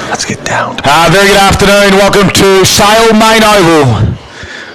Let's get down. Very good afternoon. Welcome to Sale Main Oval.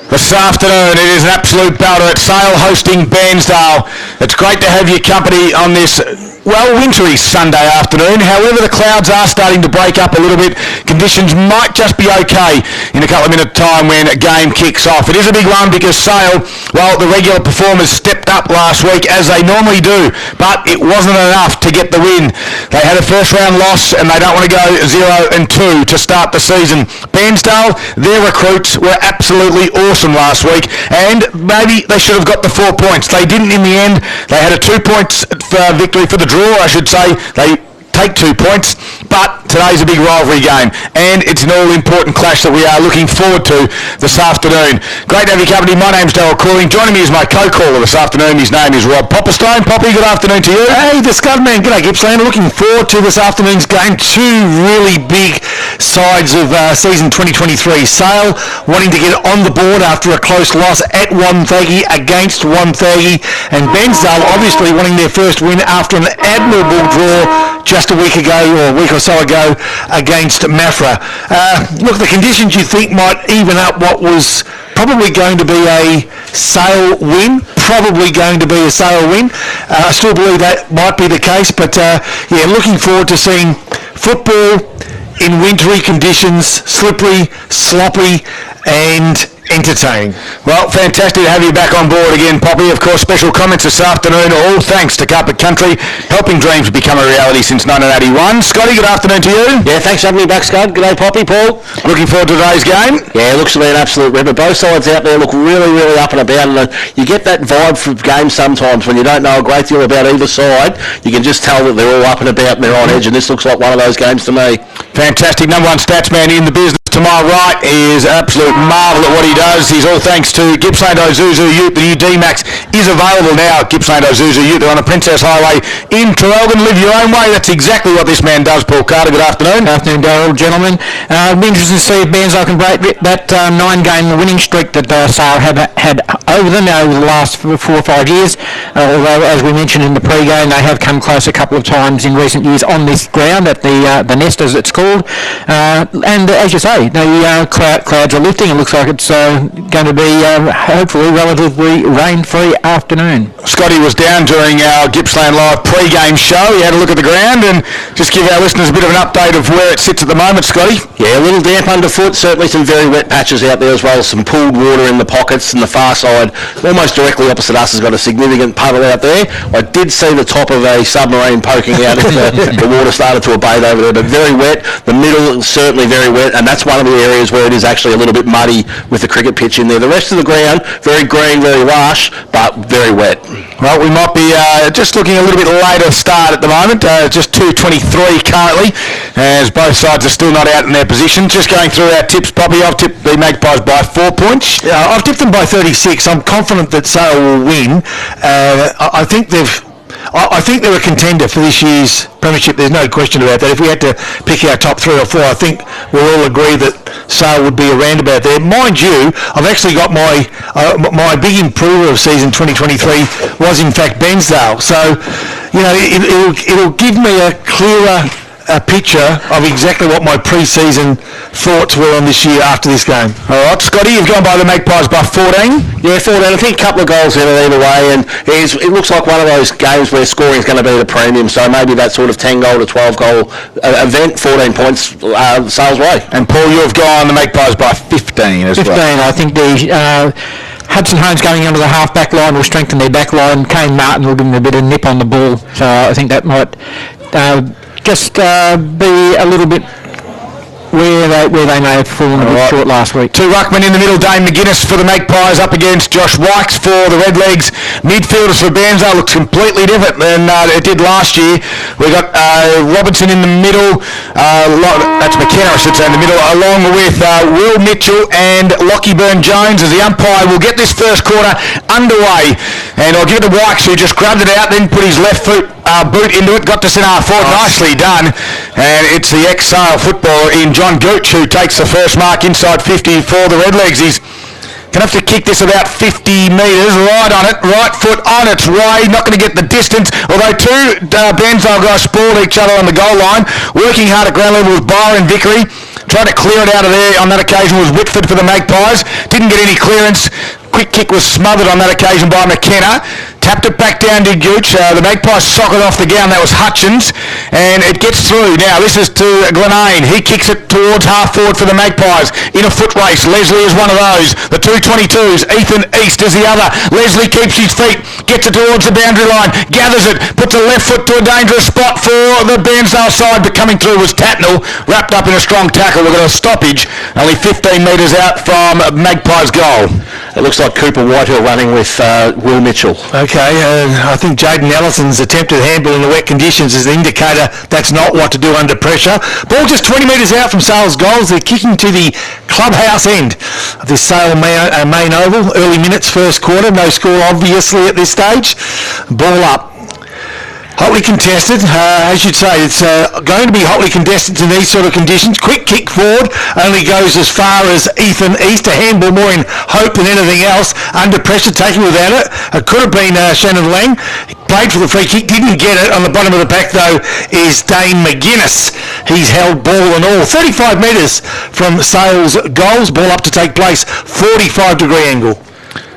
This afternoon it is an absolute belter at Sale hosting Bairnsdale. It's great to have your company on this, wintry Sunday afternoon. However, the clouds are starting to break up a little bit. Conditions might just be okay in a couple of minutes' time when a game kicks off. It is a big one because Sale, the regular performers stepped up last week as they normally do, but it wasn't enough to get the win. They had a first round loss and they don't want to go 0-2 to start the season. Bairnsdale, their recruits were absolutely awesome last week, and maybe they should have got the 4 points. They didn't in the end. They had a 2 points victory for the draw, I should say. They take 2 points, but today's a big rivalry game, and it's an all-important clash that we are looking forward to this afternoon. Great to have your company. My name's Darryl Cooling. Joining me is my co-caller this afternoon. His name is Rob Popperstone. Poppy, good afternoon to you. Hey, the Scudman. G'day, Gippsland. Looking forward to this afternoon's game. Two really big sides of season 2023. Sale wanting to get on the board after a close loss at Wonthaggi against Wonthaggi, and Bairnsdale obviously wanting their first win after an admirable draw just a week ago, or a week or so ago, against Mafra. Look, the conditions you think might even up what was probably going to be a Sale win. I still believe that might be the case, but looking forward to seeing football in wintry conditions, slippery, sloppy, and entertaining. Well, fantastic to have you back on board again, Poppy. Of course, special comments this afternoon, all thanks to Carpet Country, helping dreams become a reality since 1981. Scotty, good afternoon to you. Yeah, thanks for having me back, Scud. G'day, Poppy, Paul. Looking forward to today's game. Yeah, it looks to be an absolute ripper. Both sides out there look really, really up and about, and you get that vibe from games sometimes when you don't know a great deal about either side. You can just tell that they're all up and about and they're on edge, and this looks like one of those games to me. Fantastic. Number one stats man in the business. To my right is an absolute marvel at what he does. He's all thanks to Gippsland Isuzu Ute. The new D-Max is available now at Gippsland Isuzu Ute. They're on the Princess Highway in Traralgon. Live your own way. That's exactly what this man does. Paul Carter, good afternoon. Good afternoon, Darryl, gentlemen. It'll be interesting to see if Bairnsdale can break that 9-game winning streak that Sale had over them over the last 4 or 5 years. Although, as we mentioned in the pre-game, they have come close a couple of times in recent years on this ground at the Nest, as it's called. And as you say, the clouds are lifting. It looks like it's going to be hopefully relatively rain-free afternoon. Scotty was down during our Gippsland Live pre-game show. He had a look at the ground and just give our listeners a bit of an update of where it sits at the moment, Scotty. Yeah, a little damp underfoot. Certainly some very wet patches out there as well. Some pooled water in the pockets, and the far side, almost directly opposite us, has got a significant puddle out there. I did see the top of a submarine poking out as the water started to abate over there, but very wet. The middle certainly very wet, and that's one of the areas where it is actually a little bit muddy with the cricket pitch in there. The rest of the ground, very green, very lush, but very wet. Well, we might be just looking a little bit later start at the moment, just 2:23 currently, as both sides are still not out in their position. Just going through our tips, Poppy, I've tipped the Magpies by 4 points. Yeah, I've tipped them by 36. I'm confident that Sale will win. I think they're a contender for this year's premiership. There's no question about that. If we had to pick our top 3 or 4, I think we'll all agree that Sale would be around about there. Mind you, I've actually got my big improver of season 2023 was in fact Bairnsdale. So, it'll give me a clearer picture of exactly what my pre-season thoughts were on this year after this game. All right, Scotty, you've gone by the Magpies by 14. Yeah, 14. I think a couple of goals in it either way, and it looks like one of those games where scoring is going to be the premium, so maybe that sort of 10-goal to 12-goal event, 14 points, Sale's way. And Paul, you've gone the Magpies by 15 as 15, well. I think the Hudson Holmes going onto the half-back line will strengthen their back line. Kane Martin will give them a bit of nip on the ball, so I think that might just be a little bit where they may have fallen a bit short last week. 2 ruckmen in the middle, Dane McGuinness for the Magpies up against Josh Wykes for the Redlegs. Midfielders for Bairnsdale looks completely different than it did last year. We got Robertson in the middle, that's McKenna I should say in the middle, along with Will Mitchell and Lockie Byrne-Jones as the umpire will get this first quarter underway. And I'll give it to Wykes, who just grabbed it out, then put his left foot boot into it, got to centre half forward, nicely done. And it's the ex-Sale footballer in John Gooch who takes the first mark inside 50 for the Redlegs. He's Going to have to kick this about 50 metres, right on it, right foot on its way, not going to get the distance, although two Bairnsdale guys spoiled each other on the goal line, working hard at ground level with Byron Vickery. Tried to clear it out of there on that occasion was Whitford for the Magpies. Didn't get any clearance. Quick kick was smothered on that occasion by McKenna. Tapped it back down to Gooch. The Magpies sock it off the ground. That was Hutchins. And it gets through. Now this is to Glenane. He kicks it towards half forward for the Magpies. In a foot race. Leslie is one of those. The 222s. Ethan East is the other. Leslie keeps his feet. Gets it towards the boundary line. Gathers it. Puts a left foot to a dangerous spot for the Bairnsdale side. But coming through was Tatnell. Wrapped up in a strong tackle. We've got a stoppage. Only 15 metres out from Magpies goal. It looks like Cooper Whitehill running with Will Mitchell. Okay, I think Jaden Ellison's attempted handball in the wet conditions is an indicator that's not what to do under pressure. Ball just 20 metres out from Sale's goals. They're kicking to the clubhouse end of this Sale main oval. Early minutes, first quarter. No score, obviously, at this stage. Ball up. Hotly contested, as you'd say, it's going to be hotly contested in these sort of conditions. Quick kick forward, only goes as far as Ethan East. A handball more in hope than anything else. Under pressure, taken without it. It could have been Shannon Lang. He played for the free kick, didn't get it. On the bottom of the pack, though, is Dane McGuinness. He's held ball and all. 35 metres from Sale's goals. Ball up to take place, 45-degree angle.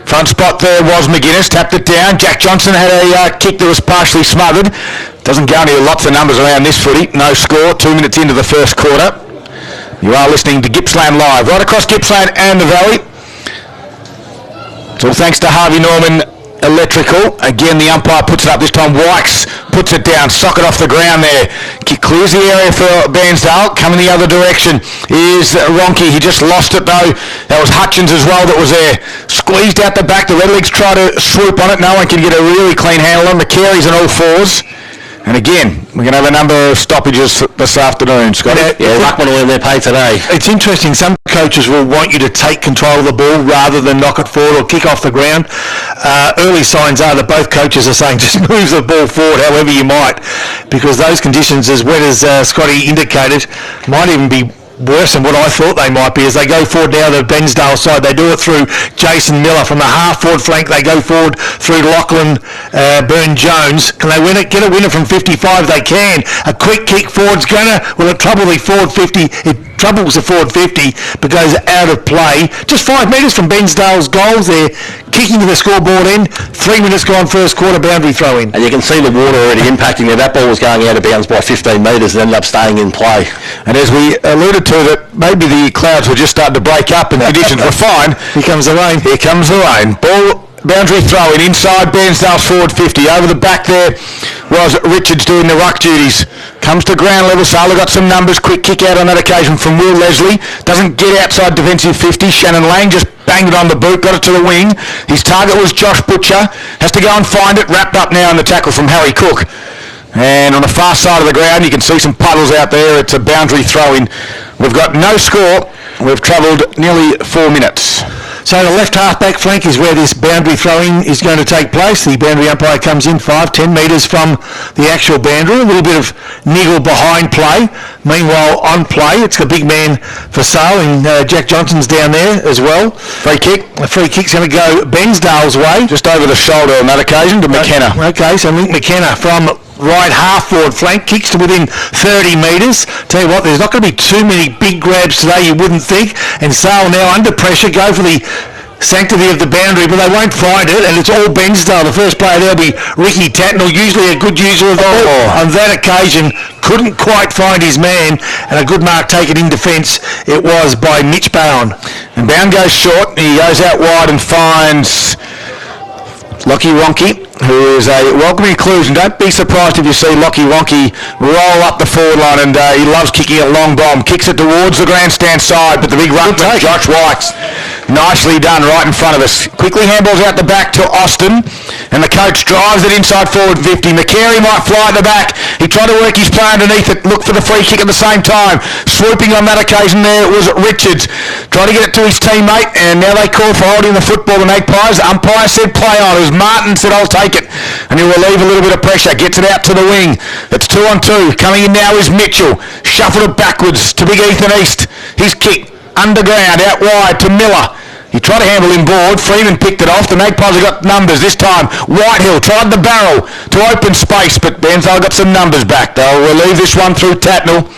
Front spot there was McGuinness, tapped it down. Jack Johnson had a kick that was partially smothered. Doesn't go into lots of numbers around this footy. No score, 2 minutes into the first quarter. You are listening to Gippsland Live, right across Gippsland and the Valley. It's all thanks to Harvey Norman Electrical. Again, the umpire puts it up. This time Wykes puts it down. Socket off the ground there. Clears the area for Bairnsdale. Coming the other direction is Ronke. He just lost it though. That was Hutchins as well that was there. Squeezed out the back. The Redlegs try to swoop on it. No one can get a really clean handle on. McCary's on all fours. And again, we're going to have a number of stoppages this afternoon, Scotty. Yeah, Ruckman will earn their pay today. It's interesting. Some coaches will want you to take control of the ball rather than knock it forward or kick off the ground. Early signs are that both coaches are saying just move the ball forward however you might, because those conditions, as wet as Scotty indicated, might even be worse than what I thought they might be. As they go forward now, the Bairnsdale side, they do it through Jason Miller from the half-forward flank. They go forward through Lachlan Byrne-Jones. Can they win it? Get a winner from 55? They can. A quick kick forward's gonna, will it trouble the forward 50? It troubles the forward 50 but goes out of play. Just 5 metres from Bairnsdale's goals. They're kicking to the scoreboard end. 3 minutes gone, first quarter, boundary throw in. And you can see the water already impacting there. That ball was going out of bounds by 15 metres and ended up staying in play. And as we alluded to, that maybe the clouds were just starting to break up and conditions were fine. Here comes the rain. Here comes the rain. Ball, boundary throw in inside Bairnsdale's forward 50. Over the back there was Richards doing the ruck duties. Comes to ground level. Sala got some numbers. Quick kick out on that occasion from Will Leslie. Doesn't get outside defensive 50. Shannon Lang just banged it on the boot. Got it to the wing. His target was Josh Butcher. Has to go and find it. Wrapped up now in the tackle from Harry Cook. And on the far side of the ground, you can see some puddles out there. It's a boundary throw-in. We've got no score. We've travelled nearly 4 minutes. So the left half-back flank is where this boundary throwing is going to take place. The boundary umpire comes in 5-10 metres from the actual boundary. A little bit of niggle behind play. Meanwhile, on play, it's the big man for Sale, and Jack Johnson's down there as well. Free kick. The free kick's going to go Bairnsdale's way. Just over the shoulder on that occasion to McKenna. Okay, so Link McKenna from right half forward flank, kicks to within 30 metres. Tell you what, there's not going to be too many big grabs today, you wouldn't think. And Sale now under pressure, go for the sanctity of the boundary, but they won't find it, and it's all Bairnsdale. The first player there will be Ricky Tatnell, usually a good user of the ball. On that occasion, couldn't quite find his man, and a good mark taken in defence it was by Mitch Bowen. And Bowen goes short, he goes out wide and finds Lockie Ronke, who is a welcome inclusion. Don't be surprised if you see Lockie Ronke roll up the forward line, and he loves kicking a long bomb. Kicks it towards the grandstand side, but the big run from Josh Wykes. Nicely done right in front of us. Quickly handballs out the back to Austin, and the coach drives it inside forward 50. McCary might fly at the back. He tried to work his play underneath it, look for the free kick at the same time. Swooping on that occasion there was Richards. Tried to get it to his teammate, and now they call for holding the football, the Magpies. The umpire said play on. It was Martin said I'll take it, and he'll relieve a little bit of pressure. Gets it out to the wing. It's 2-on-2. Coming in now is Mitchell. Shuffled it backwards to big Ethan East. His kick underground out wide to Miller. He tried to handle him board. Freeman picked it off. The Magpies have got numbers this time. Whitehill tried the barrel to open space, but Bairnsdale got some numbers back. They'll relieve this one through Tatnell,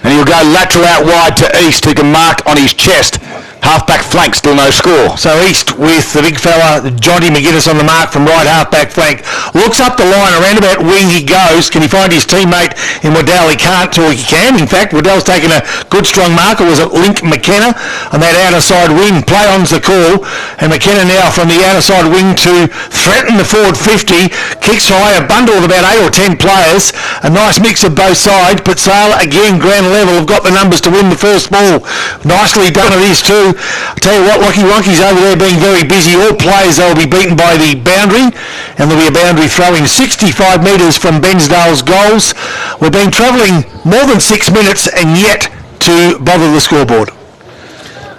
and he'll go lateral out wide to East, who can mark on his chest. Half-back flank, still no score. So East with the big fella, Johnny McGuinness on the mark from right half-back flank. Looks up the line, around about wing he goes. Can he find his teammate in Waddell? He can't, or he can. In fact, Waddell's taken a good strong marker. Was it Link McKenna on that outer side wing? Play on's the call. And McKenna now from the outer side wing to threaten the forward 50. Kicks high, a bundle of about 8 or 10 players. A nice mix of both sides, but Sale again, ground level, have got the numbers to win the first ball. Nicely done it is too. I tell you what, Lockie Wonky's over there being very busy. All players, they'll be beaten by the boundary, and there'll be a boundary throwing 65 metres from Bairnsdale's goals. We've been travelling more than 6 minutes and yet to bother the scoreboard.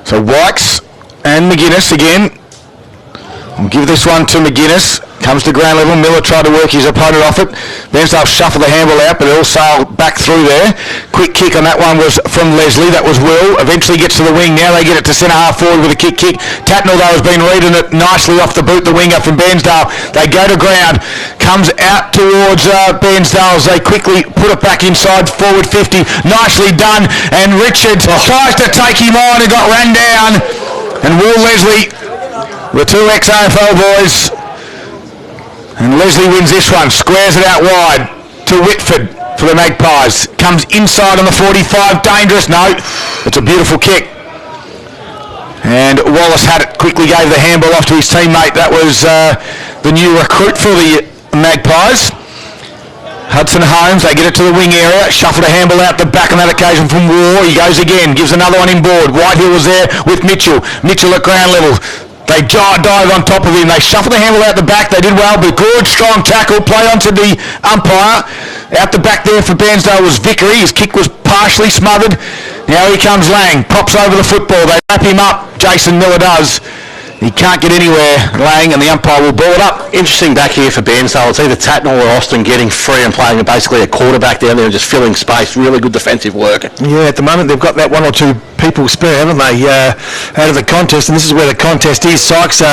So Wykes and McGuinness again. We'll give this one to McGuinness. Comes to ground level. Miller tried to work his opponent off it. Bairnsdale shuffle the handball out, but it'll sail back through there. Quick kick on that one was from Leslie. That was Will. Eventually gets to the wing. Now they get it to centre half forward with a kick. Tatnell, though, has been reading it nicely off the boot. The winger from Bairnsdale. They go to ground. Comes out towards Bairnsdale as they quickly put it back inside forward 50. Nicely done. And Richards tries to take him on and got ran down. And Will Leslie, the two ex-AFL boys. And Leslie wins this one, squares it out wide to Whitford for the Magpies. Comes inside on the 45, dangerous, no, it's a beautiful kick. And Wallace had it, quickly gave the handball off to his teammate. That was the new recruit for the Magpies. Hudson Holmes, they get it to the wing area, shuffle the handball out the back on that occasion from War. He goes again, gives another one in board. Whitehill was there with Mitchell. Mitchell at ground level. They dive on top of him. They shuffle the handle out the back. They did well, but good, strong tackle. Play onto the umpire. Out the back there for Bairnsdale was Vickery. His kick was partially smothered. Now here comes Lang. Pops over the football. They wrap him up. Jason Miller does. He can't get anywhere, Lang, and the umpire will ball it up. Interesting back here for Bairnsdale. It's either Tatnell or Austin getting free and playing basically a quarterback down there and just filling space. Really good defensive work. Yeah, at the moment they've got that one or two people spare, haven't they, out of the contest, and this is where the contest is. Sykes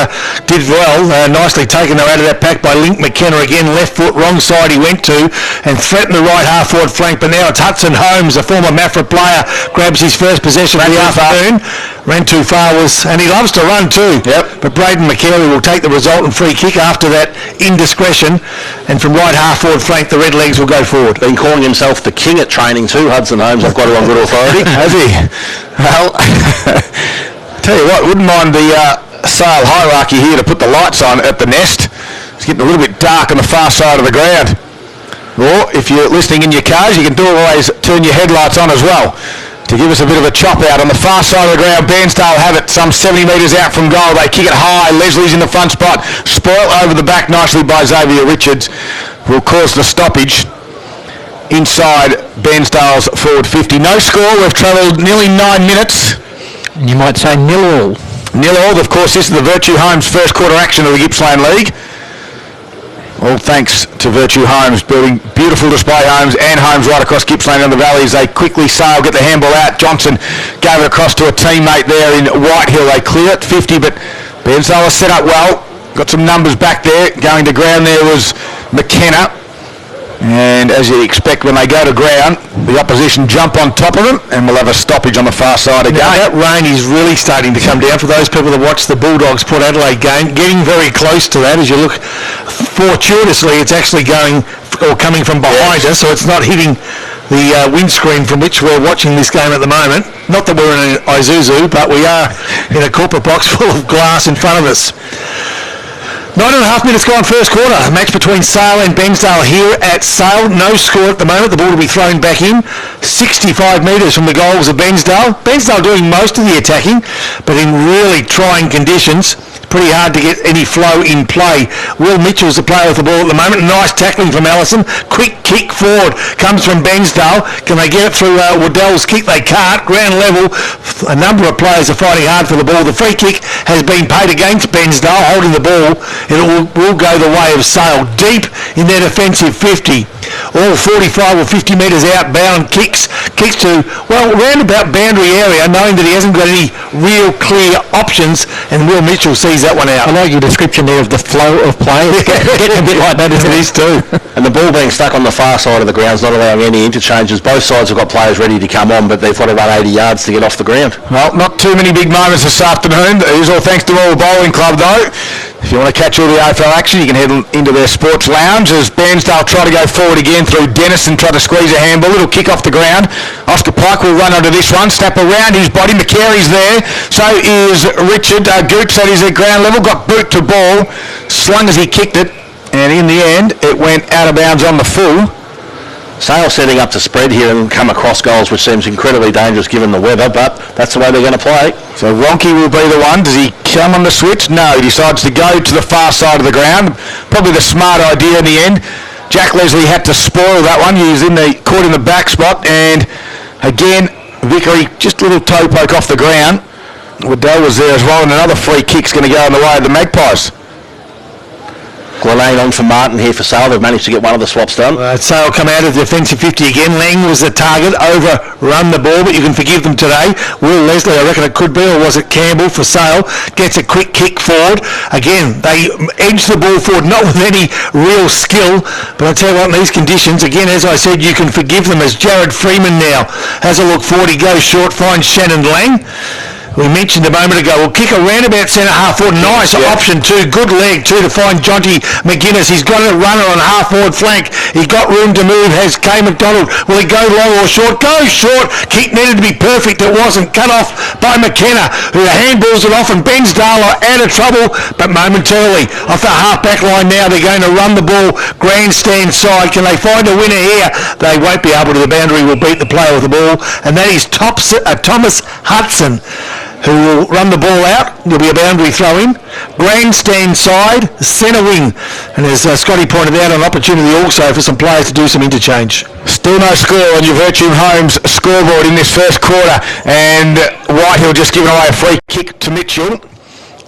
did well, nicely taken though out of that pack by Link McKenna again. Left foot, wrong side he went to, and threatened the right half forward flank, but now it's Hudson Holmes, a former Mafra player, grabs his first possession of the afternoon. Ran too far, and he loves to run too. Yep. But Braden McCary will take the resultant free kick after that indiscretion, and from right half forward flank the Redlegs will go forward. Been calling himself the king at training too, Hudson Holmes. I've got it on good authority. Has he? Well, tell you what, wouldn't mind the Sale hierarchy here to put the lights on at the nest. It's getting a little bit dark on the far side of the ground. Or if you're listening in your cars, you can always turn your headlights on as well to give us a bit of a chop out. On the far side of the ground, Bairnsdale have it some 70 metres out from goal. They kick it high. Leslie's in the front spot. Spoilt over the back nicely by Xavier Richards, will cause the stoppage inside Bairnsdale's forward 50. No score. We've travelled nearly 9 minutes. You might say nil all. Nil all. Of course, this is the Virtue Homes first quarter action of the Gippsland League. All thanks to Virtue Homes, building beautiful display homes and homes right across Gippsland and the valleys. They quickly sail, get the handball out. Johnson gave it across to a teammate there in Whitehill. They clear it 50, but Bairnsdale was set up well. Got some numbers back there. Going to ground there was McKenna. And as you expect when they go to ground, the opposition jump on top of them, and we'll have a stoppage on the far side again. Now that rain is really starting to come down for those people that watch the Bulldogs Port Adelaide game. Getting very close to that as you look. Fortuitously, it's actually going or coming from behind us, so it's not hitting the windscreen from which we're watching this game at the moment. Not that we're in an Isuzu, but we are in a corporate box full of glass in front of us. 9.5 minutes gone, first quarter. A match between Sale and Bairnsdale here at Sale. No score at the moment. The ball will be thrown back in. 65 metres from the goals of Bairnsdale. Bairnsdale doing most of the attacking, but in really trying conditions. Pretty hard to get any flow in play. Will Mitchell's the player with the ball at the moment. Nice tackling from Allison. Quick kick forward comes from Bairnsdale. Can they get it through Waddell's kick? They can't. Ground level. A number of players are fighting hard for the ball. The free kick has been paid against Bairnsdale holding the ball. It will go the way of Sale. Deep in their defensive 50. all 45 or 50 metres outbound kicks to, well, roundabout boundary area, knowing that he hasn't got any real clear options, and Will Mitchell sees that one out. I like your description there of the flow of play. It's getting a bit like that, isn't it? It is too. And the ball being stuck on the far side of the ground is not allowing any interchanges. Both sides have got players ready to come on, but they've got to run 80 yards to get off the ground. Well, not too many big moments this afternoon. It is all thanks to Royal Bowling Club, though. If you want to catch all the AFL action, you can head into their sports lounge as Bairnsdale try to go forward again through Dennis and try to squeeze a handball. Little kick off the ground. Oscar Pike will run onto this one, snap around his body. McCary's there. So is Richard. Gooch, that is at ground level, got boot to ball, slung as he kicked it, and in the end, it went out of bounds on the full. Sale setting up to spread here and come across goals, which seems incredibly dangerous given the weather, but that's the way they're going to play. So Ronke will be the one. Does he come on the switch? No, he decides to go to the far side of the ground. Probably the smart idea in the end. Jack Leslie had to spoil that one. He was caught in the back spot, and again, Vickery, just a little toe poke off the ground. Waddell was there as well, and another free kick's going to go in the way of the Magpies. Glenane on for Martin here for Sale. They've managed to get one of the swaps done. Sale come out of the defensive 50 again. Lang was the target, overrun the ball, but you can forgive them today. Will Leslie, I reckon it could be, or was it Campbell for Sale, gets a quick kick forward. Again, they edge the ball forward, not with any real skill, but I tell you what, in these conditions, again, as I said, you can forgive them as Jared Freeman now has a look forward. He goes short, finds Shannon Lang. We mentioned a moment ago, we'll kick a roundabout centre half forward. Nice option too. Good leg too to find Jonty McGuinness. He's got a runner on half forward flank. He's got room to move. Has Kay McDonald. Will he go long or short? Goes short. Kick needed to be perfect. It wasn't. Cut off by McKenna, who handballs it off, and Bairnsdale are out of trouble, but momentarily off the half back line now. They're going to run the ball grandstand side. Can they find a winner here? They won't be able to. The boundary will beat the player with the ball, and that is Thomas Hudson, who will run the ball out. There'll be a boundary throw in. Grandstand side, centre wing. And as Scotty pointed out, an opportunity also for some players to do some interchange. Still no score on your Virtue Homes scoreboard in this first quarter. And Whitehill just giving away a free kick to Mitchell.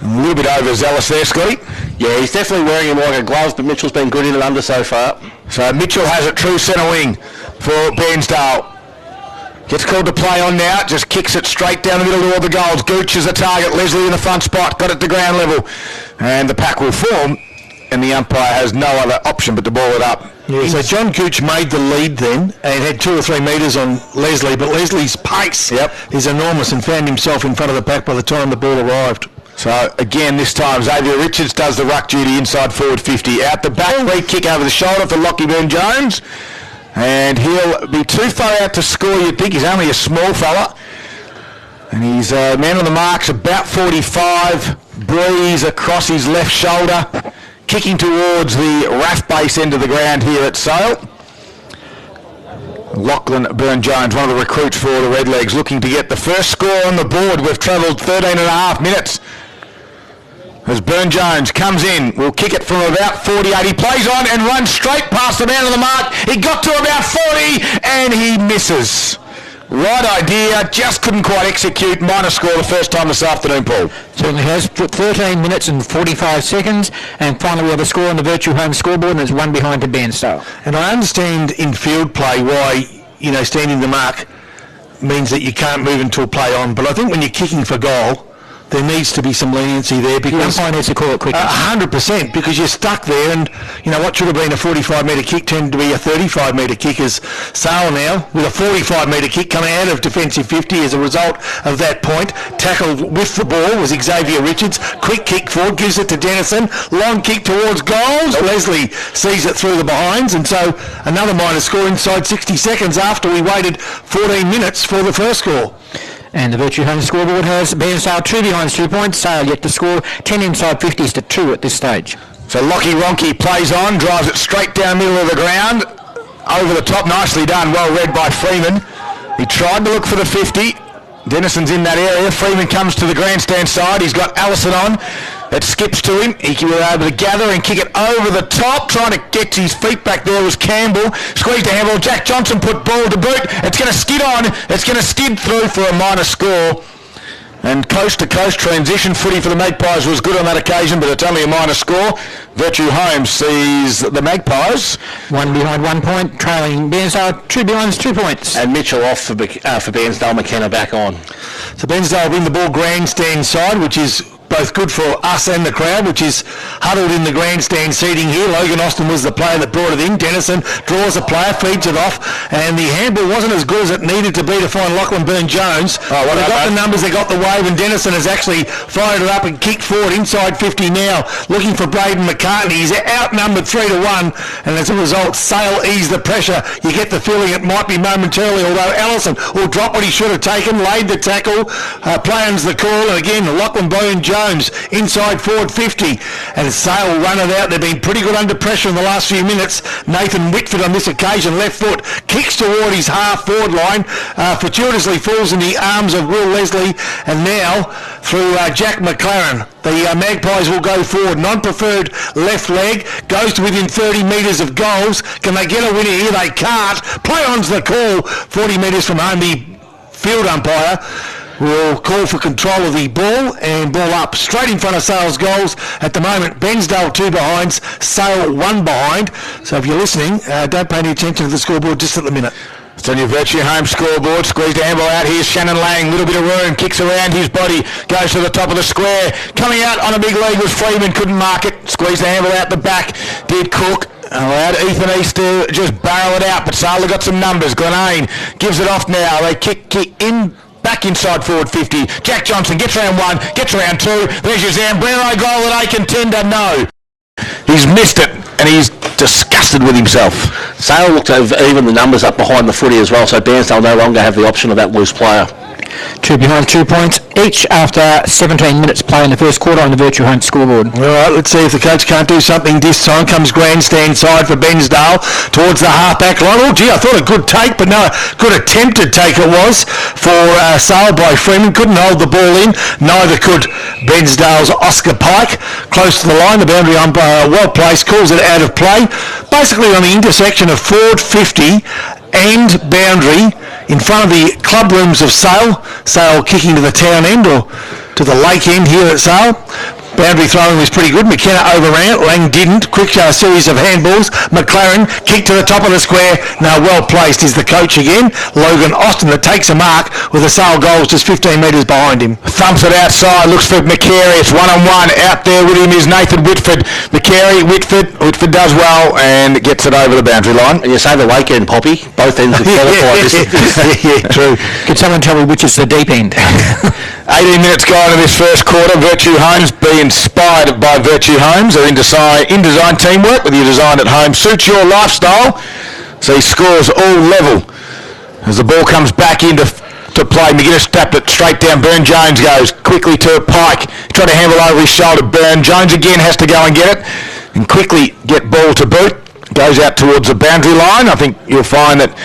A little bit overzealous there, Scotty. Yeah, he's definitely wearing him like a glove, but Mitchell's been good in and under so far. So Mitchell has it true centre wing for Bairnsdale. Gets called to play on now, just kicks it straight down the middle to all the goals. Gooch is the target, Leslie in the front spot, got it to ground level. And the pack will form, and the umpire has no other option but to ball it up. Yeah, so John Gooch made the lead then and had 2 or 3 metres on Leslie, but Leslie's pace is enormous and found himself in front of the pack by the time the ball arrived. So again, this time Xavier Richards does the ruck duty inside forward 50. Out the back, free kick over the shoulder for Lockie Burn-Jones. And he'll be too far out to score, you'd think. He's only a small fella. And he's a man on the marks, about 45. Breeze across his left shoulder. Kicking towards the RAF base end of the ground here at Sale. Lachlan Burn-Jones, one of the recruits for the Redlegs, looking to get the first score on the board. We've travelled 13 and a half minutes. As Burn-Jones comes in, will kick it from about 48. He plays on and runs straight past the man on the mark. He got to about 40 and he misses. Right idea, just couldn't quite execute. Minor score the first time this afternoon, Paul. Certainly has. 13 minutes and 45 seconds, and finally we have a score on the Virtue Home scoreboard, and it's one behind to Bairnsdale. And I understand in field play why, standing the mark means that you can't move until play on, but I think when you're kicking for goal, there needs to be some leniency there because the umpire needs to call it quicker. 100%, because you're stuck there, and what should have been a 45-metre kick turned to be a 35-metre kick as Sale now with a 45-metre kick coming out of defensive 50 as a result of that point. Tackled with the ball was Xavier Richards. Quick kick forward, gives it to Dennison. Long kick towards goals. Leslie sees it through the behinds, and so another minor score inside 60 seconds after we waited 14 minutes for the first score. And the Virtue Home scoreboard has Bairnsdale 2 behind 2 points. Sale yet to score 10 inside 50s to 2 at this stage. So Lockie Ronke plays on, drives it straight down the middle of the ground. Over the top, nicely done, well read by Freeman. He tried to look for the 50. Dennison's in that area. Freeman comes to the grandstand side. He's got Allison on. It skips to him. He was able to gather and kick it over the top. Trying to get his feet back there was Campbell. Squeezed a handball. Jack Johnson put ball to boot. It's going to skid on. It's going to skid through for a minor score. And coast-to-coast transition footy for the Magpies was good on that occasion, but it's only a minor score. Virtue Holmes sees the Magpies. One behind 1 point, trailing Bairnsdale, two behind 2 points. And Mitchell off for Bairnsdale, McKenna back on. So Bairnsdale win the ball grandstand side, which is both good for us and the crowd, which is huddled in the grandstand seating here. Logan Austin was the player that brought it in. Dennison draws the player, feeds it off, and the handball wasn't as good as it needed to be to find Lachlan Byrne-Jones. They got the numbers, they got the wave, and Dennison has actually fired it up and kicked forward inside 50 now, looking for Braden McCartney. He's outnumbered 3-1, and as a result, Sale eased the pressure. You get the feeling it might be momentarily, although Allison will drop what he should have taken, laid the tackle, plans the call, and again, Lachlan Byrne-Jones inside forward 50, and Sale will run it out. They've been pretty good under pressure in the last few minutes. Nathan Whitford on this occasion, left foot, kicks toward his half forward line, fortuitously falls in the arms of Will Leslie, and now through Jack McLaren. The Magpies will go forward. Non-preferred left leg, goes to within 30 metres of goals. Can they get a winner here? They can't. Play on's the call. 40 metres from home, the field umpire will call for control of the ball, and ball up straight in front of Sale's goals. At the moment, Bairnsdale 2 behinds, Sale 1 behind. So if you're listening, don't pay any attention to the scoreboard just at the minute. It's on your Virtue Home scoreboard. Squeezed a handball out. Here's Shannon Lang. Little bit of room. Kicks around his body. Goes to the top of the square. Coming out on a big leg was Freeman. Couldn't mark it. Squeezed the handball out the back. Did Cook. Allowed Ethan East to just barrel it out. But Sala got some numbers. Glenane gives it off now. They kick in. Back inside forward 50. Jack Johnson gets round 1, gets round 2. There's your Zambrano goal that I contender. No. He's missed it, and he's disgusted with himself. Sale looked to have even the numbers up behind the footy as well, so Bairnsdale no longer have the option of that loose player. 2 behind 2 points each after 17 minutes play in the first quarter on the Virtue Hunt scoreboard. All right, let's see if the coach can't do something this time. Comes grandstand side for Bairnsdale towards the half-back line. Oh, gee, I thought a good take, but no, good attempted take it was for Sale by Freeman. Couldn't hold the ball in. Neither could Bairnsdale's Oscar Pike. Close to the line, the boundary umpire well placed, calls it out of play. Basically on the intersection of forward 50 and boundary in front of the club rooms of Sale. Sale kicking to the town end or to the lake end here at Sale. Boundary throwing was pretty good. McKenna overran it. Lang didn't. Quick series of handballs. McLaren kicked to the top of the square. Now well placed is the coach again. Logan Austin that takes a mark with the Sale goals just 15 metres behind him. Thumps it outside. Looks for McCary. It's 1-on-1. Out there with him is Nathan Whitford. McCary, Whitford does well and gets it over the boundary line. And you say the wake end, Poppy. Both ends have qualified. Yeah, true. Could someone tell me which is the deep end? 18 minutes gone in this first quarter. Virtue Homes be inspired by Virtue Homes. They're in design teamwork with your design at home. Suits your lifestyle. So he scores all level. As the ball comes back into play, McGuinness tapped it straight down. Byrne-Jones goes quickly to Pike. Tried to handle over his shoulder. Byrne-Jones again has to go and get it. And quickly get ball to boot. Goes out towards the boundary line. I think you'll find that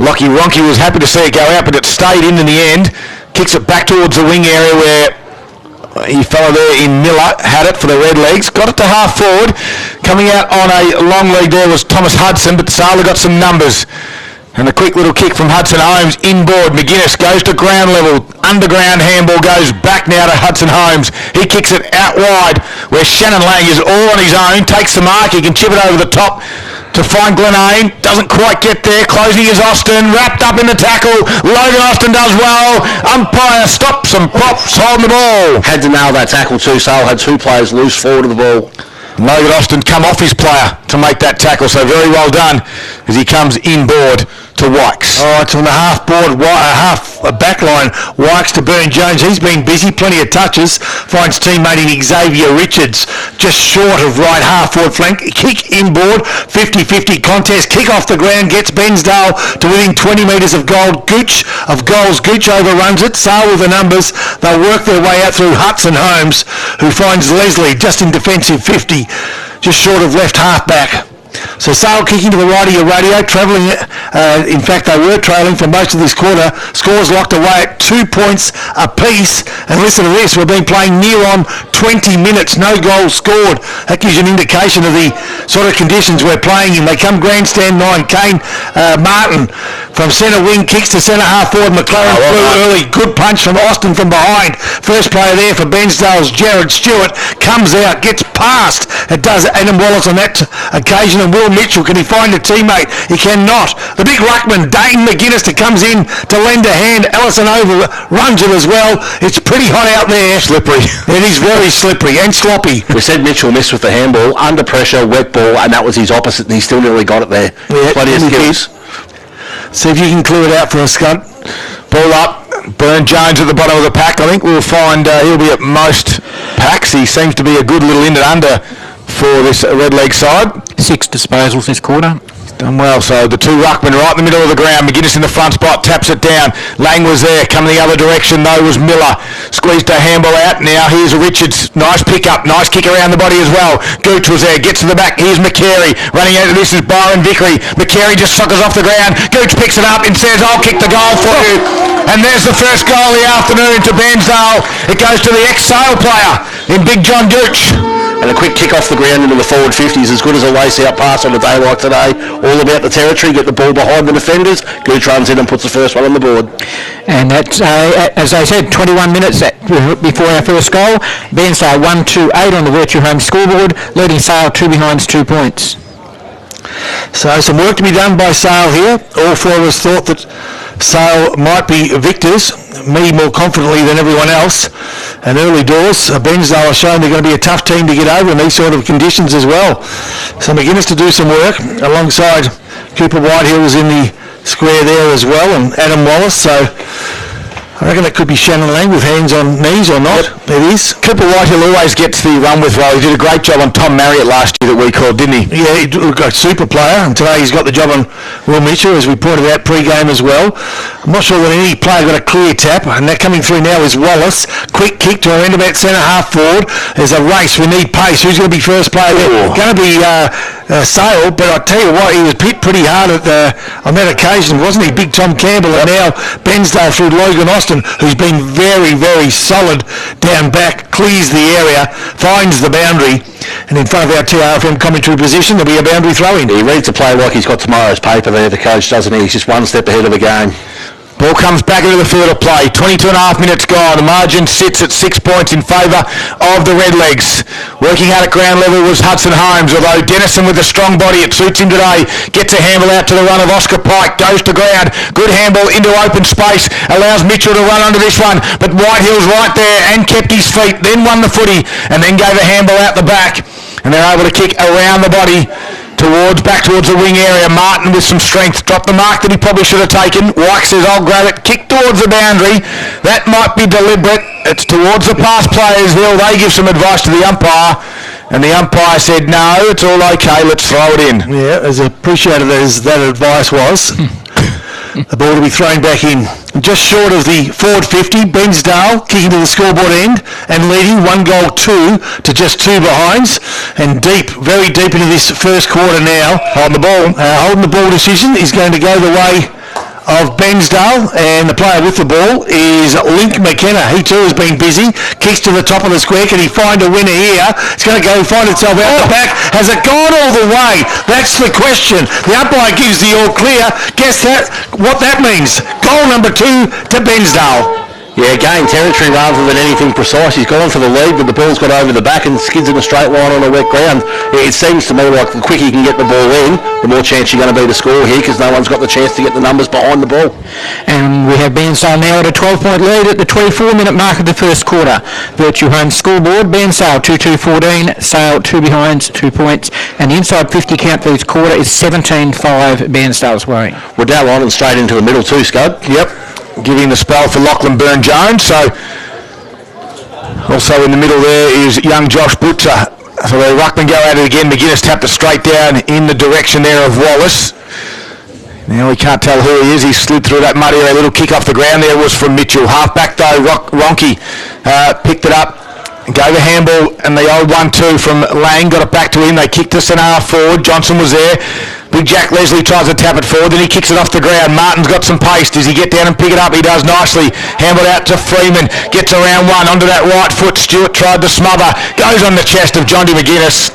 Lockie Ronke was happy to see it go out, but it stayed in the end. Kicks it back towards the wing area where he fella there in Miller had it for the Red Legs. Got it to half forward. Coming out on a long lead there was Thomas Hudson, but Sala got some numbers. And the quick little kick from Hudson Holmes inboard. McGuinness goes to ground level. Underground handball goes back now to Hudson Holmes. He kicks it out wide where Shannon Lang is all on his own. Takes the mark. He can chip it over the top to find Glenane. Doesn't quite get there. Closing is Austin. Wrapped up in the tackle. Logan Austin does well. Umpire stops and props holding the ball. Had to nail that tackle too. Sale had 2 players loose forward of the ball. Logan Austin come off his player to make that tackle, so very well done as he comes inboard to Wykes. All right, so on the half back line, Wykes to Byrne-Jones. He's been busy, plenty of touches. Finds teammate in Xavier Richards just short of right half forward flank. Kick inboard, 50-50 contest. Kick off the ground, gets Bairnsdale to within 20 metres of goals. Gooch overruns it. Sale with the numbers. They'll work their way out through Hudson Holmes, who finds Leslie just in defensive 50, just short of left half back. So Sale kicking to the right of your radio, travelling, in fact they were trailing for most of this quarter. Scores locked away at 2 points apiece. And listen to this, we've been playing near on 20 minutes, no goals scored. That gives you an indication of the sort of conditions we're playing in. They come grandstand 9. Kane Martin from centre wing kicks to centre half forward. McLaren flew early. Good punch from Austin from behind. First player there for Bairnsdale's Jared Stewart. Comes out, gets past. It does Adam Wallace on that occasion. And Will Mitchell, can he find a teammate? He cannot. The big ruckman, Dayton McGuinness, comes in to lend a hand. Ellison over runs it as well. It's pretty hot out there. Slippery. It is very slippery and sloppy. We said Mitchell missed with the handball, under pressure, wet ball, and that was his opposite, and he still nearly got it there. Yeah, plenty of skills. See if you can clear it out for us, Scott. Ball up. Burn Jones at the bottom of the pack. I think we'll find he'll be at most packs. He seems to be a good little in and under for this red leg side. 6 disposals this quarter. Done well. So the two ruckmen right in the middle of the ground. McGuinness in the front spot, taps it down. Lang was there, coming the other direction though was Miller. Squeezed a handball out. Now here's Richards. Nice pick up, nice kick around the body as well. Gooch was there, gets to the back. Here's McCary. Running out of this is Byron Vickery. McCary just suckers off the ground. Gooch picks it up and says, I'll kick the goal for you. And there's the first goal of the afternoon to Bairnsdale. It goes to the ex-Sale player in Big John Gooch. And a quick kick off the ground into the forward 50s, as good as a lace-out pass on a day like today. All about the territory, get the ball behind the defenders. Gooch runs in and puts the first one on the board. And that's, as I said, 21 minutes before our first goal. Bairnsdale 1-2-8 on the Virtue Home scoreboard, leading Sale 2 behinds 2 points. So some work to be done by Sale here. All four of us thought that Sale might be victors, me more confidently than everyone else. And early doors, Bairnsdale are showing they're going to be a tough team to get over in these sort of conditions as well. So McGuinness to do some work alongside Cooper Whitehill was in the square there as well, and Adam Wallace. So I reckon it could be Shannon Lang with hands on knees or not. Yep. It is. Cooper Whitehill always gets the run with role. He did a great job on Tom Marriott last year that we called, didn't he? Yeah, he looked like a super player, and today he's got the job on Will Mitchell, as we pointed out pre-game as well. I'm not sure that any player got a clear tap, and that coming through now is Wallace. Quick kick to our end about centre half forward. There's a race. We need pace. Who's going to be first player there? Going to be Sale, but I tell you what, he was hit pretty hard on that occasion, wasn't he? Big Tom Campbell, and now Bairnsdale through Logan Austin, who's been very, very solid down back, clears the area, finds the boundary, and in front of our TRFM commentary position, there'll be a boundary throw-in. He reads the play like he's got tomorrow's paper there, the coach, doesn't he? He's just one step ahead of the game. Ball comes back into the field of play. 22 and a half minutes gone. The margin sits at 6 points in favour of the Redlegs. Working out at ground level was Hudson Holmes, although Dennison with a strong body, it suits him today. Gets a handball out to the run of Oscar Pike. Goes to ground. Good handball into open space. Allows Mitchell to run under this one. But Whitehill's right there and kept his feet. Then won the footy and then gave a handball out the back. And they're able to kick around the body back towards the wing area. Martin with some strength dropped the mark that he probably should have taken. Wyke says, I'll grab it. Kick towards the boundary. That might be deliberate. It's towards the pass players. Will they give some advice to the umpire? And the umpire said, no, it's all okay, let's throw it in. Yeah, as appreciated as that advice was. The ball to be thrown back in. Just short of the forward 50, Bairnsdale kicking to the scoreboard end and leading 1-2 to just 2 behinds. And deep, very deep into this first quarter now. Holding the ball decision is going to go the way of Bairnsdale, and the player with the ball is Link McKenna. He too has been busy. Kicks to the top of the square. Can he find a winner here? It's going to go find itself out the back. Has it gone all the way? That's the question. The umpire gives the all clear. Guess what that means? Goal number 2 to Bairnsdale. Yeah, gain territory rather than anything precise. He's gone for the lead, but the ball's got over the back and skids in a straight line on a wet ground. It seems to me like the quicker you can get the ball in, the more chance you're going to be to score here, because no one's got the chance to get the numbers behind the ball. And we have Bairnsdale now at a 12-point lead at the 24-minute mark of the first quarter. Virtue Home scoreboard, Bairnsdale 2-2-14, Sale 2 behinds, 2 points, and the inside 50 count for this quarter is 17-5 Bairnsdale's way. We're down line and straight into the middle too, Scud. Yep. Giving the spell for Lachlan Byrne-Jones. So also in the middle there is young Josh Butcher. So the ruckman go at it again. McGuinness tapped it straight down in the direction there of Wallace. Now we can't tell who he is. He slid through that mud area. A little kick off the ground there was from Mitchell. Half back though, Ronke picked it up. Gave a handball and the old 1-2 from Lang, got it back to him. They kicked to centre half forward. Johnson was there. Big Jack Leslie tries to tap it forward, then he kicks it off the ground. Martin's got some pace. Does he get down and pick it up? He does nicely. Handball out to Freeman. Gets around one, onto that right foot. Stewart tried to smother. Goes on the chest of Jonty McGuinness.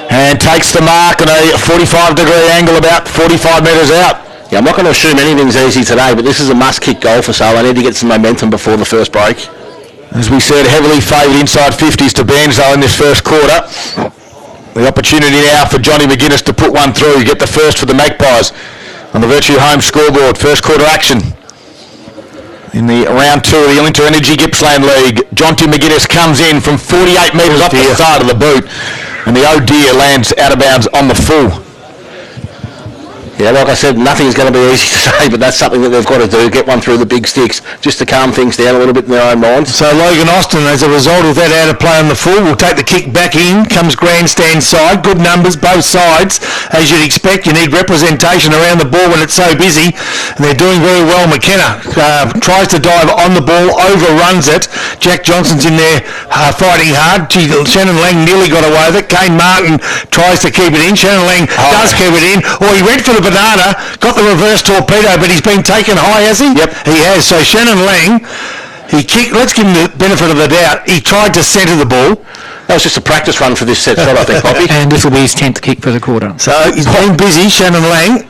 And takes the mark on a 45-degree angle, about 45 metres out. Yeah, I'm not going to assume anything's easy today, but this is a must-kick goal for Sale. They need to get some momentum before the first break. As we said, heavily favoured inside 50s to Bairnsdale in this first quarter. The opportunity now for Jonty McGuinness to put one through, get the first for the Magpies on the Virtue Home scoreboard. First quarter action in the round 2 of the Inter Energy Gippsland League. Jonty McGuinness comes in from 48 metres off the side of the boot, and the oh dear lands out of bounds on the full. Yeah, like I said, nothing's going to be easy to say, but that's something that they've got to do, get one through the big sticks, just to calm things down a little bit in their own minds. So Logan Austin, as a result of that out of play on the full, will take the kick back in, comes grandstand side, good numbers both sides. As you'd expect, you need representation around the ball when it's so busy, and they're doing very well. McKenna tries to dive on the ball, overruns it. Jack Johnson's in there fighting hard. Shannon Lang nearly got away with it. Kane Martin tries to keep it in. Shannon Lang does keep it in. Or he went for the banana, got the reverse torpedo, but he's been taken high, has he? Yep. He has. So Shannon Lang, he kicked, let's give him the benefit of the doubt, he tried to centre the ball. That was just a practice run for this set shot, I think, Poppy. And this will be his 10th kick for the quarter. So he's been busy, Shannon Lang,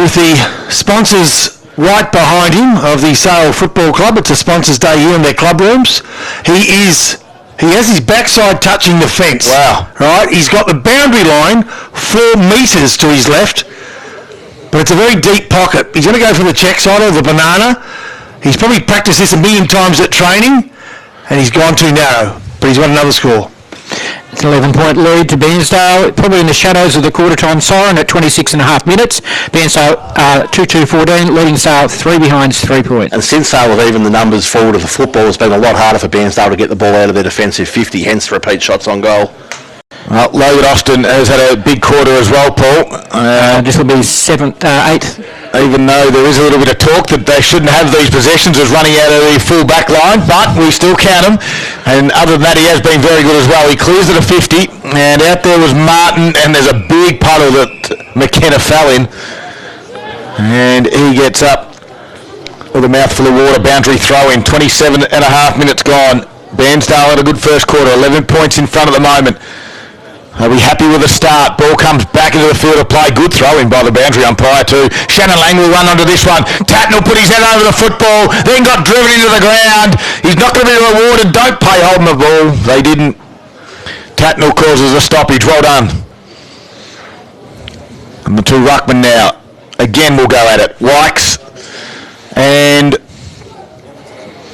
with the sponsors right behind him of the Sale Football Club. It's a sponsors day here in their club rooms. He has his backside touching the fence. Wow. Right? He's got the boundary line 4 metres to his left, but it's a very deep pocket. He's going to go for the check side or the banana. He's probably practiced this a million times at training, and he's gone too narrow, but he's got another score. It's an 11-point lead to Bairnsdale, probably in the shadows of the quarter-time siren at 26.5 minutes. Bairnsdale 2-2-14, leading Sale 3 behind 3 points. And since Sale have even the numbers forward of the football, it's been a lot harder for Bairnsdale to get the ball out of their defensive 50, hence repeat shots on goal. Well, Logan Austin has had a big quarter as well, Paul. This will be 8th. Even though there is a little bit of talk that they shouldn't have these possessions as running out of the full back line, but we still count them. And other than that, he has been very good as well. He clears it at 50, and out there was Martin, and there's a big puddle that McKenna fell in. And he gets up with a mouthful of water, boundary throw in, 27.5 minutes gone. Bairnsdale had a good first quarter, 11 points in front at the moment. Are we happy with the start? Ball comes back into the field of play. Good throw-in by the boundary umpire too. Shannon Lang will run onto this one. Tatnell put his head over the football, then got driven into the ground. He's not going to be rewarded. Don't pay holding the ball. They didn't. Tatnell causes a stoppage. Well done. And the two ruckmen now. Again, we'll go at it. Wykes and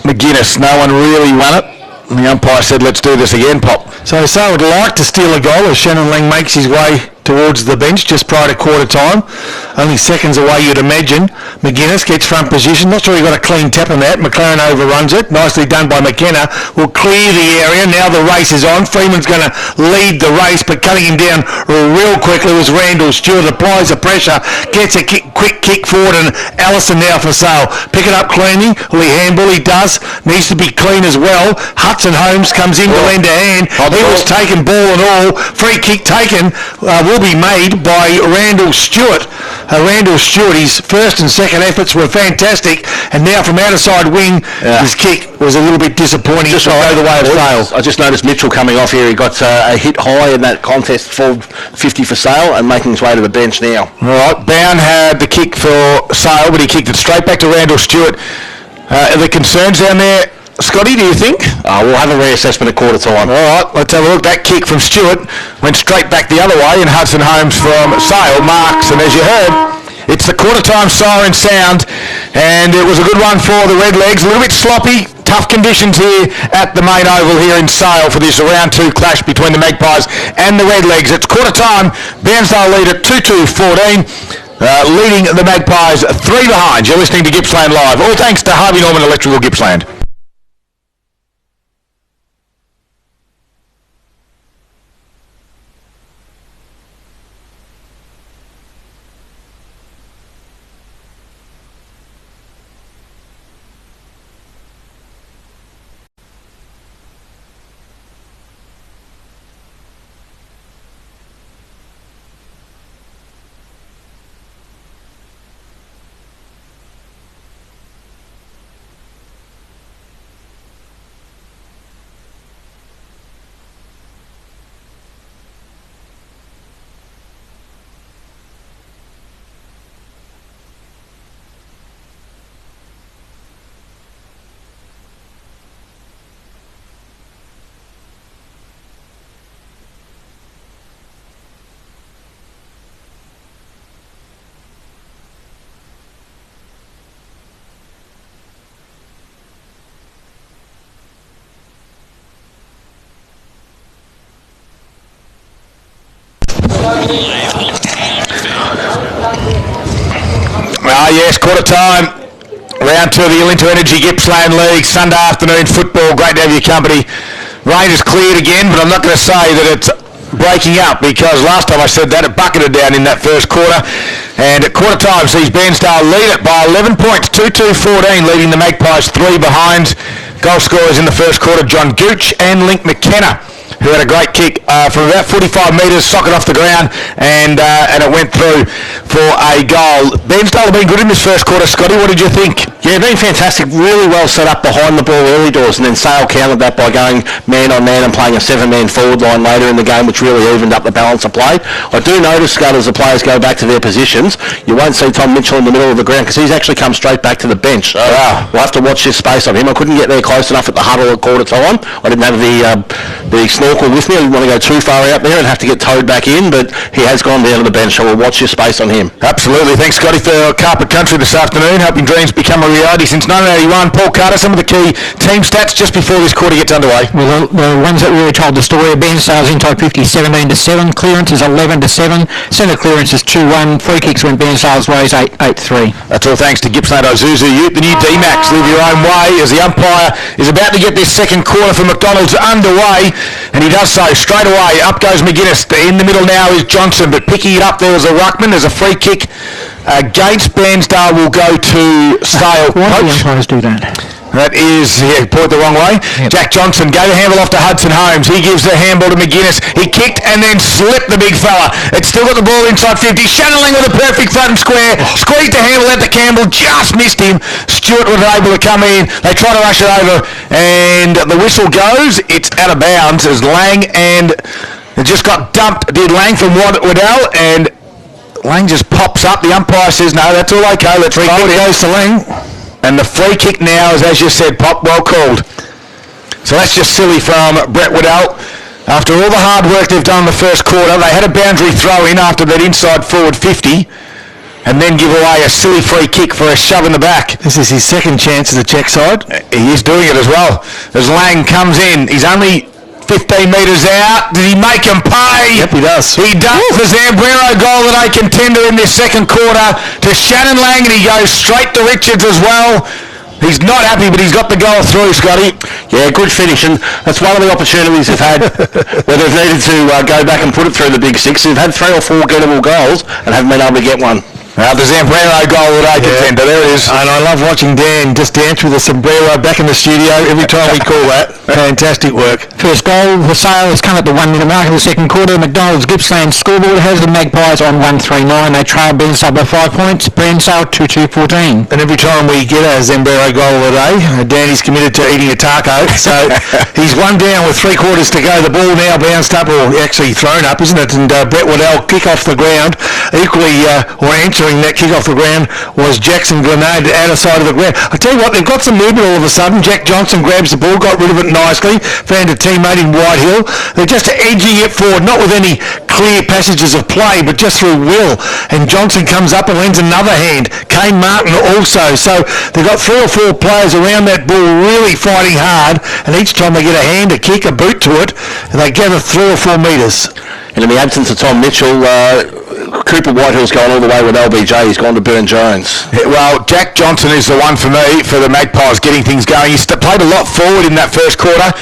McGuinness. No one really won it. And the umpire said, let's do this again, Pop. So Sale would like to steal a goal as Shannon Lang makes his way towards the bench just prior to quarter time. Only seconds away, you'd imagine. McGuinness gets front position. Not sure he got a clean tap on that. McLaren overruns it. Nicely done by McKenna. Will clear the area. Now the race is on. Freeman's going to lead the race, but cutting him down real quickly was Randall Stewart. Applies the pressure. Gets a quick kick forward, and Allison now for Sale. Pick it up cleanly. Will he handball? He does. Needs to be clean as well. Hudson Holmes comes in to lend a hand. He was taken, ball and all. Free kick taken will be made by Randall Stewart. Randall Stewart, his first and second efforts were fantastic, and now from outside wing, his kick was a little bit disappointing. Just go the way of Sale. I just noticed Mitchell coming off here. He got a hit high in that contest, full 50 for Sale, and making his way to the bench now. All right, Bound had the kick for Sale, but he kicked it straight back to Randall Stewart. Are there concerns down there, Scotty, do you think? We'll have a reassessment at quarter time. All right, let's have a look. That kick from Stewart went straight back the other way, and Hudson Holmes from Sale marks. And as you heard, it's the quarter time siren sound, and it was a good one for the Redlegs. A little bit sloppy, tough conditions here at the main oval here in Sale for this round 2 clash between the Magpies and the Redlegs. It's quarter time. Bairnsdale lead at 2-2-14. Leading the Magpies 3 behind. You're listening to Gippsland Live. All thanks to Harvey Norman Electrical Gippsland. Yes, quarter time. Round 2 of the Alinta Energy Gippsland League, Sunday afternoon football. Great to have your company. Rain has cleared again, but I'm not going to say that it's breaking up, because last time I said that, it bucketed down in that first quarter. And at quarter time sees Bairnsdale lead it by 11 points, 2-2-14, leading the Magpies 3 behind. Goal scorers in the first quarter, John Gooch and Link McKenna, who had a great kick from about 45 metres, socket off the ground, and it went through for a goal. Bairnsdale have been good in this first quarter. Scotty, what did you think? Yeah, been fantastic. Really well set up behind the ball early doors, and then Sale countered that by going man-on-man and playing a 7-man forward line later in the game, which really evened up the balance of play. I do notice, Scott, as the players go back to their positions, you won't see Tom Mitchell in the middle of the ground, because he's actually come straight back to the bench. So we'll have to watch this space on him. I couldn't get there close enough at the huddle at quarter time. I didn't have the snorkel with me. I didn't want to go too far out there and have to get towed back in, but he has gone down to the bench, so we'll watch your space on him. Absolutely. Thanks, Scotty, for Carpet Country this afternoon, helping dreams become a reality since 1981. Paul Carter, some of the key team stats just before this quarter gets underway. Well, the ones that really told the story are Bairnsdale's inside 50, 17-7, clearance is 11-7, centre clearance is 2-1, free kicks went Bairnsdale's ways 8-3. That's all thanks to Gippsland Ozuzu Ute, the new D-Max. Live your own way, as the umpire is about to get this second quarter for McDonald's underway, and he does so straight away. Up goes McGuinness. In the middle now is Johnson, but picking it up there was a ruckman. There's a free kick against Bairnsdale, will go to Sale. Why do the umpires do that? That is, point the wrong way. Yep. Jack Johnson gave the handle off to Hudson Holmes. He gives the handball to McGuinness. He kicked and then slipped the big fella. It's still got the ball inside 50. Shanneling with a perfect front and square. Squeezed the handle out to Campbell. Just missed him. Stewart was able to come in. They try to rush it over. And the whistle goes. It's out of bounds as Lang and it just got dumped. Did Lang from Waddell, and Lang just pops up. The umpire says, no, that's all okay. Let's roll it. Goes to Lang. And the free kick now is, as you said, Pop, well called. So that's just silly from Brett Waddell. After all the hard work they've done in the first quarter, they had a boundary throw in after that inside forward 50, and then give away a silly free kick for a shove in the back. This is his second chance as a check side. He is doing it as well. As Lang comes in, he's only 15 metres out. Did he make him pay? Yep, he does. He does. The Zambrero goal that I contender in this second quarter to Shannon Lang, and he goes straight to Richards as well. He's not happy, but he's got the goal through, Scotty. Yeah, good finish, and that's one of the opportunities they've had where they've needed to go back and put it through the big six. They've had 3 or 4 gettable goals and haven't been able to get one. The Zambrero goal that I contender, there it is. And I love watching Dan just dance with the sombrero back in the studio every time we call that. Fantastic work. First goal for Sale has come at the 1 minute mark of the second quarter. McDonald's Gippsland scoreboard has the Magpies on 139. They trail Bairnsdale by 5 points. Bairnsdale 2-2-14. And every time we get a Zambrero goal of the day, Danny's committed to eating a taco. So he's one down with 3 quarters to go. The ball now bounced up, or actually thrown up, isn't it? And Brett Waddell kick off the ground. Equally, or answering that kick off the ground was Jackson Grenade out of side of the ground. I tell you what, they've got some movement all of a sudden. Jack Johnson grabs the ball, got rid of it nicely, found a teammate in Whitehill. They're just edging it forward, not with any clear passages of play, but just through will. And Johnson comes up and lends another hand. Kane Martin also. So they've got 3 or 4 players around that ball really fighting hard, and each time they get a hand, a kick, a boot to it, and they gather 3 or 4 metres. And in the absence of Tom Mitchell, Cooper Whitehill's gone all the way with LBJ. He's gone to Burn Jones. Well, Jack Johnson is the one for me, for the Magpies getting things going. He's played a lot forward in that first quarter.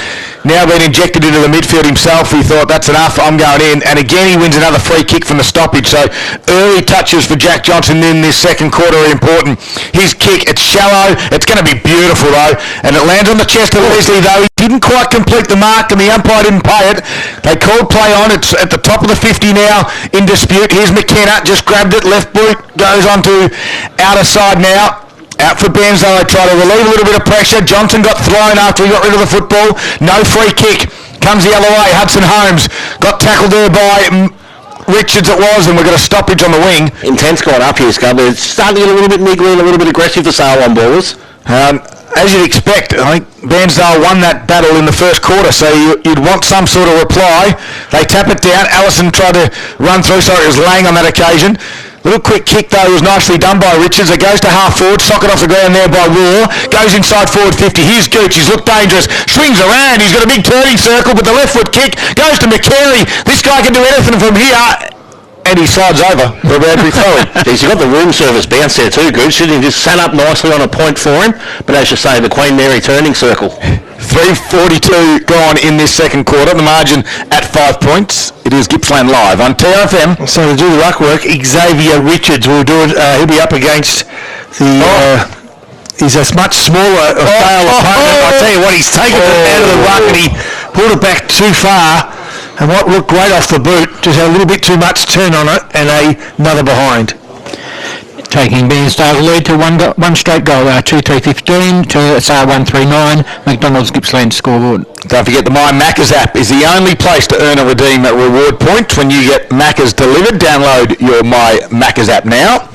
Now been injected into the midfield himself. He thought, that's enough, I'm going in. And again, he wins another free kick from the stoppage. So early touches for Jack Johnson in this second quarter are important. His kick, it's shallow. It's going to be beautiful, though. And it lands on the chest of Leslie, though. He didn't quite complete the mark, and the umpire didn't pay it. They called play on. It's at the top of the 50 now in dispute. Here's McKenna. Just grabbed it. Left boot goes on to outer side now. Out for Bairnsdale, they try to relieve a little bit of pressure. Johnson got thrown after he got rid of the football. No free kick. Comes the other way. Hudson Holmes got tackled there by Richards it was, and we've got a stoppage on the wing. Intent's gone up here, Scub. It's starting to get a little bit niggly and a little bit aggressive for Sale on ballers. As you'd expect, I think Bairnsdale won that battle in the first quarter, so you'd want some sort of reply. They tap it down. Allison tried to run through, sorry, it was Lang on that occasion. Little quick kick, though, was nicely done by Richards. It goes to half forward, socket off the ground there by Raw. Goes inside forward 50. Here's Gooch. He's looked dangerous. Swings around. He's got a big turning circle, but the left foot kick goes to McCary. This guy can do anything from here. And he slides over for a boundary throw. He's got the room service bounce there too, good. Shouldn't he just sat up nicely on a point for him? But as you say, the Queen Mary turning circle. 3:42 gone in this second quarter. The margin at 5 points. It is Gippsland live on TRFM. So to do the ruck work, Xavier Richards will do it. He'll be up against the... he's a much smaller fail opponent. I tell you what, he's taken it out of the ruck and he pulled it back too far. And what looked great off the boot, just had a little bit too much turn on it and another behind. Taking Bairnsdale lead to one straight goal, 2-3-15 to Sale 139, McDonald's Gippsland scoreboard. Don't forget the My Maccas app is the only place to earn or redeem reward points when you get Maccas delivered. Download your My Maccas app now.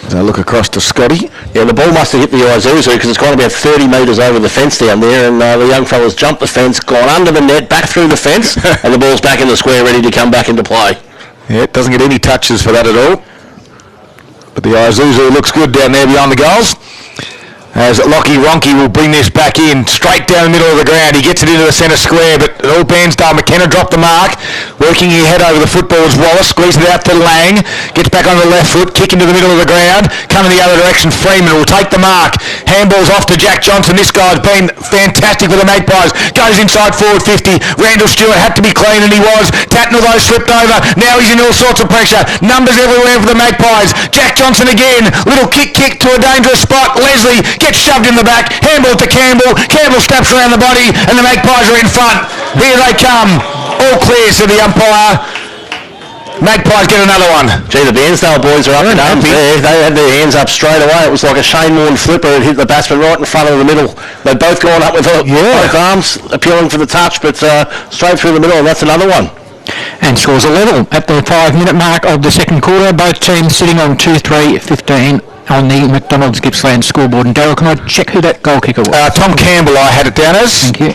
So look across to Scotty. Yeah, the ball must have hit the Isuzu because it's gone about 30 metres over the fence down there, and the young fella's jumped the fence, gone under the net, back through the fence, and the ball's back in the square ready to come back into play. Yeah, it doesn't get any touches for that at all. But the Isuzu looks good down there behind the goals. As Lockie Ronke will bring this back in, straight down the middle of the ground. He gets it into the centre square, but all Bairnsdale. McKenna dropped the mark. Working your head over the football is Wallace. Squeezes it out to Lang. Gets back on the left foot, kick into the middle of the ground. Coming the other direction, Freeman will take the mark. Handball's off to Jack Johnson. This guy's been fantastic for the Magpies. Goes inside forward 50. Randall Stewart had to be clean, and he was. Tatnall, though, slipped over. Now he's in all sorts of pressure. Numbers everywhere for the Magpies. Jack Johnson again. Little kick to a dangerous spot. Leslie gets shoved in the back. Handball to Campbell. Campbell snaps around the body, and the Magpies are in front. Here they come. All clear, to the umpire. Magpies get another one. Gee, the Bairnsdale boys are up in arms there. They had their hands up straight away. It was like a Shane Warne flipper. It hit the batsman right in front of the middle. They've both gone up with both arms, appealing for the touch, but straight through the middle, and that's another one. And scores a level at the 5-minute mark of the second quarter. Both teams sitting on 2-3-15 on the McDonald's Gippsland scoreboard. And Daryl, can I check who that goal kicker was? Tom Campbell, I had it down as. Thank you.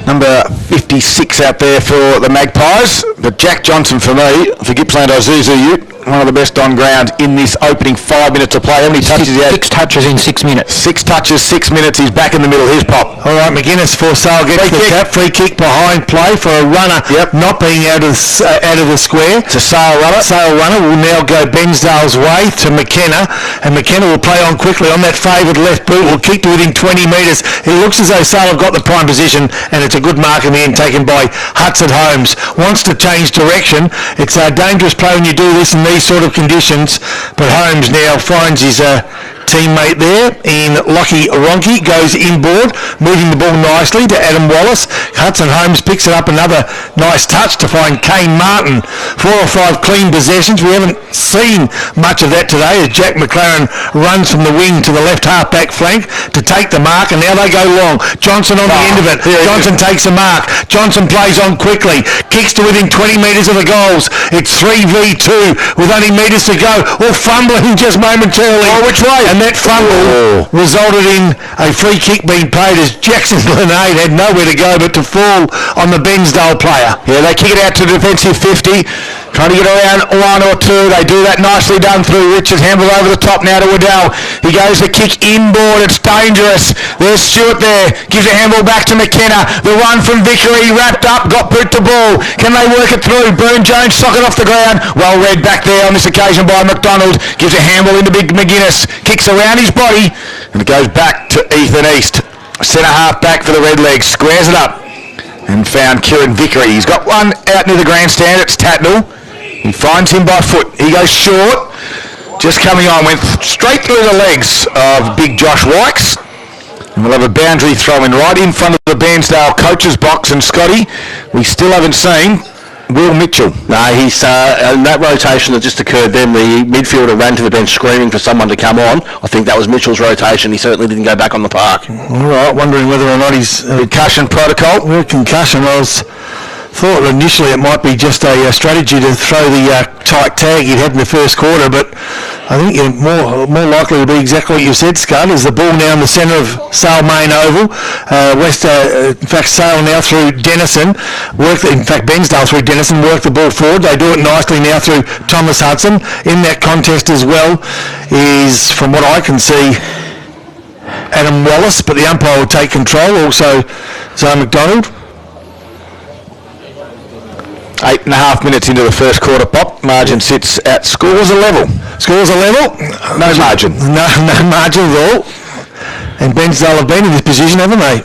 Number 56 out there for the Magpies. But Jack Johnson for me, for Gippsland Isuzu, one of the best on ground in this opening 5 minutes of play. How many touches he had? 6 touches in 6 minutes. 6 touches, 6 minutes. He's back in the middle. Here's Pop. All right, McGuinness for Sale gets the tap. Free kick behind play for a runner not being out of the square. It's a Sale runner. Sale runner will now go Bairnsdale's way to McKenna, and McKenna will play on quickly on that favoured left boot. Will kick to within 20 metres. It looks as though Sale have got the prime position, and it's a good mark in the end taken by Hudson Holmes. Wants to change direction. It's a dangerous play when you do this in these sort of conditions, but Holmes now finds his teammate there in Lockie Ronke, goes inboard, moving the ball nicely to Adam Wallace. Hudson Holmes picks it up, another nice touch to find Kane Martin. 4 or 5 clean possessions. We haven't seen much of that today as Jack McLaren runs from the wing to the left half-back flank to take the mark, and now they go long. Johnson on the end of it. Johnson takes a mark. Johnson plays on quickly, kicks to within 20 metres of the goals. It's 3v2 with only metres to go. All fumbling just momentarily. Oh, which way? And that fumble resulted in a free kick being paid as Jackson Glenade had nowhere to go but to fall on the Bairnsdale player. Yeah, they kick it out to the defensive 50. Trying to get around 1 or 2. They do that nicely done through Richards. Handball over the top now to Waddell. He goes to kick inboard. It's dangerous. There's Stewart there. Gives a handball back to McKenna. The run from Vickery. Wrapped up. Got boot to ball. Can they work it through? Burn Jones sock it off the ground. Well read back there on this occasion by McDonald. Gives a handball into Big McGuinness. Kicks around his body. And it goes back to Ethan East. Centre half back for the Redlegs. Squares it up. And found Kieran Vickery. He's got one out near the grandstand. It's Tatnall. He finds him by foot. He goes short. Just coming on. Went straight through the legs of big Josh Wykes. And we'll have a boundary throw in right in front of the Bairnsdale coach's box. And Scotty, we still haven't seen Will Mitchell. No, he's in that rotation that just occurred then, the midfielder ran to the bench screaming for someone to come on. I think that was Mitchell's rotation. He certainly didn't go back on the park. All right, wondering whether or not he's concussion protocol. Concussion. I thought initially it might be just a strategy to throw the tight tag he'd had in the first quarter, but I think you're more likely to be exactly what you said, Scott, is the ball now in the centre of Sale Main Oval. In fact, Sale now through Denison, Bairnsdale through Denison, work the ball forward. They do it nicely now through Thomas Hudson. In that contest as well is, from what I can see, Adam Wallace, but the umpire will take control. Also, Zoe McDonald. 8.5 minutes into the first quarter, Pop. Margin sits at scores are level. Scores are level. No margin. No margin at all. And Bairnsdale have been in this position, haven't they?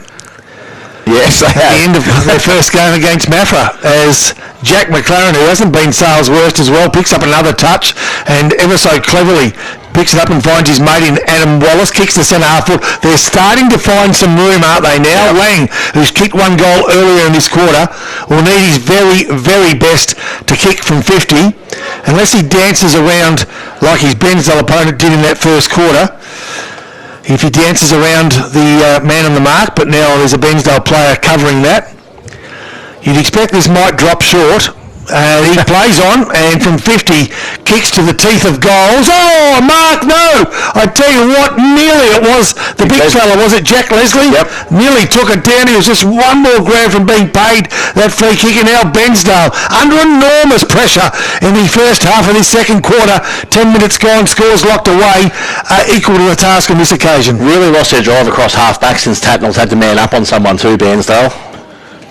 Yes, they At have. the end of their first game against Maffra, as Jack McLaren, who hasn't been Sale's worst as well, picks up another touch and ever so cleverly picks it up and finds his mate in Adam Wallace, kicks the centre half foot. They're starting to find some room, aren't they now? Lang, who's kicked one goal earlier in this quarter, will need his very, very best to kick from 50, unless he dances around like his Bairnsdale opponent did in that first quarter. If he dances around the man on the mark, but now there's a Bairnsdale player covering that. You'd expect this might drop short. He plays on, and from 50, kicks to the teeth of goals. Oh, Mark, no! I tell you what, nearly it was the big fella, was it Jack Leslie? Yep. Nearly took it down. He was just one more grab from being paid that free kick, and now Bairnsdale, under enormous pressure in the first half of this second quarter, 10 minutes gone, scores locked away, equal to the task on this occasion. Really lost their drive across half-back since Tatnall's had to man up on someone too, Bairnsdale.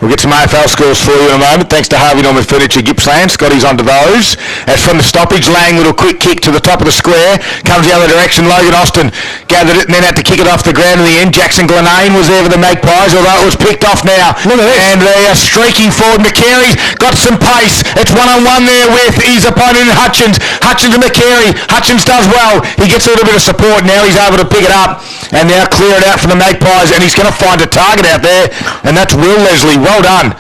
We'll get some AFL scores for you in a moment. Thanks to Harvey Norman Furniture, Gippsland. Scotty's onto those. As from the stoppage, Lang, little quick kick to the top of the square. Comes the other direction. Logan Austin gathered it and then had to kick it off the ground in the end. Jackson Glenane was there for the Magpies, although it was picked off now. Look at this. And they are streaking forward. McCary's got some pace. It's one-on-one there with his opponent in Hutchins. Hutchins and McCary. Hutchins does well. He gets a little bit of support. Now he's able to pick it up and now clear it out from the Magpies, and he's going to find a target out there, and that's Will Leslie. Well done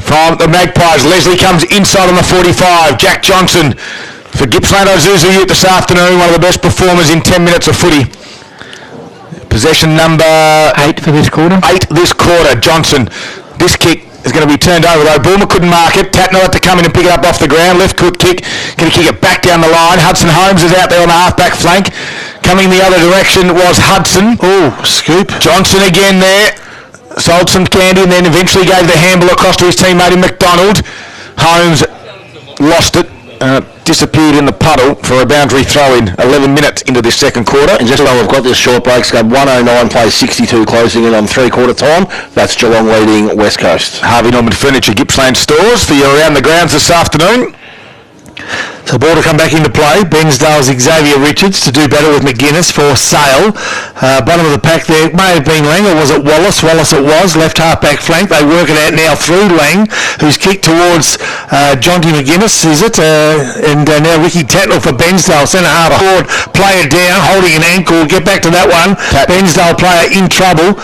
from the Magpies. Leslie comes inside on the 45. Jack Johnson for Gippsland Isuzu Ute this afternoon, one of the best performers in 10 minutes of footy. Possession number 8 for this quarter. 8 this quarter. Johnson. This kick is going to be turned over though. Bulmer couldn't mark it. Tatnall had to come in and pick it up off the ground. Left foot kick. Going to kick it back down the line. Hudson Holmes is out there on the half-back flank. Coming the other direction was Hudson. Oh, scoop. Johnson again there. Sold some candy and then eventually gave the handball across to his teammate in McDonald. Holmes lost it. Disappeared in the puddle for a boundary throw-in 11 minutes into this second quarter. And just while we've got this short break, got 109 plays 62 closing in on three-quarter time. That's Geelong leading West Coast. Harvey Norman Furniture, Gippsland stores for you around the grounds this afternoon. So ball to come back into play. Bairnsdale's Xavier Richards to do better with McGuinness for Sale. Bottom of the pack there may have been Lang, or was it Wallace? Wallace it was. Left half-back flank. They work it out now through Lang, who's kicked towards Jonty McGuinness, is it? And now Ricky Tatnall for Bairnsdale. Centre half forward. Player down, holding an ankle. Get back to that one. Bairnsdale player in trouble.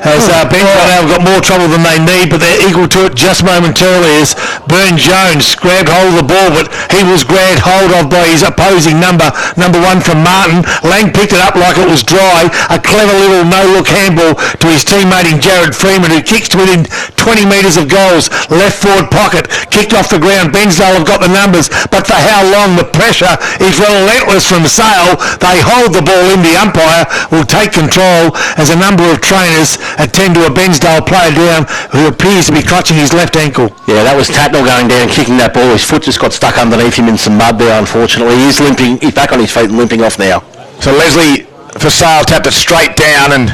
As Bairnsdale now have got more trouble than they need, but they're equal to it just momentarily as Burn Jones grabbed hold of the ball, but he was grabbed hold of by his opposing number 1 from Martin. Lang picked it up like it was dry. A clever little no-look handball to his teammate in Jared Freeman, who kicks to within 20 metres of goals. Left forward pocket, kicked off the ground. Bairnsdale have got the numbers, but for how long? The pressure is relentless from Sale. They hold the ball in. The umpire will take control as a number of trainers attend to a Bairnsdale player down who appears to be clutching his left ankle. Yeah, that was Tatnall going down, kicking that ball. His foot just got stuck underneath him in some mud there, unfortunately. He's limping. He's back on his feet and limping off now. So Leslie for Sale tapped it straight down and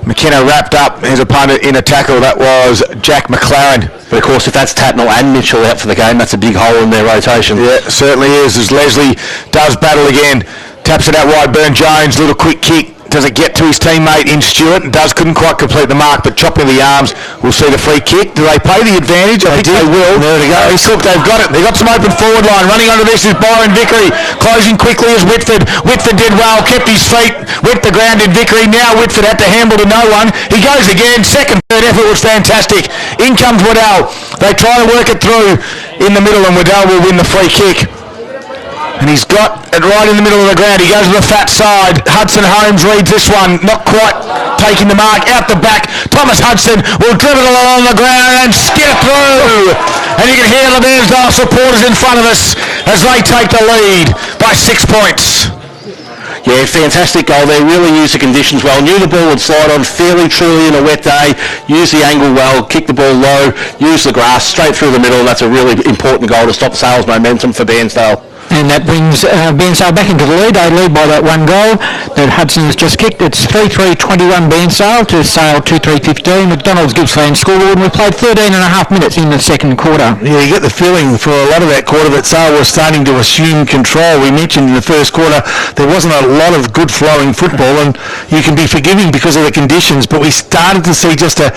McKenna wrapped up his opponent in a tackle. That was Jack McLaren. But of course, if that's Tatnall and Mitchell out for the game, that's a big hole in their rotation. Yeah, it certainly is, as Leslie does battle again. Taps it out wide. Burn Jones, little quick kick. Does it get to his teammate in Stewart? Couldn't quite complete the mark, but chopping the arms. We'll see the free kick. Do they play the advantage? I think they will. There they go. They've got it. They've got some open forward line. Running under this is Byron Vickery. Closing quickly is Whitford. Whitford did well, kept his feet, went the ground in Vickery. Now Whitford had to handle to no one. He goes again. Second, third effort was fantastic. In comes Waddell. They try to work it through in the middle, and Waddell will win the free kick. And he's got it right in the middle of the ground. He goes to the fat side. Hudson Holmes reads this one. Not quite taking the mark. Out the back. Thomas Hudson will dribble it along the ground and skid it through. And you can hear the Bairnsdale supporters in front of us as they take the lead by 6 points. Yeah, fantastic goal. They really used the conditions well. Knew the ball would slide on fairly truly in a wet day. Used the angle well. Kicked the ball low. Used the grass straight through the middle. That's a really important goal to stop Sale's momentum for Bairnsdale. And that brings Bairnsdale back into the lead. They lead by that one goal that Hudson has just kicked. It's 3-3-21 Bairnsdale to Sale 2-3-15. McDonald's Gippsland scoreboard, and we played 13 and a half minutes in the second quarter. Yeah, you get the feeling for a lot of that quarter that Sale was starting to assume control. We mentioned in the first quarter there wasn't a lot of good flowing football, and you can be forgiving because of the conditions, but we started to see just a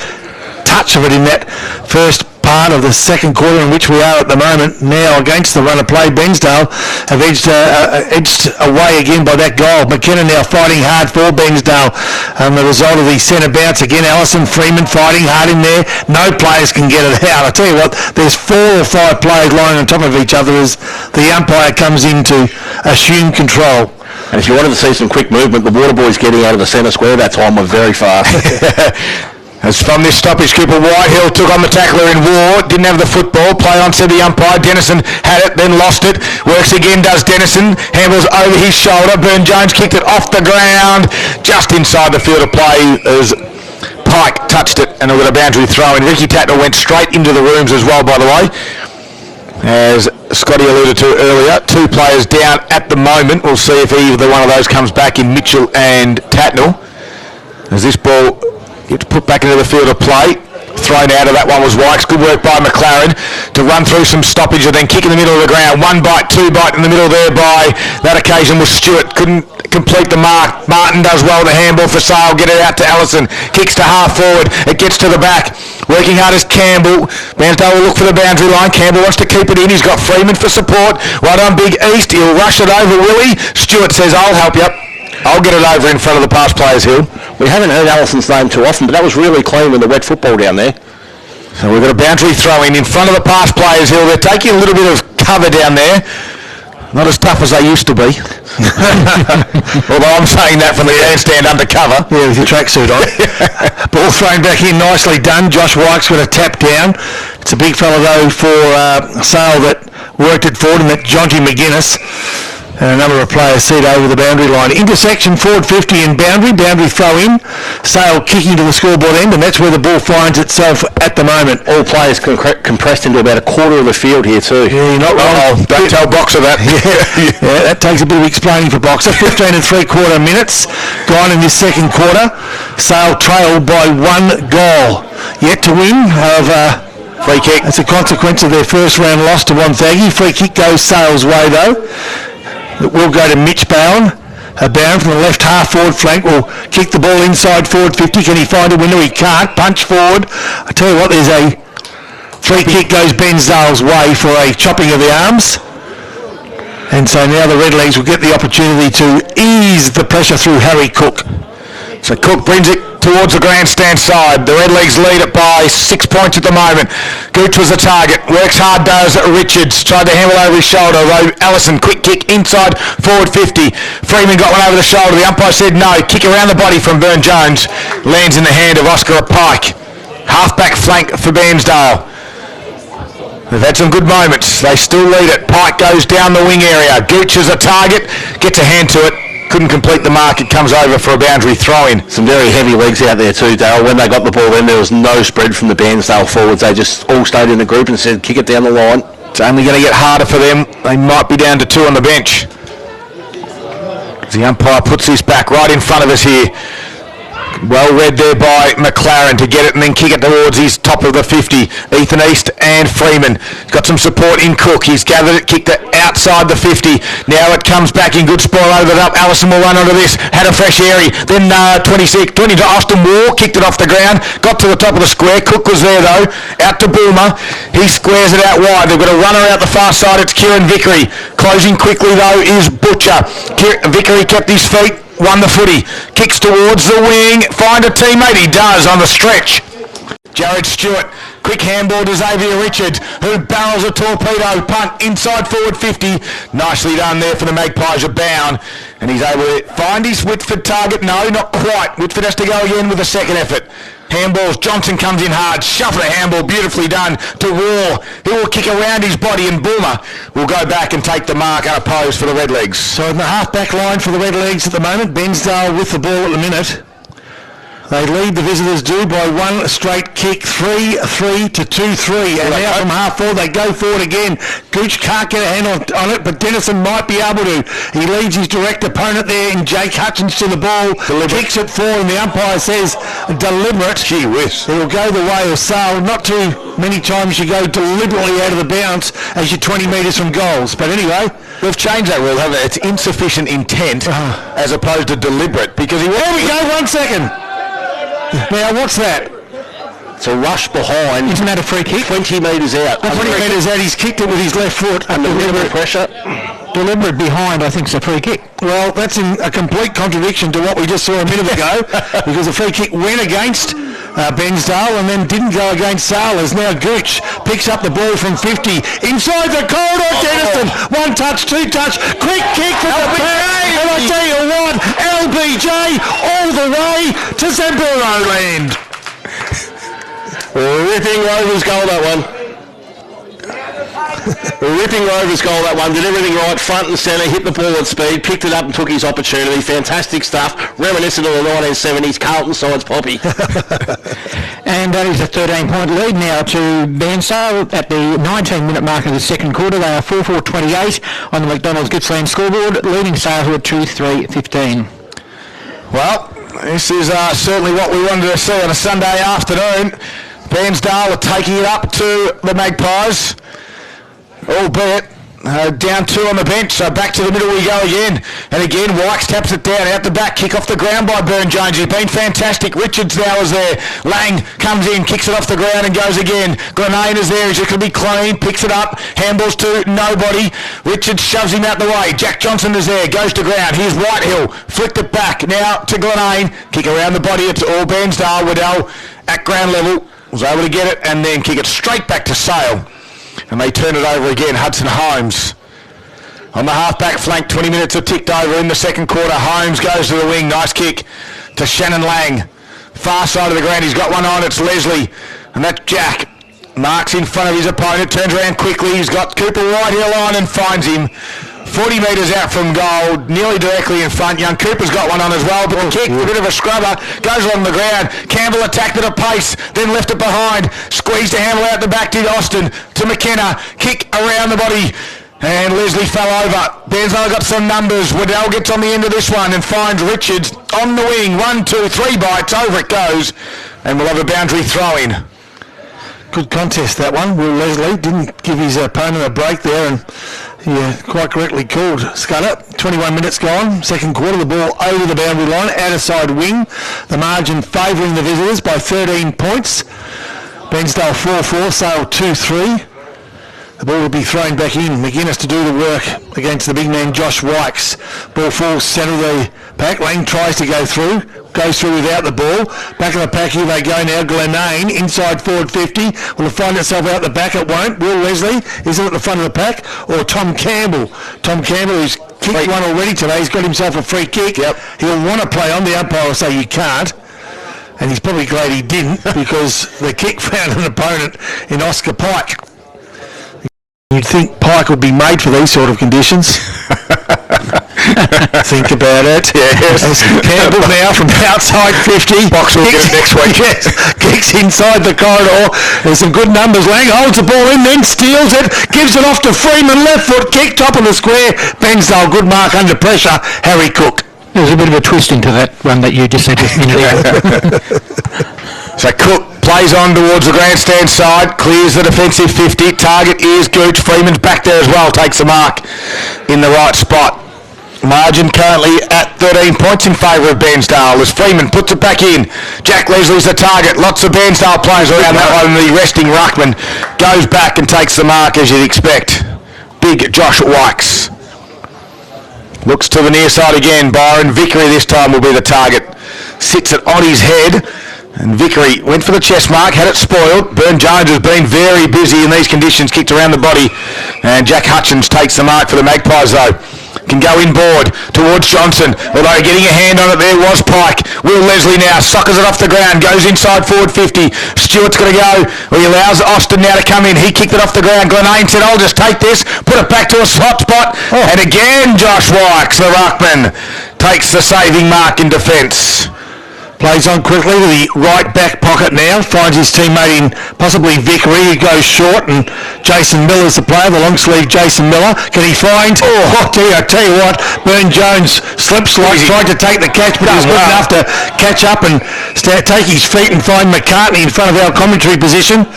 touch of it in that first part of the second quarter in which we are at the moment. Now against the run of play, Bairnsdale have edged away again by that goal. McKenna now fighting hard for Bairnsdale. The result of the centre bounce again. Alison Freeman fighting hard in there. No players can get it out. I tell you what, there's 4 or 5 players lying on top of each other as the umpire comes in to assume control. And if you wanted to see some quick movement, the water boys getting out of the centre square that time were very fast. As from this stoppage, Cooper Whitehill took on the tackler in war, didn't have the football, play on to the umpire. Dennison had it, then lost it. Works again, does Dennison. Handles over his shoulder. Burn-Jones kicked it off the ground, just inside the field of play as Pike touched it, and we got a boundary throw. And Ricky Tatnell went straight into the rooms as well, by the way. As Scotty alluded to earlier, 2 players down at the moment. We'll see if either one of those comes back in Mitchell and Tatnell. As this ball gets put back into the field of play. Thrown out of that one was Wykes. Good work by McLaren to run through some stoppage and then kick in the middle of the ground. 1 bite, 2 bite in the middle there by that occasion was Stewart. Couldn't complete the mark. Martin does well. The handball for Sale. Get it out to Allison. Kicks to half forward. It gets to the back. Working hard is Campbell. Bairnsdale will look for the boundary line. Campbell wants to keep it in. He's got Freeman for support. Right on Big East. He'll rush it over, will he? Stewart says, I'll help you. I'll get it over in front of the pass players, Hill. We haven't heard Allison's name too often, but that was really clean with the wet football down there. So we've got a boundary throw in front of the pass players, Hill. They're taking a little bit of cover down there. Not as tough as they used to be. Although I'm saying that from the handstand undercover. Yeah, with your tracksuit on. Ball thrown back in, nicely done. Josh Wykes with a tap down. It's a big fella though for Sale that worked it forward, and that Jonty McGuinness. And a number of players see it over the boundary line. Intersection, forward 50 and boundary throw in. Sale kicking to the scoreboard end, and that's where the ball finds itself at the moment. All players compressed into about a quarter of the field here too. Yeah, you're not wrong. Don't tell Boxer that. Yeah, that takes a bit of explaining for Boxer. 15 and 3/4 minutes gone in this second quarter. Sale trailed by 1 goal. Yet to win of... free kick. That's a consequence of their first round loss to Wonthaggi. Free kick goes Sale's way though. It will go to Mitch Bowen. Bowen from the left half forward flank will kick the ball inside forward 50. Can he find a window? He can't. Punch forward. I tell you what, there's a free kick goes Bairnsdale's way for a chopping of the arms. And so now the Redlegs will get the opportunity to ease the pressure through Harry Cook. So Cook brings it towards the grandstand side. The Redlegs lead it by 6 points at the moment. Gooch was the target. Works hard, does Richards. Tried to handle over his shoulder. Allison, quick kick inside forward 50. Freeman got one over the shoulder. The umpire said no. Kick around the body from Burn-Jones. Lands in the hand of Oscar Pike. Half-back flank for Bairnsdale. They've had some good moments. They still lead it. Pike goes down the wing area. Gooch is a target. Gets a hand to it. Couldn't complete the mark. It comes over for a boundary throw-in. Some very heavy legs out there too, Dale. When they got the ball in, there was no spread from the Bairnsdale forwards. They just all stayed in the group and said, kick it down the line. It's only going to get harder for them. They might be down to 2 on the bench. The umpire puts this back right in front of us here. Well read there by McLaren to get it and then kick it towards his top of the 50. Ethan East and Freeman. He's got some support in Cook. He's gathered it, kicked it outside the 50. Now it comes back in good spoil over it up. Allison will run onto this. Had a fresh airy. Then 20 to Austin Moore. Kicked it off the ground. Got to the top of the square. Cook was there though. Out to Bulmer. He squares it out wide. They've got a runner out the far side. It's Kieran Vickery. Closing quickly though is Butcher. Vickery kept his feet. Won the footy, kicks towards the wing, find a teammate, he does on the stretch. Jared Stewart, quick handball to Xavier Richards, who barrels a torpedo, punt inside forward 50. Nicely done there for the Magpies of Bowen, and he's able to find his Whitford target. No, not quite. Whitford has to go again with a second effort. Handballs, Johnson comes in hard, shuffle the handball, beautifully done to Raw. He will kick around his body and Bulmer will go back and take the mark unopposed for the Redlegs. So in the half-back line for the Redlegs at the moment, Bairnsdale with the ball at the minute. They lead, the visitors do, by one straight kick, 3-3 to 2-3. And now from half forward, they go forward again. Gooch can't get a hand on it, but Dennison might be able to. He leads his direct opponent there in Jake Hutchins to the ball. Kicks it forward, and the umpire says deliberate. Gee whiz. It'll go the way of Sale. Not too many times you go deliberately out of the bounce as you're 20 metres from goals. But anyway, We've changed that rule, haven't we? It's insufficient intent as opposed to deliberate. Because there we go, 1 second. Now, what's that? It's a rush behind. Isn't that a free kick? 20 metres out. 20 metres out, he's kicked it with his left foot. Under deliberate pressure. Deliberate behind, I think, is a free kick. Well, that's in a complete contradiction to what we just saw a minute ago, because the free kick went against Bairnsdale and then didn't go against Sailors. Now Gooch picks up the ball from 50 inside the corridor. Dennison, one touch, two touch, quick kick from the back, and I tell you what, LBJ all the way to Zamburo land. Ripping Rovers goal, that one. Ripping Rovers goal, that one. Did everything right, front and centre, hit the ball at speed, picked it up and took his opportunity. Fantastic stuff. Reminiscent of the 1970s Carlton sides Poppy. And that is a 13-point lead now to Bairnsdale at the 19-minute mark of the second quarter. They are 4-4-28 on the McDonald's Gippsland scoreboard, leading Sale at 2-3-15. Well, this is certainly what we wanted to see on a Sunday afternoon. Bairnsdale are taking it up to the Magpies, albeit down two on the bench, so back to the middle we go again. And again, Wykes taps it down, out the back, kick off the ground by Burn Jones. He's been fantastic. Richards now is there. Lang comes in, kicks it off the ground and goes again. Grenane is there, he's just going to be clean, picks it up, handballs to nobody. Richards shoves him out the way. Jack Johnson is there, goes to ground. Here's Whitehill, flicked it back, now to Grenane. Kick around the body, it's all Bairnsdale. Waddell at ground level, was able to get it and then kick it straight back to Sale. And they turn it over again. Hudson Holmes on the half-back flank. 20 minutes have ticked over in the second quarter. Holmes goes to the wing. Nice kick to Shannon Lang. Far side of the ground. He's got one on. It's Leslie. And that's Jack. Marks in front of his opponent. Turns around quickly. He's got Cooper right here line and finds him. 40 metres out from goal, nearly directly in front. Young Cooper's got one on as well, but the kick, a bit of a scrubber, goes along the ground. Campbell attacked at a pace, then left it behind. Squeezed a handle out the back to Austin, to McKenna. Kick around the body, and Leslie fell over. Bairnsdale got some numbers. Waddell gets on the end of this one and finds Richards on the wing. 1, 2, 3 bites, over it goes, and we'll have a boundary throw-in. Good contest, that one. Will Leslie didn't give his opponent a break there, and quite correctly called Scudder. 21 minutes gone, second quarter, the ball over the boundary line, outer side wing. The margin favouring the visitors by 13 points. Bairnsdale 4-4, Sale 2-3. The ball will be thrown back in. McGuinness to do the work against the big man Josh Wykes. Ball falls centre of the pack. Lang tries to go through. Goes through without the ball. Back of the pack, here they go now. Glenane inside forward 50. Will it find itself out the back? It won't. Will Leslie, is it at the front of the pack? Or Tom Campbell? Tom Campbell, who's kicked one already today. He's got himself a free kick. Yep. He'll want to play on. The umpire will say you can't. And he's probably glad he didn't, because the kick found an opponent in Oscar Pike. You'd think Pike would be made for these sort of conditions. Think about it. Yes. Campbell now from outside 50. Box will get it next week. Yes. Kicks inside the corridor. There's some good numbers. Lang holds the ball in, then steals it, gives it off to Freeman. Left foot kick, top of the square. Bairnsdale, good mark under pressure. Harry Cook. There's a bit of a twist into that one that you just said just a minute ago. So Cook plays on towards the grandstand side, clears the defensive 50. Target is Gooch. Freeman's back there as well, takes the mark in the right spot. Margin currently at 13 points in favour of Bairnsdale as Freeman puts it back in. Jack Leslie's the target. Lots of Bairnsdale players around that one. The resting ruckman goes back and takes the mark as you'd expect. Big Josh Wykes. Looks to the near side again. Byron Vickery this time will be the target. Sits it on his head. And Vickery went for the chest mark, had it spoiled. Burn Jones has been very busy in these conditions, kicked around the body. And Jack Hutchins takes the mark for the Magpies though. Can go inboard towards Johnson, although getting a hand on it there was Pike. Will Leslie now soccers it off the ground, goes inside forward 50. Stewart's going to go. He allows Austin now to come in. He kicked it off the ground. Glenane said, I'll just take this, put it back to a hot spot. And again Josh Wykes, the ruckman, takes the saving mark in defence. Plays on quickly to the right back pocket now. Finds his teammate in possibly Vickery, who goes short, and Jason Miller's the player, the long sleeve Jason Miller. Can he find? Oh, dear, I tell you what, Burn Jones slips like tried to take the catch, but he was good enough to catch up and take his feet and find McCartney in front of our commentary position.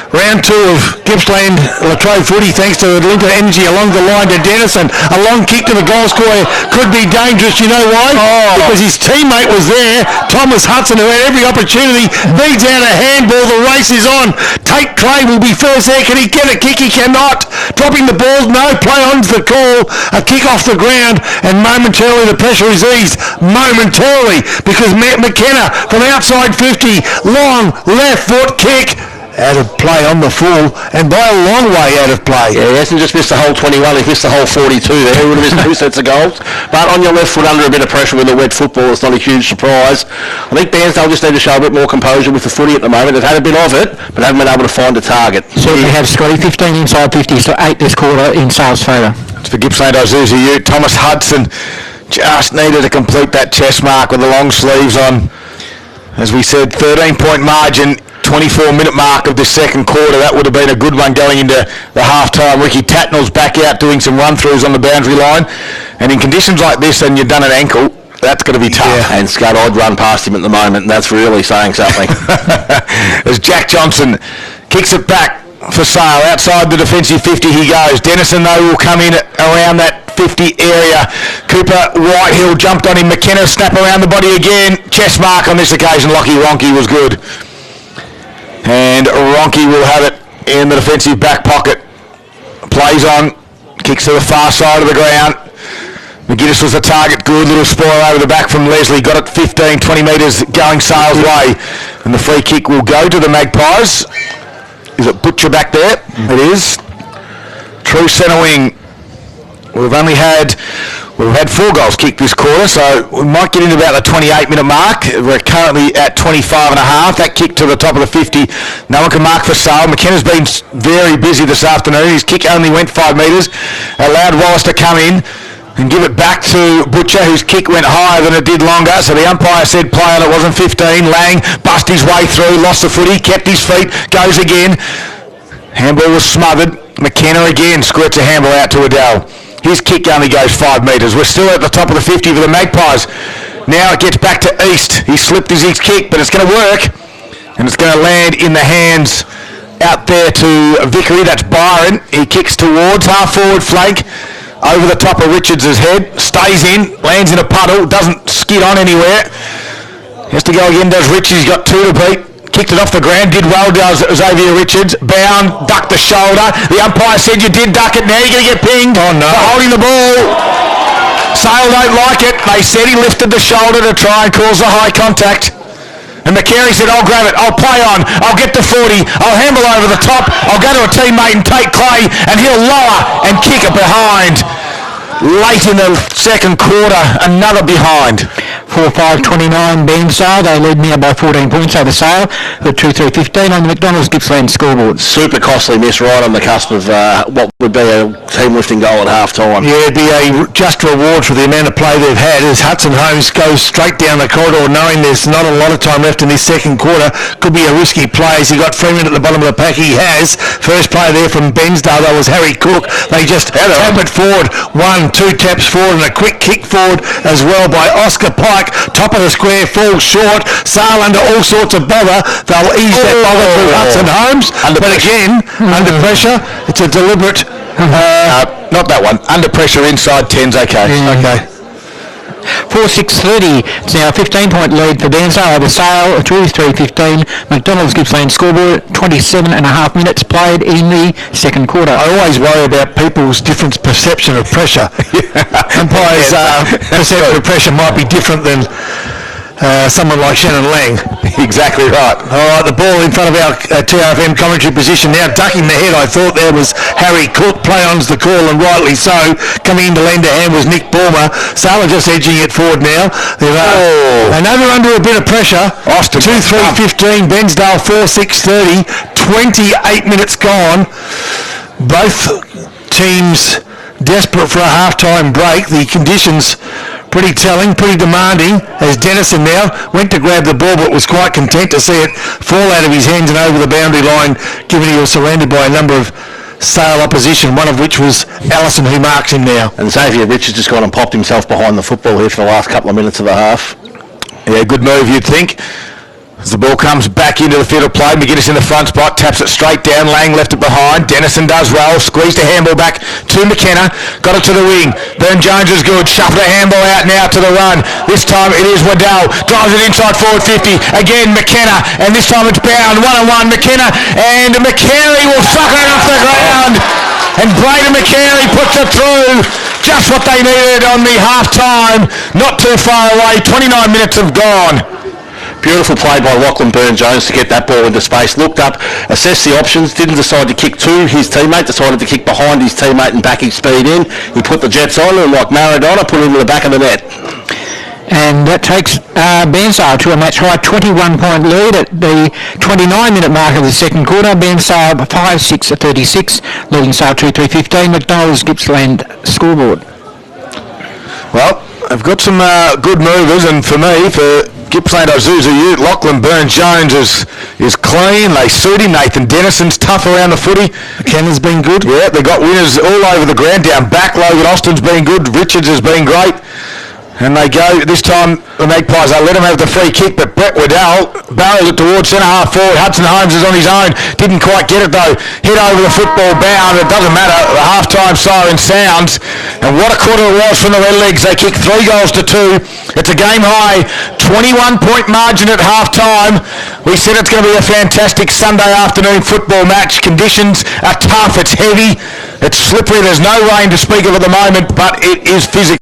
Round 2 of Gippsland Latrobe footy, thanks to Atlanta Energy along the line to Dennison. A long kick to the goal square could be dangerous. You know why? Because his teammate was there, Thomas Hudson, who had every opportunity. Beads out a handball. The race is on. Tate Clay will be first there. Can he get a kick? He cannot. Dropping the ball. No. Play on to the call. A kick off the ground, and momentarily the pressure is eased. Momentarily, because Matt McKenna from outside 50, long left foot kick. Out of play on the full, and by a long way out of play. Yeah, he hasn't just missed the whole 21, he's missed the whole 42 there. He would have missed 2 sets of goals. But on your left foot under a bit of pressure with the wet football, it's not a huge surprise. I think Bairnsdale just need to show a bit more composure with the footy at the moment. They've had a bit of it, but haven't been able to find a target. Certainly have, Scotty. 15 inside 50, so 8 this quarter in Sale's favour. It's for Gippsland Isuzu Ute. Thomas Hudson just needed to complete that chest mark with the long sleeves on. As we said, 13-point margin. 24-minute mark of the second quarter. That would have been a good one going into the half-time. Ricky Tatnell's back out doing some run-throughs on the boundary line. And in conditions like this, and you've done an ankle, that's going to be tough. Yeah. And Scott, I'd run past him at the moment, and that's really saying something. As Jack Johnson kicks it back for Sale. Outside the defensive 50 he goes. Dennison, though, will come in around that 50 area. Cooper Whitehill jumped on him. McKenna snap around the body again. Chest mark on this occasion. Lockie Ronke was good. And Ronke will have it in the defensive back pocket. Plays on, kicks to the far side of the ground. McGuinness was the target. Good little spoil over the back from Leslie. Got it 15, 20 metres going Sale's way. And the free kick will go to the Magpies. Is it Butcher back there? It is. True centre wing. We've had 4 goals kicked this quarter, so we might get into about the 28-minute mark. We're currently at 25 and a half. That kick to the top of the 50. No one can mark for Sale. McKenna's been very busy this afternoon. His kick only went 5 metres. Allowed Wallace to come in and give it back to Butcher, whose kick went higher than it did longer. So the umpire said play on, it wasn't 15. Lang bust his way through, lost the footy, kept his feet, goes again. Handball was smothered. McKenna again squirts a handball out to Adele. His kick only goes 5 metres. We're still at the top of the 50 for the Magpies. Now it gets back to East. He slipped his kick, but it's going to work. And it's going to land in the hands out there to Vickery. That's Byron. He kicks towards half-forward flank. Over the top of Richards' head. Stays in. Lands in a puddle. Doesn't skid on anywhere. Has to go again, does Richards. He's got 2 to beat. Kicked it off the ground, did well, does Xavier Richards. Bound, ducked the shoulder. The umpire said you did duck it, now you're going to get pinged for holding the ball. Sale don't like it. They said he lifted the shoulder to try and cause the high contact. And McCary said, I'll grab it, I'll play on, I'll get to 40, I'll handle over the top, I'll go to a teammate and take Clay, and he'll lower and kick it behind. Late in the second quarter, another behind. 4-5-29 Bairnsdale. They lead now by 14 points over Sale. The 2-3-15 on the McDonald's Gippsland scoreboard. Super costly miss right on the cusp of what would be a team-lifting goal at half-time. Yeah, it'd be a just reward for the amount of play they've had as Hudson Holmes goes straight down the corridor knowing there's not a lot of time left in this second quarter. Could be a risky play as he got Freeman at the bottom of the pack. He has. First play there from Bairnsdale, that was Harry Cook. They just tap it forward. 1-2 taps forward and a quick kick forward as well by Oscar Pike. Top of the square, falls short. Sale under all sorts of bother. They'll ease that bother through Hudson Holmes. But again, under pressure, it's a deliberate... not that one. Under pressure inside 10's okay. Okay. 4-6-30. It's now a 15-point lead for Bairnsdale over Sale. 2-3-15. McDonald's Gippsland scoreboard. 27 and a half minutes played in the second quarter. I always worry about people's different perception of pressure. Umpires' perception of pressure might be different than someone like Shannon Lang. Exactly right. All right, the ball in front of our TRFM commentary position now. Ducking the head, I thought there was Harry Cook. Play-on's the call, and rightly so. Coming in to lend a hand was Nick Ballmer. Sale just edging it forward now. They know they're under a bit of pressure. Austin 2-3-15, Bairnsdale 4-6-30. 28 minutes gone. Both teams desperate for a half-time break. The conditions pretty telling, pretty demanding, as Dennison now went to grab the ball but was quite content to see it fall out of his hands and over the boundary line, given he was surrounded by a number of Sale opposition, one of which was Allison, who marks him now. And Xavier Richards just gone and popped himself behind the football here for the last couple of minutes of the half. Yeah, good move, you'd think. As the ball comes back into the field of play, McGuinness in the front spot, taps it straight down, Lang left it behind, Dennison does well, squeezed a handball back to McKenna, got it to the wing, Burn-Jones is good, shuffled a handball out now to the run, this time it is Waddell, drives it inside forward 50, again McKenna, and this time it's Bound, one-on-one, McKenna, and McCary will suck it off the ground, and Braden McCary puts it through, just what they needed on the half-time, not too far away, 29 minutes have gone. Beautiful play by Lachlan Burn-Jones to get that ball into space. Looked up, assessed the options, didn't decide to kick to his teammate, decided to kick behind his teammate and back his speed in. He put the Jets on and like Maradona, put it into the back of the net. And that takes Bairnsdale to a match-high 21-point lead at the 29-minute mark of the second quarter. Bairnsdale 5-6-36, leading Sale 2-3-15. McDonald's Gippsland scoreboard. Well, I've got some good movers, and for me, for Gippsland Isuzu Ute, Lachlan Burn-Jones is clean. They suit him. Nathan Dennison's tough around the footy. McKenna's been good. Yeah, they got winners all over the ground. Down back, Logan Austin's been good. Richards has been great. And they go, this time, the Magpies, they let him have the free kick, but Brett Waddell barreled it towards centre-half forward. Hudson Holmes is on his own. Didn't quite get it, though. Hit over the football, Bound. It doesn't matter. The half-time siren sounds. And what a quarter it was from the Redlegs. They kicked 3 goals to 2. It's a game-high 21-point margin at half-time. We said it's going to be a fantastic Sunday afternoon football match. Conditions are tough. It's heavy. It's slippery. There's no rain to speak of at the moment, but it is physical.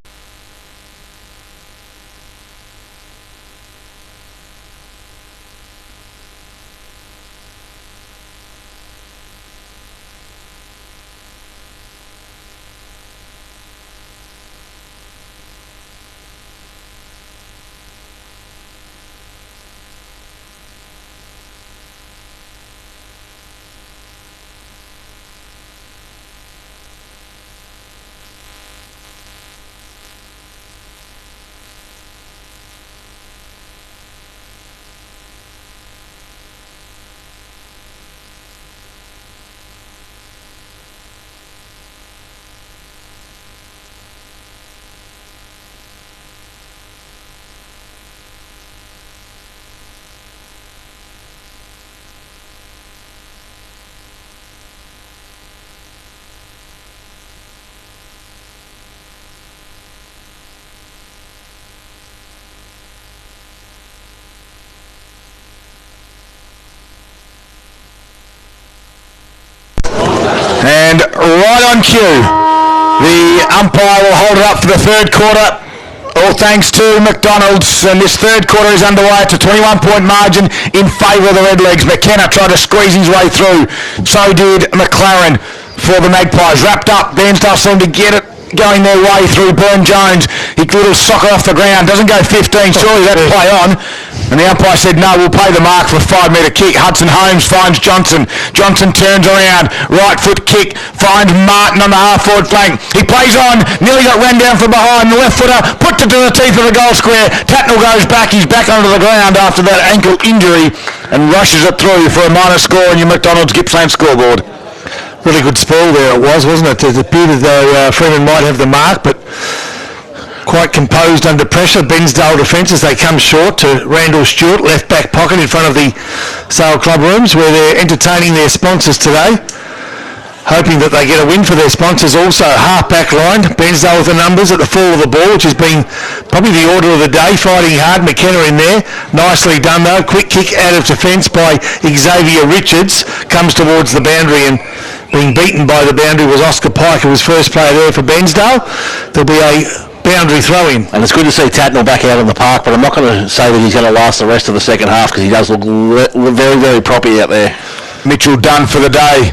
And right on cue, the umpire will hold it up for the third quarter, all thanks to McDonald's, and this third quarter is underway. It's a 21-point margin in favour of the Redlegs. McKenna tried to squeeze his way through, so did McLaren for the Magpies. Wrapped up, Bairnsdale seemed to get it going their way through. Burn-Jones, he little soccer off the ground, doesn't go 15, surely that'd play on. And the umpire said, no, we'll pay the mark for a 5-metre kick. Hudson Holmes finds Johnson. Johnson turns around. Right foot kick. Finds Martin on the half-forward flank. He plays on. Nearly got run down from behind. The left footer puts it to the teeth of the goal square. Tatnell goes back. He's back onto the ground after that ankle injury and rushes it through for a minor score on your McDonald's Gippsland scoreboard. Really good spoil there it was, wasn't it? It appeared as though Freeman might have the mark, but quite composed under pressure. Bairnsdale defence as they come short to Randall Stewart, left back pocket in front of the Sale Club rooms where they're entertaining their sponsors today, hoping that they get a win for their sponsors. Also half back line, Bairnsdale with the numbers at the fall of the ball, which has been probably the order of the day, fighting hard. McKenna in there, nicely done though. Quick kick out of defence by Xavier Richards, comes towards the boundary, and being beaten by the boundary was Oscar Pike, who was first player there for Bairnsdale. There'll be a boundary throw-in. And it's good to see Tatnell back out on the park, but I'm not going to say that he's going to last the rest of the second half because he does look very, very proppy out there. Mitchell done for the day.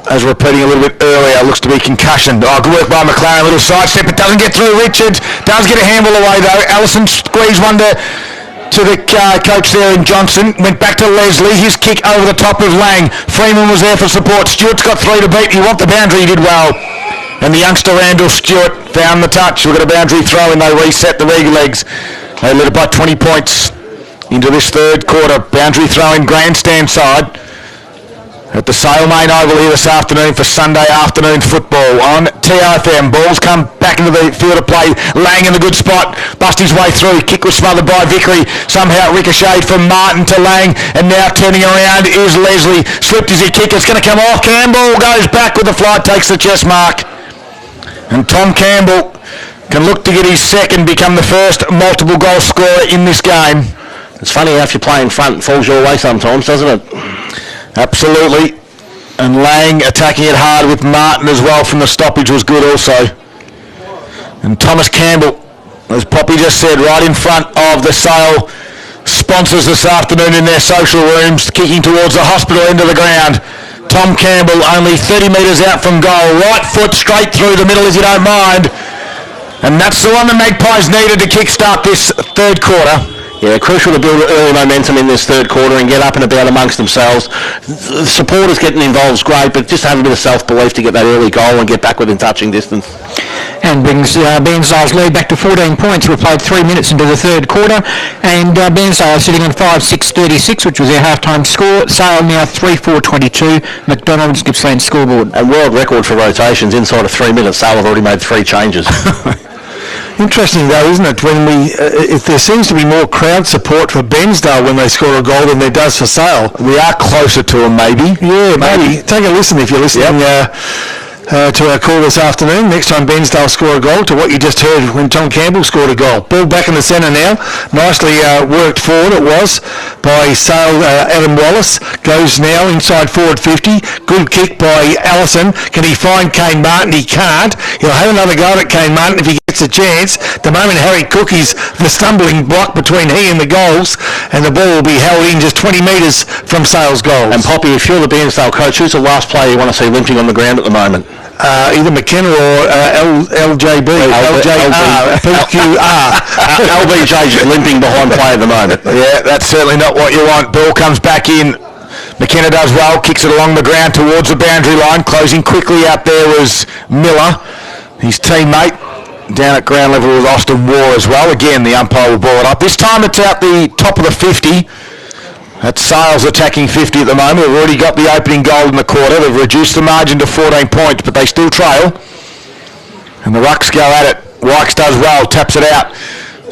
As repeating a little bit earlier, looks to be concussion. Oh, good work by McLaren, little sidestep. It doesn't get through Richards. Does get a handball away though. Allison squeezed one to the coach there in Johnson. Went back to Leslie. His kick over the top of Lang. Freeman was there for support. Stewart's got 3 to beat. He want the boundary. He did well. And the youngster Randall Stewart found the touch. We've got a boundary throw and they reset the Regal Legs. They led it by 20 points into this third quarter. Boundary throw in grandstand side at the Sale Main Oval here this afternoon for Sunday afternoon football on TRFM. Balls come back into the field of play. Lang in the good spot. Bust his way through. Kick was smothered by Vickery. Somehow it ricocheted from Martin to Lang. And now turning around is Leslie. Slipped as he kicked. It's going to come off. Campbell goes back with the fly. Takes the chest mark. And Tom Campbell can look to get his second, become the first multiple goal scorer in this game. It's funny how if you play in front, it falls your way sometimes, doesn't it? Absolutely. And Lang attacking it hard with Martin as well from the stoppage was good also. And Thomas Campbell, as Poppy just said, right in front of the Sale sponsors this afternoon in their social rooms, kicking towards the hospital end of the ground. Tom Campbell only 30 metres out from goal. Right foot straight through the middle, if you don't mind. And that's the one the Magpies needed to kickstart this third quarter. Yeah, crucial to build early momentum in this third quarter and get up and about amongst themselves. The supporters getting involved is great, but just have a bit of self-belief to get that early goal and get back within touching distance. And brings Bairnsdale's lead back to 14 points. We've played 3 minutes into the third quarter, and Bairnsdale sitting on 5-6-36, which was their half-time score. Sale now 3-4-22. McDonald's Gippsland scoreboard. And world record for rotations inside of 3 minutes. Sale have already made 3 changes. Interesting though, isn't it, when if there seems to be more crowd support for Bairnsdale when they score a goal than there does for Sale. We are closer to them, maybe. Yeah, maybe. Take a listen if you're listening. Yep. To our call this afternoon. Next time Bairnsdale score a goal, to what you just heard when Tom Campbell scored a goal. Ball back in the centre now. Nicely worked forward it was by Sale. Adam Wallace goes now inside forward 50. Good kick by Allison. Can he find Kane Martin? He can't. He'll have another go at Kane Martin if he gets a chance. The moment Harry Cook is the stumbling block between he and the goals, and the ball will be held in just 20 metres from Sale's goals. And Poppy, if you're the Bairnsdale coach, who's the last player you want to see limping on the ground at the moment? Either McKenna or LJB. LJR. PQR. LBJ's limping behind play at the moment. Yeah, that's certainly not what you want. Ball comes back in. McKenna does well, kicks it along the ground towards the boundary line. Closing quickly out there was Miller, his teammate. Down at ground level with Austin War as well. Again, the umpire will ball it up. This time it's out the top of the 50. That's Sales attacking 50 at the moment. They've already got the opening goal in the quarter. They've reduced the margin to 14 points, but they still trail. And the Rucks go at it. Wykes does well, taps it out.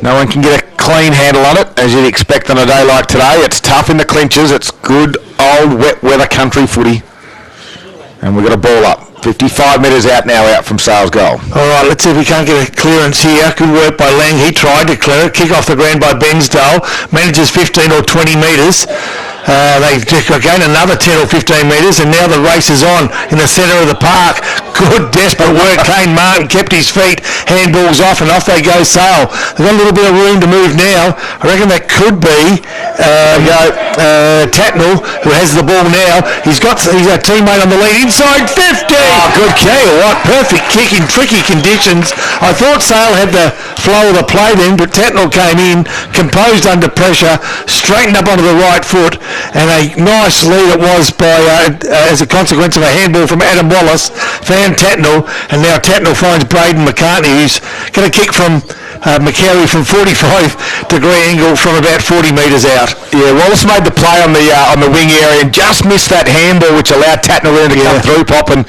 No one can get a clean handle on it, as you'd expect on a day like today. It's tough in the clinches. It's good old wet weather country footy. And we've got a ball up. 55 metres out now, out from Sale's goal. All right, let's see if we can't get a clearance here. Good work by Lang. He tried to clear it. Kick off the ground by Bairnsdale. Manages 15 or 20 metres. They gain another 10 or 15 metres, and now the race is on in the centre of the park. Good, desperate work. Kane Martin kept his feet. Handballs off, and off they go, Sale. They've got a little bit of room to move now. I reckon that could be Tatnell, who has the ball now. He's got a teammate on the lead inside 50. Oh, good kick. What perfect kick in tricky conditions. I thought Sale had the flow of the play then, but Tatnell came in, composed under pressure, straightened up onto the right foot, and a nice lead it was by as a consequence of a handball from Adam Wallace. Found Tatnell, and now Tatnell finds Braden McCartney, who's going to kick from McCary from 45-degree angle from about 40 metres out. Yeah, Wallace made the play on the wing area and just missed that handball, which allowed Tatnell to come through, Pop, and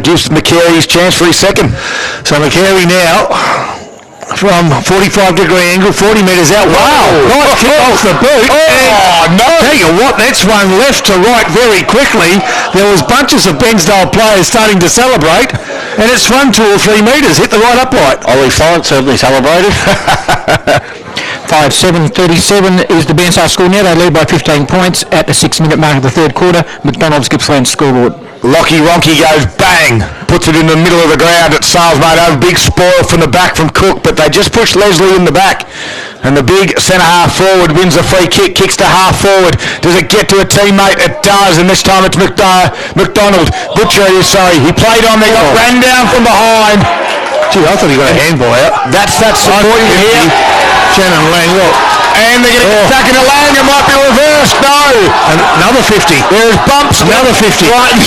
gives McCary his chance for his second. So McCary now from 45-degree angle, 40 metres out. Wow! Nice kick off the boot. Oh, no! Tell you what, that's run left to right very quickly. There was bunches of Bairnsdale players starting to celebrate, and it's run 2 or 3 metres, hit the right upright. Ollie Florence certainly celebrated. 5-7-37 is the Bairnsdale score now. They lead by 15 points at the 6-minute mark of the third quarter. McDonald's Gippsland scoreboard. Lockie Ronke goes bang, puts it in the middle of the ground at Sales made over. Big spoil from the back from Cook, but they just push Leslie in the back. And the big centre half forward wins a free kick, kicks to half forward. Does it get to a teammate? It does, and this time it's McDonald. Butcher, sorry. He played on there, got ran down from behind. Gee, I thought he got a handball out. That's that support here. Shannon Lang, look. And they're going to get back into Lang. It might be reversed. No. Another 50. There's bumps. Another 50. Right in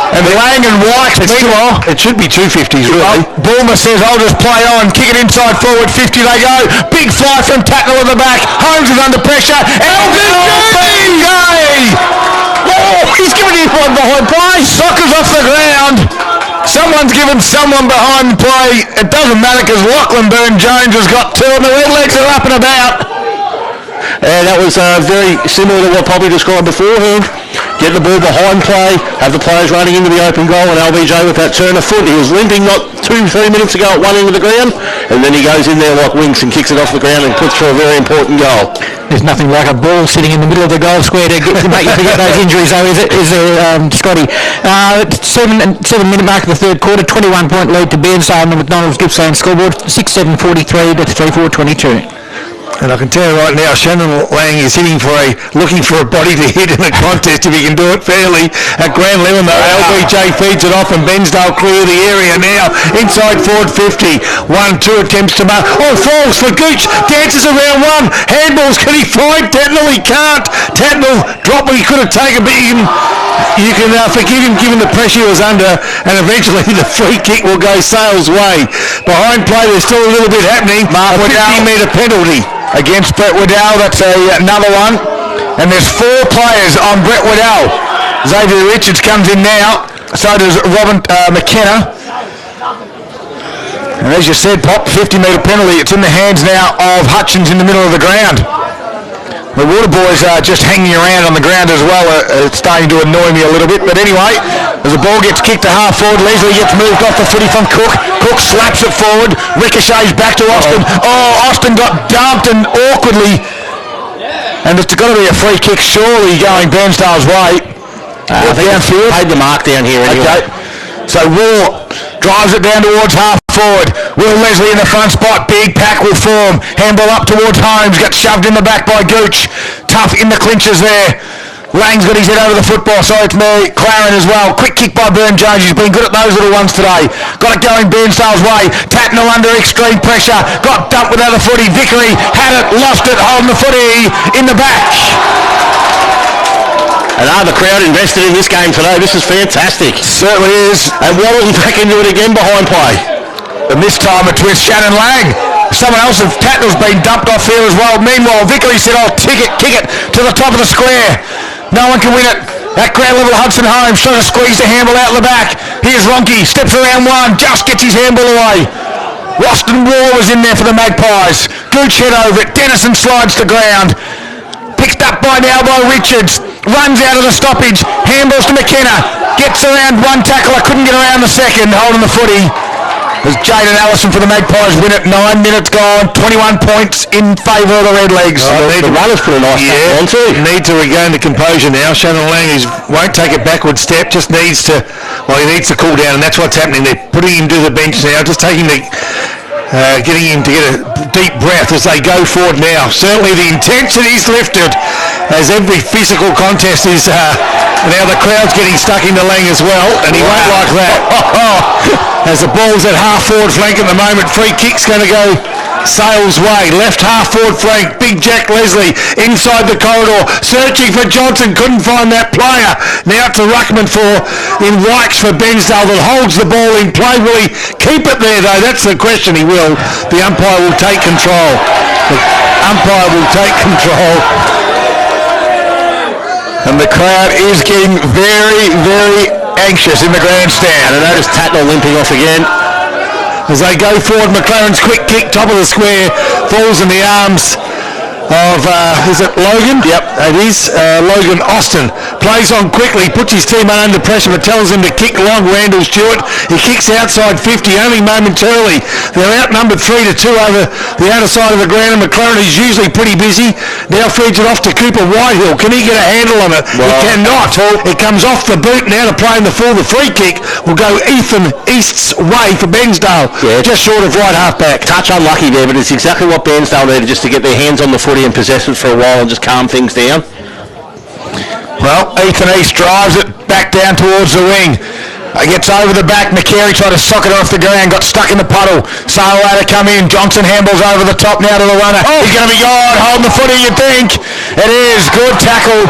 And Lang and White, meanwhile... It should be 250s, really. Bulmer says, I'll just play on. Kick it inside forward, 50 they go. Big fly from Tatnall at the back. Holmes is under pressure. LBJ! Oh, he's given him one behind play. Soccer's off the ground. Someone's given someone behind play. It doesn't matter because Lachlan Burn-Jones has got two and the Redlegs are up and about. And that was very similar to what Poppy described beforehand. Get the ball behind play, have the players running into the open goal, and LBJ with that turn of foot. He was limping not 2-3 minutes ago at one end of the ground, and then he goes in there like Winks and kicks it off the ground and puts through a very important goal. There's nothing like a ball sitting in the middle of the goal square to make you forget those injuries, though, is there, Scotty? 7-minute mark of the third quarter, 21-point lead to Bairnsdale on the McDonald's Gippsland scoreboard, 6-7-43 to 3-4-22. And I can tell you right now, Shannon Lang is looking for a body to hit in the contest if he can do it fairly. At Grand Level, though, LBJ feeds it off and Bairnsdale clear the area now. Inside forward 50. 1-2 attempts to mark. Oh, falls for Gooch. Dances around one. Handballs. Can he find Tatnall? He can't. Tatnall dropped what he could have taken, but you can forgive him given the pressure he was under, and eventually the free kick will go Sale's way. Behind play, there's still a little bit happening. A 50-metre penalty. Against Brett Waddell, that's another one. And there's 4 players on Brett Waddell. Xavier Richards comes in now. So does Robin McKenna. And as you said, Pop, 50-metre penalty. It's in the hands now of Hutchins in the middle of the ground. The Water Boys are just hanging around on the ground as well. It's starting to annoy me a little bit. But anyway, as the ball gets kicked to half forward, Leslie gets moved off the footy from Cook. Cook slaps it forward, ricochets back to Austin. Austin got dumped and awkwardly. And it's got to be a free kick surely going Bairnsdale's way. I think downfield. Paid the mark down here anyway. Okay. So Raw drives it down towards half forward. Will Leslie in the front spot. Big pack will form. Handball up towards Holmes. Gets shoved in the back by Gooch. Tough in the clinches there. Lang's got his head over the football, so it's Claren as well. Quick kick by Burn-Jones. He's been good at those little ones today. Got it going Bairnsdale's way. Tatnall under extreme pressure. Got dumped without the footy. Vickery had it, lost it, holding the footy in the back. And the crowd invested in this game today. This is fantastic. Certainly is. And Waddle's back into it again behind play. And this time it's with Shannon Lang. Someone else of Tatnall's been dumped off here as well. Meanwhile, Vickery said, I'll kick it to the top of the square. No one can win it. At ground level, Hudson Holmes trying to squeeze the handball out the back. Here's Ronke, steps around one, just gets his handball away. Roston Raw was in there for the Magpies. Gooch head over it. Dennison slides to ground. Picked up by now by Richards. Runs out of the stoppage. Handballs to McKenna. Gets around one tackler. Couldn't get around the second. Holding the footy. As Jaden Allison for the Magpies win it. 9 minutes gone. 21 points in favour of the Redlegs. The runner's put a nice tackle on too. Need to regain the composure now. Shannon Lang won't take a backward step. Just needs to cool down, and that's what's happening. They're putting him to the bench now. Just taking the... getting him to get a deep breath as they go forward now. Certainly the intensity's lifted as every physical contest is... now the crowd's getting stuck into Lang as well, and he won't like that. As the ball's at half-forward flank at the moment, free kick's going to go Sale's way. Left half-forward flank, Big Jack Leslie inside the corridor, searching for Johnson, couldn't find that player. Now to Ruckman in Wykes for Bairnsdale that holds the ball in play. Will he keep it there though? That's the question. He will. The umpire will take control. The umpire will take control. And the crowd is getting very, very anxious in the grandstand. And I notice Tatnall limping off again. As they go forward, McLaren's quick kick, top of the square, falls in the arms of, is it Logan? Yep, it is. Logan Austin plays on quickly, puts his team under pressure, but tells him to kick long. Randall Stewart, he kicks outside 50, only momentarily. They're outnumbered 3-2 over the outer side of the ground, and McLaren is usually pretty busy. Now feeds it off to Cooper Whitehill. Can he get a handle on it? Well, he cannot. It comes off the boot now to play in the full. The free kick will go Ethan East's way for Bairnsdale, just short of right half back. Touch unlucky there, but it's exactly what Bairnsdale needed, just to get their hands on the footy and possess it for a while and just calm things down. Well, Ethan East drives it back down towards the wing. Gets over the back. McCary tried to sock it off the ground, got stuck in the puddle. Sale had to come in. Johnson handballs over the top now to the runner. He's going to be gone, holding the footy, you think. It is. Good tackle.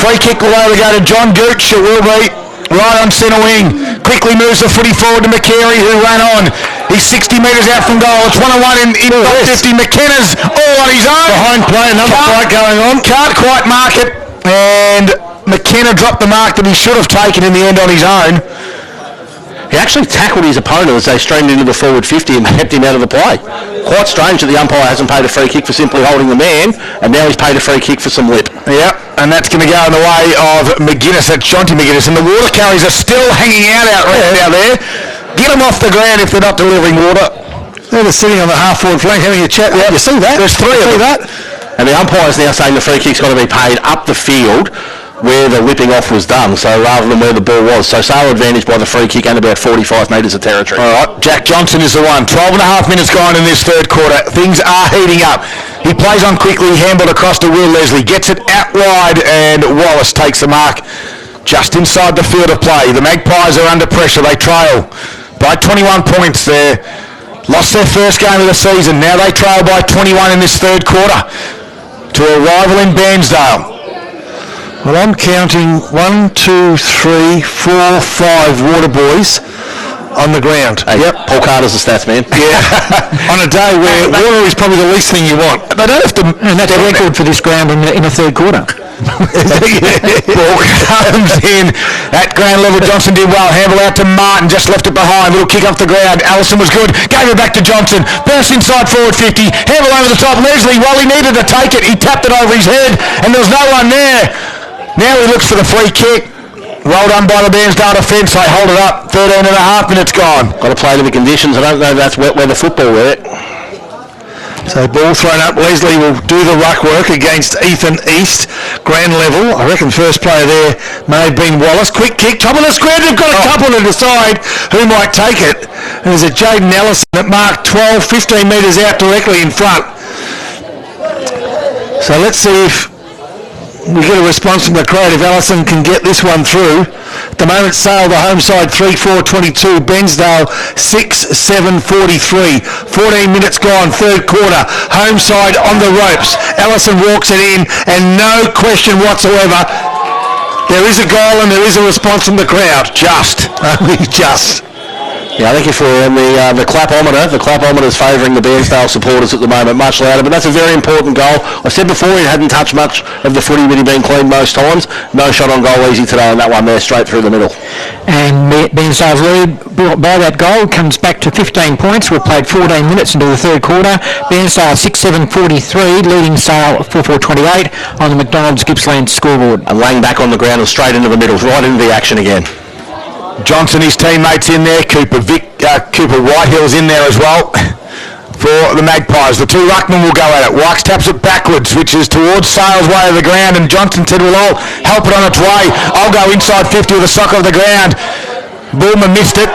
Free kick will over go to John Gooch. It will be. right on centre wing. Quickly moves the footy forward to McCary, who ran on. He's 60 metres out from goal. It's 1-on-1 in top 50. McKenna's all on his own. Behind play, another fight going on. Can't quite mark it. And McKenna dropped the mark that he should have taken in the end on his own. He actually tackled his opponent as they streamed into the forward 50 and kept him out of the play. Quite strange that the umpire hasn't paid a free kick for simply holding the man, and now he's paid a free kick for some lip. Yep, and that's going to go in the way of McGuinness, that's Jonty McGuinness, and the water carriers are still hanging out there. Get them off the ground if they're not delivering water. They're just sitting on the half-forward flank having a chat. Yep. You see that? There's three of them. That? And the umpire's now saying the free kick's got to be paid up the field where the whipping off was done, so rather than where the ball was. So Sale advantage by the free kick and about 45 metres of territory. All right, Jack Johnson is the one. 12 and a half minutes gone in this third quarter. Things are heating up. He plays on quickly, handled across to Will Leslie, gets it out wide, and Wallace takes the mark just inside the field of play. The Magpies are under pressure. They trail by 21 points there. Lost their first game of the season. Now they trail by 21 in this third quarter to a rival in Bairnsdale. Well, I'm counting 1, 2, 3, 4, 5 water boys on the ground. Hey, yep. Paul Carter's the stats man. Yeah. On a day where water is probably the least thing you want. They don't have to, and that's a record for this ground in a third quarter. Ball comes in at ground level. Johnson did well. Handle out to Martin, just left it behind. Little kick off the ground. Allison was good. Gave it back to Johnson. Burst inside forward 50. Handle over the top. Leslie, while he needed to take it, he tapped it over his head, and there was no one there. Now he looks for the free kick. Well done by the Bairnsdale defence. They hold it up. 13 and a half minutes gone. Got to play to the conditions. I don't know if that's wet weather football with it. So ball thrown up. Leslie will do the ruck work against Ethan East. Grand level. I reckon first player there may have been Wallace. Quick kick. Top of the square. They've got a couple to decide who might take it. And there's a Jaden Ellison that marked 12, 15 metres out directly in front. So let's see if we get a response from the crowd if Allison can get this one through. At the moment, Sale, the home side, 3-4-22. Bairnsdale, 6-7-43. 14 minutes gone, third quarter. Home side on the ropes. Allison walks it in, and no question whatsoever, there is a goal and there is a response from the crowd. Just. Only just. Yeah, I think if we're in the clapometer's favouring the Bairnsdale supporters at the moment much louder, but that's a very important goal. I said before he hadn't touched much of the footy, but he'd been clean most times. No shot on goal easy today, and that one there straight through the middle. And Bairnsdale's lead by that goal comes back to 15 points. We've played 14 minutes into the third quarter. Bairnsdale 6-7-43, leading Sale 4-4-28 on the McDonald's Gippsland scoreboard. And laying back on the ground and straight into the middle, right into the action again. Johnson, his teammates in there. Cooper Whitehill's in there as well for the Magpies. The two ruckmen will go at it. Wykes taps it backwards, which is towards Sale's way of the ground, and Johnson said we'll all help it on its way. I'll go inside 50 with a sock of the ground. Bulmer missed it,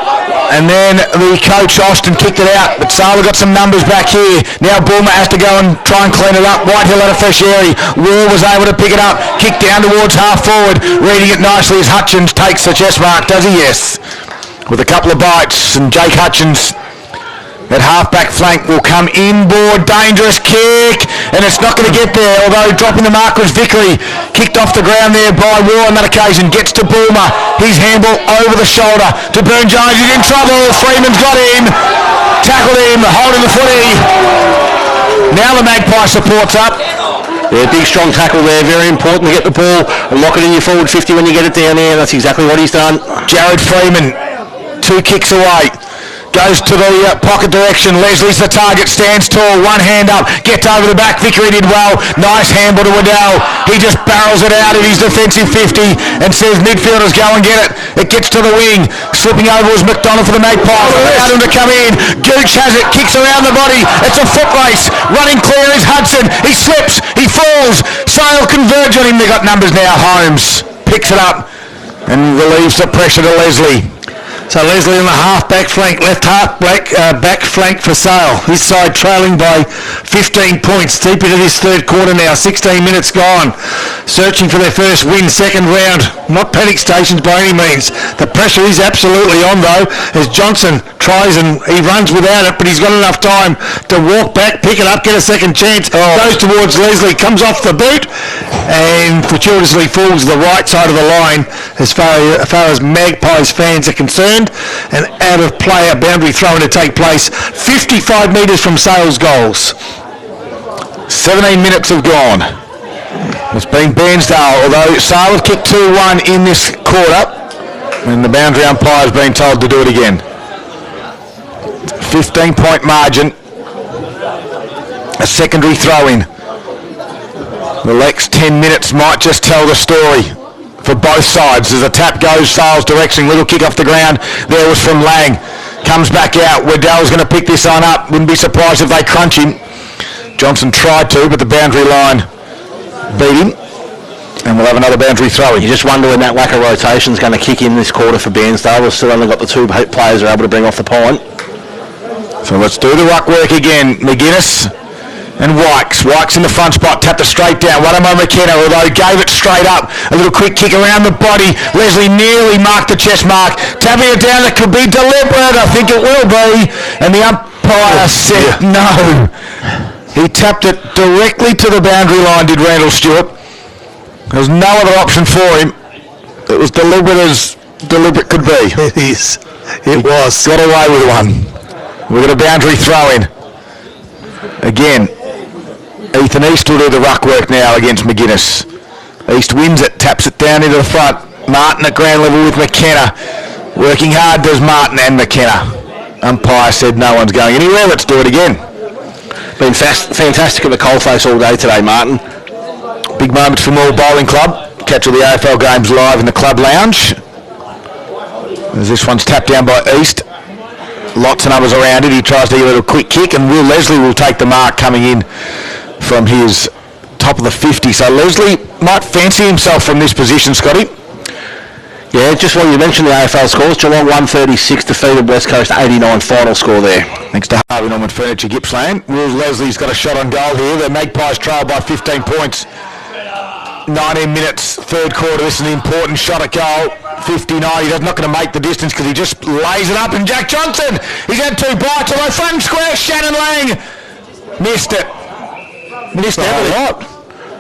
and then the coach Austin kicked it out, but Sale got some numbers back here. Now Bulmer has to go and try and clean it up. Whitehill had a fresh area. Wall was able to pick it up, kick down towards half forward, reading it nicely as Hutchins takes the chest mark. Does he? Yes. With a couple of bites, and Jake Hutchins at half-back flank will come inboard. Dangerous kick, and it's not going to get there, although dropping the mark was Vickery. Kicked off the ground there by War on that occasion. Gets to Bulmer. His handball over the shoulder to Burn Jones. He's in trouble. Freeman's got him. Tackled him, holding the footy. Now the Magpie supports up. Yeah, big strong tackle there. Very important to get the ball and lock it in your forward 50 when you get it down there. That's exactly what he's done. Jared Freeman, 2 kicks away. Goes to the pocket direction. Leslie's the target. Stands tall. One hand up. Gets over the back. Vickery did well. Nice handball to Waddell. He just barrels it out of his defensive 50 and says midfielders go and get it. It gets to the wing. Slipping over was McDonald for the Magpies. Allowed him to come in. Gooch has it. Kicks around the body. It's a foot race. Running clear is Hudson. He slips. He falls. Sale converge on him. They got numbers now. Holmes picks it up and relieves the pressure to Leslie. So Leslie on the half-back flank, left back flank for Sale. His side trailing by 15 points. Deep into this third quarter now, 16 minutes gone. Searching for their first win, second round. Not panic stations by any means. The pressure is absolutely on though, as Johnson tries and he runs without it, but he's got enough time to walk back, pick it up, get a second chance. Goes towards Leslie, comes off the boot, and fortuitously falls to the right side of the line as far as Magpies fans are concerned, and out of play, a boundary throw-in to take place 55 metres from Sale's goals. 17 minutes have gone. It's been Bairnsdale, although Sale have kicked 2-1 in this quarter, and the boundary umpire has been told to do it again. 15-point margin. A secondary throw-in. The next 10 minutes might just tell the story for both sides. As the tap goes Sale's direction, little kick off the ground. There was from Lang. Comes back out. Waddell's going to pick this on up. Wouldn't be surprised if they crunch him. Johnson tried to, but the boundary line beat him. And we'll have another boundary throw-in. You just wonder when that lack of rotation is going to kick in this quarter for Bairnsdale. We've still only got the two players who are able to bring off the point. So let's do the ruck work again. McGuinness and Wykes. Wykes in the front spot, tapped it straight down. One-on-one McKenna, although gave it straight up. A little quick kick around the body. Leslie nearly marked the chest mark. Tapping it down, it could be deliberate. I think it will be. And the umpire said no. He tapped it directly to the boundary line, did Randall Stewart. There was no other option for him. It was deliberate as deliberate could be. It is. It was. Got away with one. We've got a boundary throw-in. Again, Ethan East will do the ruck work now against McGuinness. East wins it, taps it down into the front. Martin at ground level with McKenna. Working hard does Martin and McKenna. Umpire said no one's going anywhere. Let's do it again. Been fantastic at the coalface all day today, Martin. Big moments for Moore Bowling Club. Catch all the AFL games live in the club lounge. As this one's tapped down by East. Lots of numbers around it. He tries to give it a quick kick, and Will Leslie will take the mark coming in from his top of the 50. So Leslie might fancy himself from this position, Scotty. Yeah, just while you mentioned the AFL scores, Geelong 136 defeated West Coast 89 final score there. Thanks to Harvey Norman Furniture, Gippsland. Will Leslie's got a shot on goal here. The Magpies trail by 15 points. 19 minutes, third quarter. This is an important shot at goal. 59. He's not going to make the distance because he just lays it up. And Jack Johnson, he's had two bites. Although front and square, Shannon Lang missed it. Missed everything.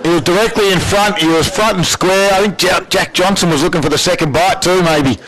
He was directly in front. He was front and square. I think Jack Johnson was looking for the second bite too, maybe,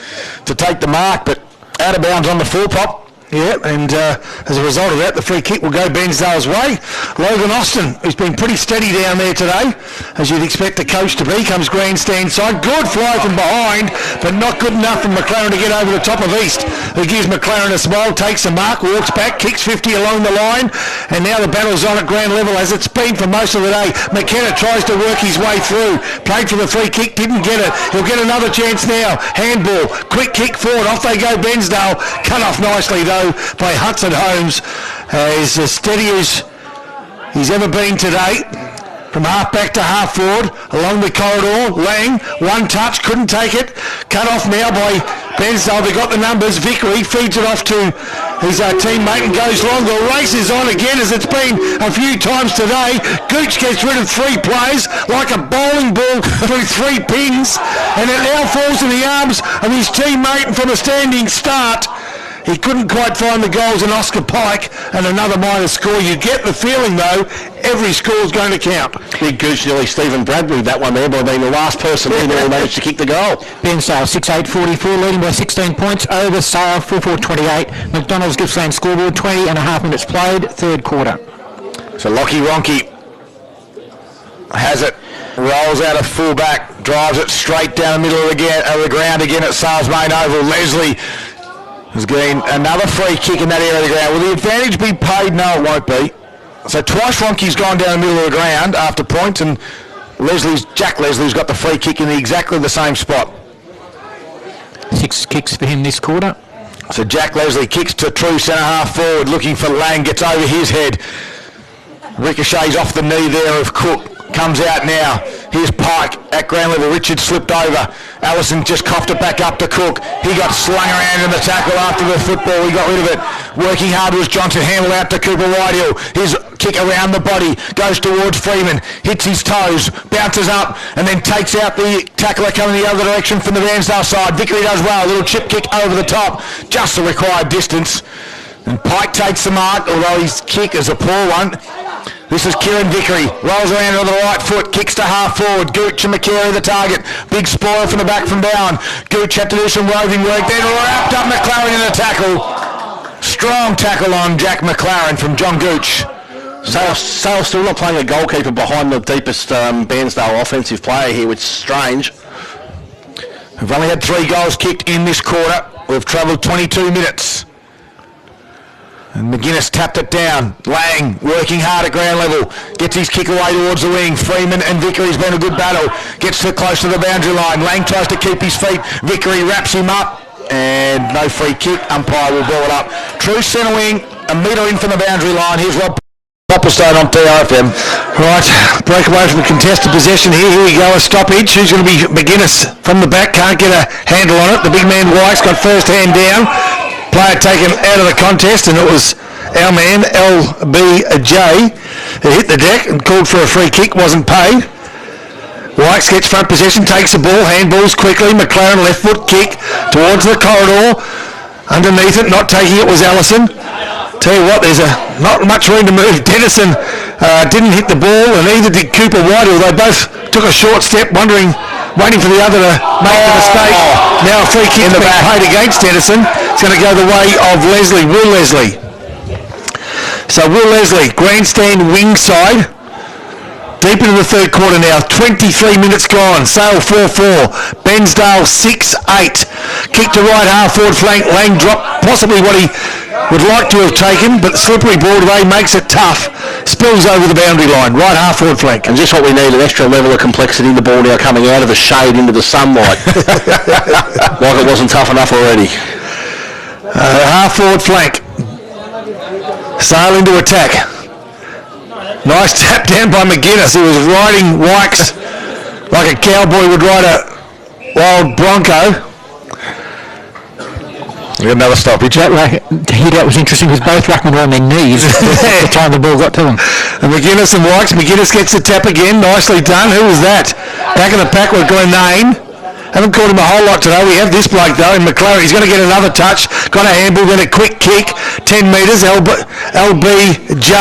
to take the mark. But out of bounds on the full pop. Yeah, and as a result of that, the free kick will go Bairnsdale's way. Logan Austin, who's been pretty steady down there today, as you'd expect the coach to be, comes grandstand side. Good fly from behind, but not good enough for McLaren to get over the top of East, who gives McLaren a smile, takes the mark, walks back, kicks 50 along the line, and now the battle's on at ground level, as it's been for most of the day. McKenna tries to work his way through, played for the free kick, didn't get it. He'll get another chance now. Handball, quick kick forward, off they go Bairnsdale, cut off nicely though by Hudson Holmes. He's as steady as he's ever been today. From half back to half forward, along the corridor. Lang, one touch, couldn't take it. Cut off now by Bairnsdale. They got the numbers. Vickery feeds it off to his teammate and goes long. The race is on again, as it's been a few times today. Gooch gets rid of three players like a bowling ball through three pins, and it now falls in the arms of his teammate from a standing start. He couldn't quite find the goals in Oscar Pike, and another minor score. You get the feeling, though, every score's going to count. Big goose nearly Stephen Bradbury, that one there, by being the last person who nearly managed to kick the goal. Bairnsdale 6-8-44, leading by 16 points over Sale 4-4-28. McDonald's Gippsland scoreboard, 20 and a half minutes played, third quarter. So Lockie Ronke has it, rolls out of full-back, drives it straight down the middle of the ground again at Sale's main oval. Leslie has gained another free kick in that area of the ground. Will the advantage be paid? No, it won't be. So twice Ronke's gone down the middle of the ground after points, and Jack Leslie's got the free kick in exactly the same spot. 6 kicks for him this quarter. So Jack Leslie kicks to true centre half forward, looking for Lang, gets over his head. Ricochets off the knee there of Cook. Comes out now. Here's Pike at ground level. Richard slipped over. Allison just coughed it back up to Cook. He got slung around in the tackle after the football. He got rid of it. Working hard was Johnson. Handle out to Cooper Whitehill. His kick around the body. Goes towards Freeman. Hits his toes. Bounces up. And then takes out the tackler coming the other direction from the Bairnsdale side. Vickery does well. A little chip kick over the top. Just the required distance. And Pike takes the mark, although his kick is a poor one. This is Kieran Vickery. Rolls around to the right foot, kicks to half forward. Gooch and McCary the target. Big spoil from the back from down. Gooch had to do some roving work, then wrapped up McLaren in a tackle. Strong tackle on Jack McLaren from John Gooch. Sale still not playing a goalkeeper behind the deepest Bairnsdale offensive player here, which is strange. We've only had 3 goals kicked in this quarter. We've travelled 22 minutes. And McGuinness tapped it down. Lang working hard at ground level. Gets his kick away towards the wing. Freeman and Vickery's been a good battle. Gets close to the boundary line. Lang tries to keep his feet. Vickery wraps him up. And no free kick. Umpire will ball it up. True centre wing. A metre in from the boundary line. Here's Rob Popplestone on TRFM. Right, break away from contested possession here. Here we go, a stoppage. Who's going to be McGuinness from the back? Can't get a handle on it. The big man White's got first hand down. Player taken out of the contest, and it was our man, LBJ, who hit the deck and called for a free kick, wasn't paid. Wykes gets front possession, takes the ball, handballs quickly. McLaren left foot kick towards the corridor. Underneath it, not taking it, was Allison. Tell you what, there's not much room to move. Dennison didn't hit the ball, and neither did Cooper Whitehall. They both took a short step, waiting for the other to make the mistake. Now a free kick being paid against Dennison. It's going to go the way of Will Leslie. So Will Leslie, grandstand wing side. Deep into the third quarter now, 23 minutes gone. Sale 4-4, Bairnsdale 6-8. Kick to right half forward flank. Lang dropped possibly what he would like to have taken, but the slippery ball today makes it tough. Spills over the boundary line, right half forward flank. And just what we need, an extra level of complexity in the ball now, coming out of the shade into the sunlight. Like it wasn't tough enough already. Half forward flank. Sale into attack. Nice tap down by McGuinness. He was riding Wykes like a cowboy would ride a wild bronco. We got another stoppage. That was interesting because both ruckmen were on their knees at the time the ball got to them. And McGuinness and Wykes. McGuinness gets the tap again. Nicely done. Who was that? Back in the pack with Glenane. Haven't called him a whole lot today. We have this bloke though in McLaren. He's going to get another touch. Got a handball, then a quick kick. 10 metres. LBJ,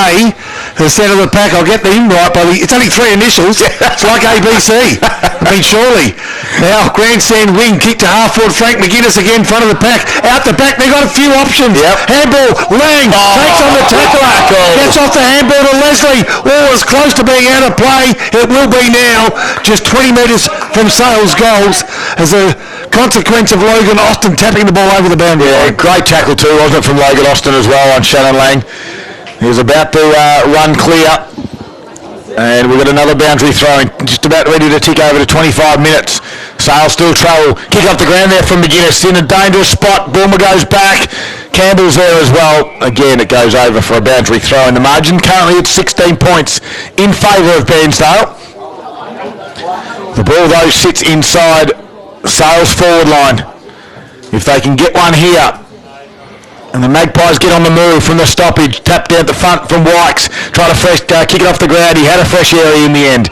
the centre of the pack. I'll get them right by it's only 3 initials. It's like ABC. I mean, surely. Now, grandstand wing, kick to half forward flank. McGuinness again, front of the pack. Out the back, they've got a few options. Yep. Handball, Lang takes on the tackler. Gets off the handball to Leslie. Oh, it's close to being out of play. It will be now. Just 20 metres from Sales goals as a consequence of Logan Austin tapping the ball over the boundary. Yeah, great tackle too, wasn't it, from Logan Austin as well on Shannon Lang. He was about to run clear. And we've got another boundary throw, just about ready to tick over to 25 minutes. Sale still trouble. Kick off the ground there from McGuinness in a dangerous spot. Bulmer goes back. Campbell's there as well. Again, it goes over for a boundary throw in the margin. Currently it's 16 points in favour of Bairnsdale. The ball, though, sits inside Sale's forward line. If they can get one here. And the Magpies get on the move from the stoppage. Tapped out the front from Wykes. Try to kick it off the ground. He had a fresh area in the end.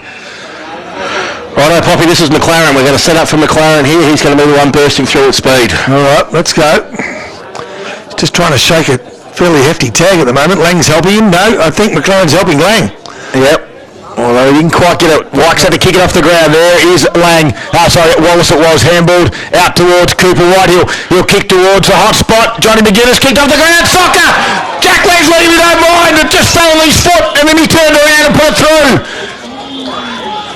Righto, Poppy, this is McLaren. We're going to set up for McLaren here. He's going to be the one bursting through at speed. All right, let's go. Just trying to shake a fairly hefty tag at the moment. Lang's helping him. No, I think McLaren's helping Lang. Yep. Although he didn't quite get it. Wykes had to kick it off the ground. There is Lang. Wallace it was. Handballed out towards Cooper Whitehall. He'll kick towards the hot spot. Johnny McGuinness kicked off the ground. Soccer! Jack Leslie, if you don't mind, it just fell on his foot and then he turned around and put it through.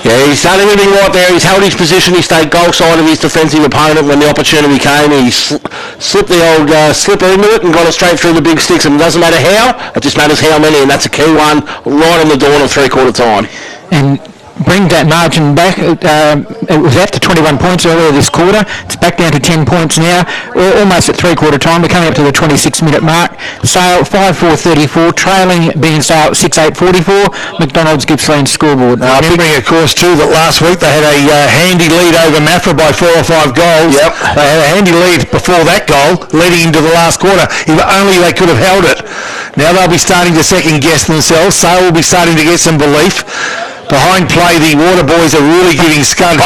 Yeah, he's done everything right there. He's held his position. He stayed goal side of his defensive opponent when the opportunity came. He slipped the old slipper into it and got it straight through the big sticks. And it doesn't matter how, it just matters how many. And that's a key one right on the dawn of three-quarter time. And bring that margin back. It was at the 21 points earlier this quarter. It's back down to 10 points now. We're almost at three-quarter time. We're coming up to the 26-minute mark. Sale 5-4-34, trailing Bairnsdale 6-8-44. McDonald's Gippsland scoreboard. Remembering, of course, too, that last week they had a handy lead over Maffra by 4 or 5 goals. Yep. They had a handy lead before that goal, leading into the last quarter. If only they could have held it. Now they'll be starting to second-guess themselves. Sale will be starting to get some belief. Behind play, the Water Boys are really giving Scud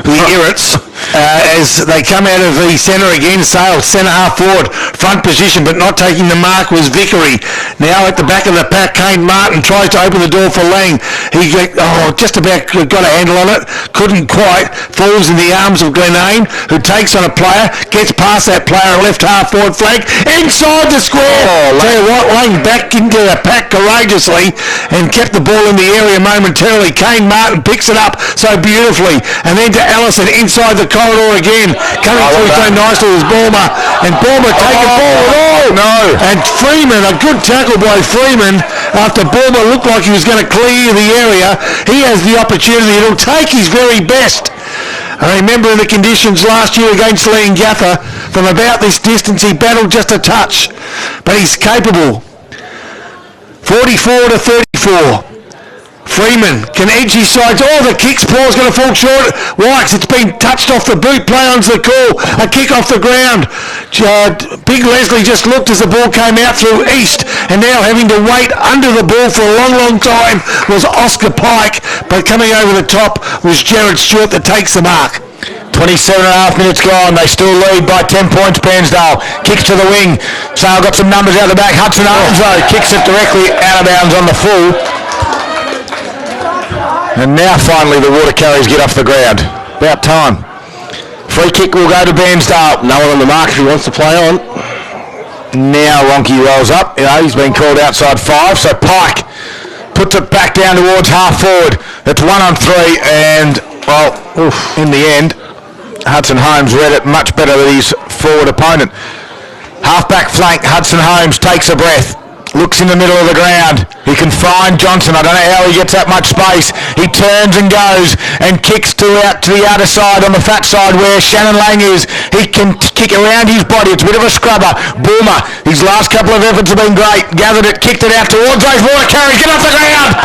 the irrits. as they come out of the centre again. Sale, centre half forward, front position, but not taking the mark was Vickery. Now at the back of the pack, Kane Martin tries to open the door for Lang. He just about got a handle on it, couldn't quite, falls in the arms of Glenane, who takes on a player, gets past that player, left half forward flank, inside the square. Tell you what, Lang back into the pack courageously and kept the ball in the area momentarily. Kane Martin picks it up so beautifully, and then to Allison inside the corridor again, coming through so nicely was Balmer, and Balmer taking forward. And Freeman, a good tackle by Freeman after Balmer looked like he was going to clear the area. He has the opportunity. He'll take his very best. I remember in the conditions last year against Leongatha, from about this distance he battled just a touch, but he's capable. 44 to 34. Freeman can edge his sides. The kick's paw is going to fall short. Wykes, it's been touched off the boot. Play on's the call. A kick off the ground. Big Leslie just looked as the ball came out through East, and now having to wait under the ball for a long, long time was Oscar Pike, but coming over the top was Jared Stewart that takes the mark. 27 and a half minutes gone. They still lead by 10 points, Bairnsdale. Kicks to the wing. Sale got some numbers out the back. Hudson Holmes, though, kicks it directly out of bounds on the full. And now finally the water carriers get off the ground. About time. Free kick will go to Bairnsdale. No one on the mark if he wants to play on. Now Ronke rolls up. He's been called outside 5, so Pike puts it back down towards half forward. It's 1 on 3, and, in the end, Hudson Holmes read it much better than his forward opponent. Half-back flank, Hudson Holmes takes a breath. Looks in the middle of the ground. He can find Johnson. I don't know how he gets that much space. He turns and goes and kicks out to the other side on the fat side where Shannon Lang is. He can kick around his body. It's a bit of a scrubber. Boomer, his last couple of efforts have been great. Gathered it, kicked it out towards those water carriers. Get off the ground!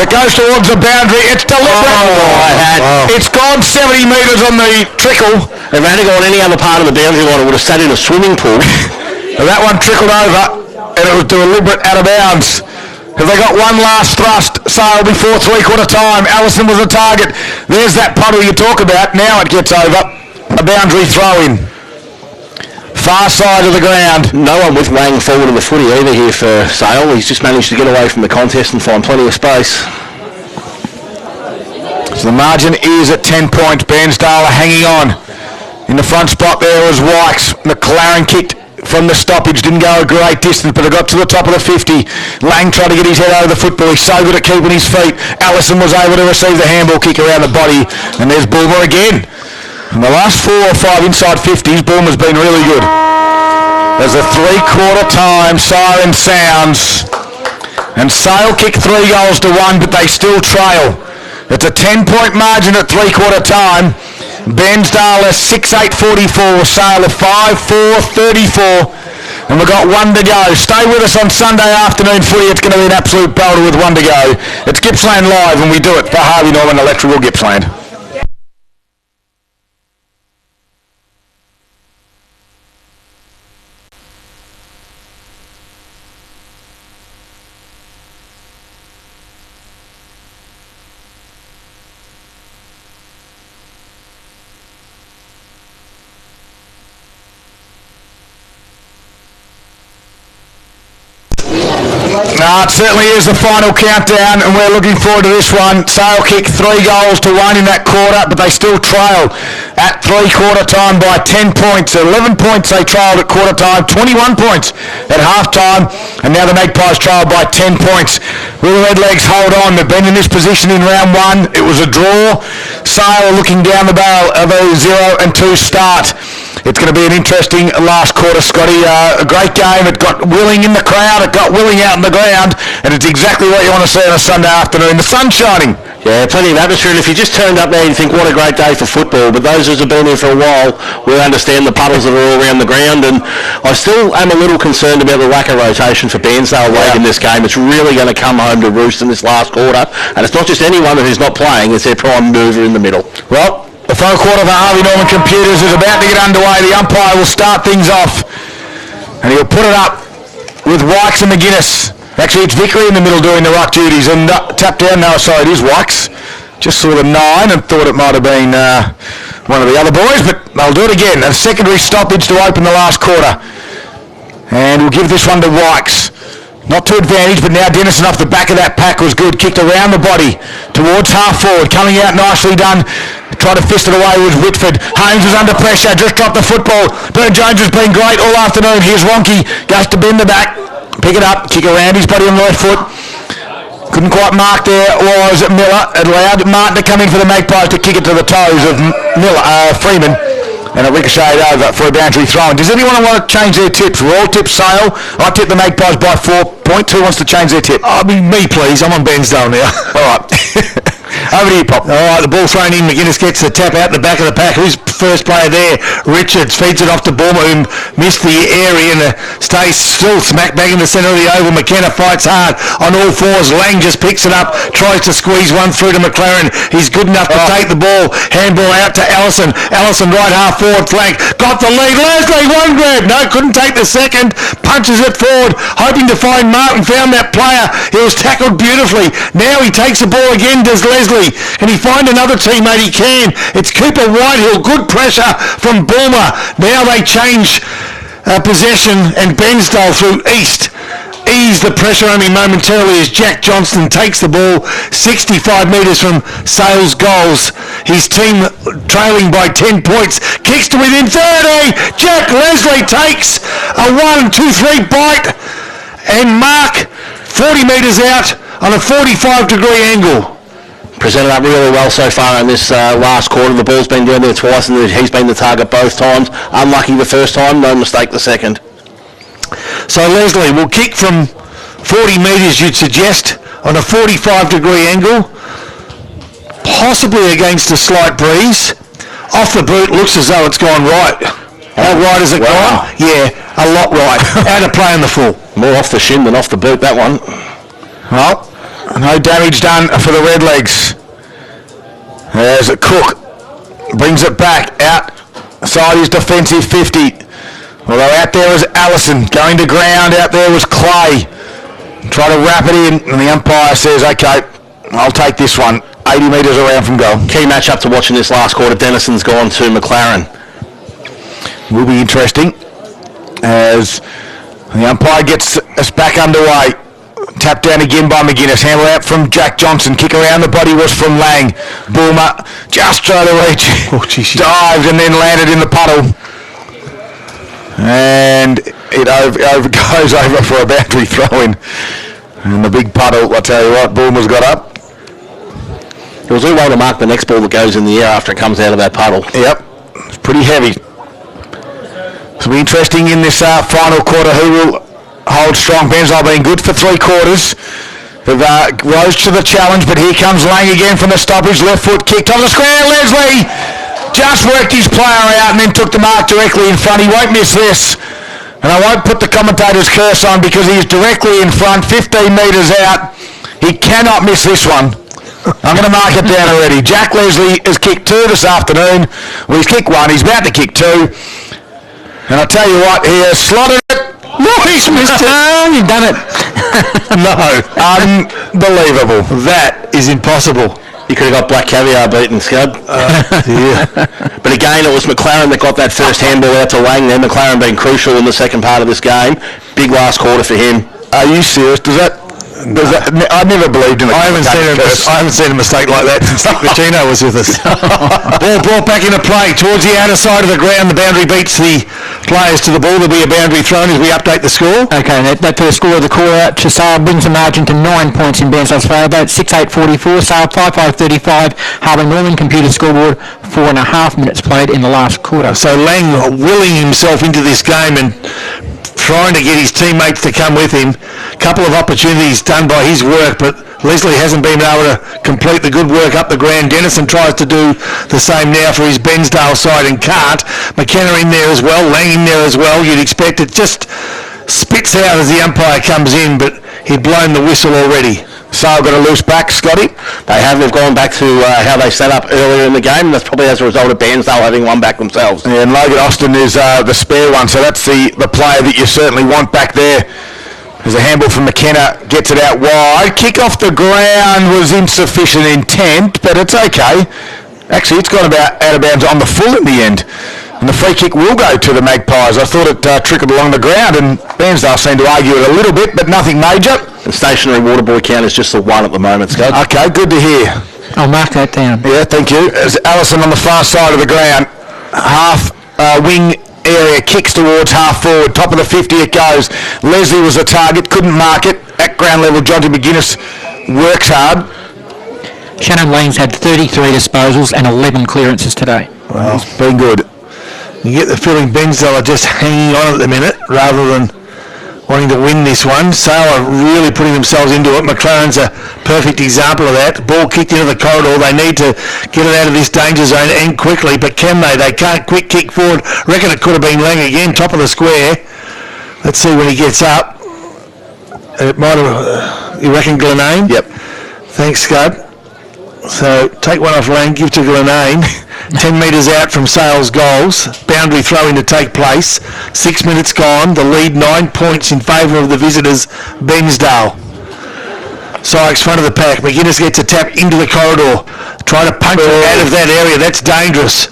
It goes towards the boundary. It's deliberate. It's gone 70 metres on the trickle. If it had gone any other part of the boundary line, it would have sat in a swimming pool. And that one trickled over. And it was deliberate out of bounds. Have they got one last thrust, Sale, before three-quarter time? Allison was a target. There's that puddle you talk about. Now it gets over. A boundary throw-in. Far side of the ground. No one with Lang forward of the footy either here for Sale. He's just managed to get away from the contest and find plenty of space. So the margin is at 10 points. Bairnsdale are hanging on. In the front spot there was Wykes. McLaren kicked from the stoppage, didn't go a great distance, but it got to the top of the 50. Lang tried to get his head over the football. He's so good at keeping his feet. Allison was able to receive the handball kick around the body, and there's Bulmer again. In the last 4 or 5 inside 50s, Bulmer's been really good. There's a three-quarter time siren sounds, and Sale kicked 3 goals to 1, but they still trail. It's a 10-point margin at three-quarter time. Bairnsdale 6-8-44, Sale 5-4-34, and we've got 1 to go. Stay with us on Sunday afternoon footy. It's going to be an absolute belter with 1 to go. It's Gippsland Live, and we do it for Harvey Norman Electrical Gippsland. It certainly is the final countdown, and we're looking forward to this one. Sale kicked 3 goals to 1 in that quarter, but they still trail at three-quarter time by 10 points. 11 points they trailed at quarter time, 21 points at half time, and now the Magpies trail by 10 points. Will the Redlegs hold on? They've been in this position in round 1. It was a draw. Sale looking down the barrel of a 0-2 start. It's going to be an interesting last quarter, Scotty. A great game. It got Willing in the crowd. It got Willing out in the ground. And it's exactly what you want to see on a Sunday afternoon. The sun's shining. Yeah, plenty of atmosphere. And if you just turned up there, you'd think, what a great day for football. But those of us who have been here for a while will understand the puddles that are all around the ground. And I still am a little concerned about the lack of rotation for Bairnsdale late in this game. It's really going to come home to roost in this last quarter. And it's not just anyone who's not playing. It's their prime mover in the middle. Well, the final quarter of the Harvey Norman Computers is about to get underway. The umpire will start things off, and he'll put it up with Wykes and McGuinness. Actually, it's Vickery in the middle doing the ruck duties, and tap down. No, sorry, it is Wykes. Just saw the 9 and thought it might have been one of the other boys, but they'll do it again. A secondary stoppage to open the last quarter. And we'll give this one to Wykes. Not to advantage, but now Dennison off the back of that pack was good. Kicked around the body towards half forward. Coming out nicely done. Tried to fist it away with Whitford. Holmes was under pressure. Just dropped the football. Burn-Jones has been great all afternoon. Here's Wonky. Goes to bend the back. Pick it up. Kick around his body on the left foot. Couldn't quite mark there was Miller. It allowed Martin to come in for the Magpies to kick it to the toes of Freeman. And it ricocheted over for a boundary throw-in. Does anyone want to change their tips? We're all tip Sale. I tip the Magpies by 4 points. Who wants to change their tip? Me, please. I'm on Bairnsdale now. All right. Over to you, Pop. All right, the ball thrown in. McGuinness gets the tap out the back of the pack. Who's first player there? Richards feeds it off to Bulmer, who missed the area and stays still smack bang in the centre of the oval. McKenna fights hard on all fours. Lang just picks it up, tries to squeeze one through to McLaren. He's good enough to take the ball. Handball out to Allison. Allison right half forward flank. Got the lead. Leslie, one grab. No, couldn't take the second. Punches it forward, hoping to find Martin. Found that player. He was tackled beautifully. Now he takes the ball again, does Leslie. Can he find another teammate? He can. It's Cooper Whitehill. Good pressure from Bulmer. Now they change possession and Bairnsdale through East. Ease the pressure only momentarily as Jack Johnston takes the ball 65 metres from Sales goals. His team trailing by 10 points. Kicks to within 30. Jack Leslie takes a 1-2-3 bite and mark 40 metres out on a 45-degree angle. Presented up really well so far in this last quarter. The ball's been down there twice and he's been the target both times. Unlucky the first time, no mistake the second. So Leslie will kick from 40 metres, you'd suggest, on a 45-degree angle, possibly against a slight breeze. Off the boot, looks as though it's gone right. How right has it gone? Yeah, a lot right. Out of play on the full. More off the shin than off the boot, that one. Well, no damage done for the Redlegs. There's a Cook. Brings it back. Outside his defensive 50. Although out there was Allison. Going to ground. Out there was Clay. Try to wrap it in. And the umpire says, okay, I'll take this one. 80 metres around from goal. Key match up to watching this last quarter. Dennison's gone to McLaren. Will be interesting as the umpire gets us back underway. Tapped down again by McGuinness. Handle out from Jack Johnson. Kick around the body was from Lang. Bulmer just tried to reach. Dived and then landed in the puddle. And it goes over for a boundary throw-in. And the big puddle, I tell you what, Bulmer's got up. It was all well to mark the next ball that goes in the air after it comes out of that puddle. Yep, it's pretty heavy. It'll be interesting in this final quarter who will hold strong. Bairnsdale been good for 3 quarters. They've rose to the challenge, but here comes Lang again from the stoppage. Left foot kicked on the square. Leslie just worked his player out and then took the mark directly in front. He won't miss this. And I won't put the commentator's curse on because he's directly in front, 15 metres out. He cannot miss this one. I'm going to mark it down already. Jack Leslie has kicked 2 this afternoon. Well, he's kicked 1. He's about to kick 2. And I tell you what, he has slotted it. No, he's missed it. You've done it. No. Unbelievable. That is impossible. You could have got Black Caviar beaten, Scud. Yeah. But again, it was McLaren that got that first handball out to Lang there. McLaren being crucial in the second part of this game. Big last quarter for him. Are you serious? I never believed in the I haven't seen a mistake like that since Nick Pacino was with us. Ball brought back into play towards the outer side of the ground. The boundary beats the players to the ball. There'll be a boundary thrown as we update the score. Okay, that first score of the quarter to Sale brings the margin to 9 points in Bairnsdale's favour. 6-8-44, Sale 5-5-35. Harbour Norman computer scoreboard 4.5 minutes played in the last quarter. So Lang willing himself into this game and trying to get his teammates to come with him. Couple of opportunities done by his work, but Leslie hasn't been able to complete the good work up the ground. Dennison tries to do the same now for his Bairnsdale side and can't. McKenna in there as well, Lang in there as well. You'd expect it just spits out as the umpire comes in, but he'd blown the whistle already. Sale got a loose back, Scotty. They've gone back to how they set up earlier in the game. That's probably as a result of Bairnsdale having one back themselves. Yeah, and Logan Austin is the spare one, so that's the player that you certainly want back there. There's a handball from McKenna, gets it out wide. Kick off the ground was insufficient intent, but it's okay. Actually, it's gone about out of bounds on the full in the end. And the free kick will go to the Magpies. I thought it trickled along the ground, and Bairnsdale seemed to argue it a little bit, but nothing major. The stationary water boy count is just the 1 at the moment, Scott. Okay, good to hear. I'll mark that down. Yeah, thank you. As Allison on the far side of the ground, half wing area, kicks towards half forward, top of the 50 it goes. Leslie was the target, couldn't mark it. At ground level, Jonty McGuinness works hard. Shannon Leans had 33 disposals and 11 clearances today. Well, it's been good. You get the feeling Bairnsdale are just hanging on at the minute rather than wanting to win this one. Sale are really putting themselves into it. McLaren's a perfect example of that. Ball kicked into the corridor. They need to get it out of this danger zone and quickly, but can they? They can't quick kick forward. Reckon it could have been Lang again, top of the square. Let's see when he gets up. It might have, you reckon Glenane? Yep. Thanks, Scud. So take one off Lang, give to Glenane. 10 metres out from Sale's goals. Boundary throw in to take place. 6 minutes gone. The lead 9 points in favour of the visitors, Bairnsdale. Sykes front of the pack. McGuinness gets a tap into the corridor. Try to punch it out of that area. That's dangerous.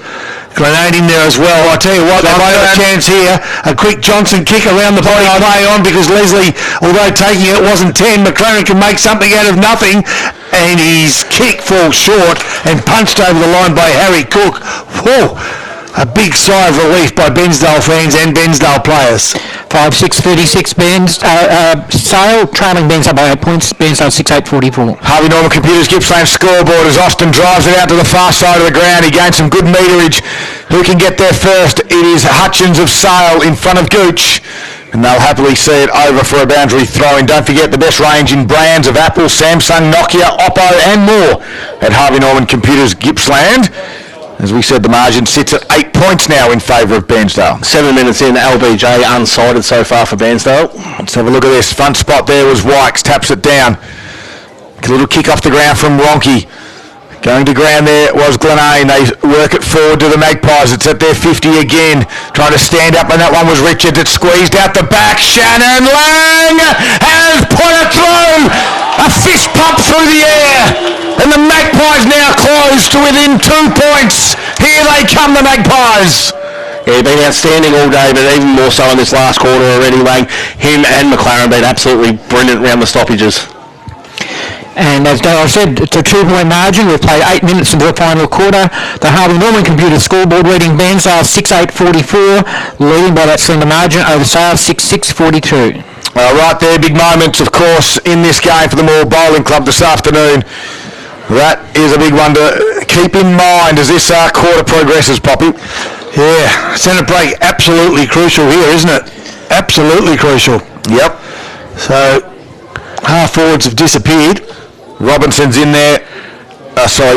Grenade in there as well. I tell you what, they might have a chance here. A quick Johnson kick around the body play on because Leslie, although taking it wasn't 10, McLaren can make something out of nothing. And his kick falls short and punched over the line by Harry Cook. Whoa! A big sigh of relief by Bairnsdale fans and Bairnsdale players. 5-6-36 Sale, trailing Bairnsdale by 8 points. Bairnsdale 6-8-44. Harvey Norman Computers Gippsland scoreboard as Austin drives it out to the far side of the ground. He gains some good meterage. Who can get there first? It is Hutchins of Sale in front of Gooch. And they'll happily see it over for a boundary throw-in. Don't forget the best range in brands of Apple, Samsung, Nokia, Oppo and more at Harvey Norman Computers Gippsland. As we said, the margin sits at 8 points now in favour of Bairnsdale. 7 minutes in, LBJ unsighted so far for Bairnsdale. Let's have a look at this. Front spot there was Wykes, taps it down. A little kick off the ground from Ronke. Going to ground there was Glenane. They work it forward to the Magpies. It's at their 50 again. Trying to stand up, and that one was Richards. It squeezed out the back. Shannon Lang has put it through. A fist pump through the air. And the Magpies now close to within 2 points. Here they come, the Magpies. Yeah, he's been outstanding all day, but even more so in this last quarter already, Lang. Him and McLaren been absolutely brilliant around the stoppages. And as I said, it's a 2 point margin. We've played 8 minutes into the final quarter. The Harvey Norman Computer scoreboard reading Bairnsdale 6-8-44, leading by that slender margin over Sale 6-6-42. Right there, big moments, of course, in this game for the Moore Bowling Club this afternoon. That is a big one to keep in mind as this quarter progresses, Poppy. Yeah, centre break absolutely crucial here, isn't it? Absolutely crucial. Yep. So half forwards have disappeared. Robinson's in there.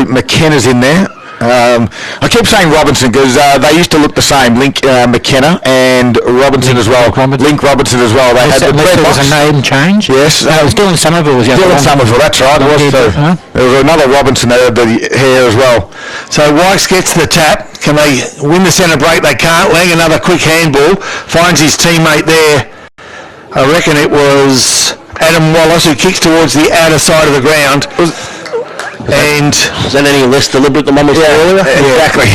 McKenna's in there. I keep saying Robinson because they used to look the same. Link McKenna and Robinson as well. Link Robinson as well. They had the red box. There was a name change. Yes. It was Dylan Somerville. Dylan Somerville, that's right. There was another Robinson that had the hair as well. So Wykes gets the tap. Can they win the centre break? They can't. Lang another quick handball. Finds his teammate there. I reckon it was Adam Wallace who kicks towards the outer side of the ground. And was that any less deliberate than one was earlier? Exactly.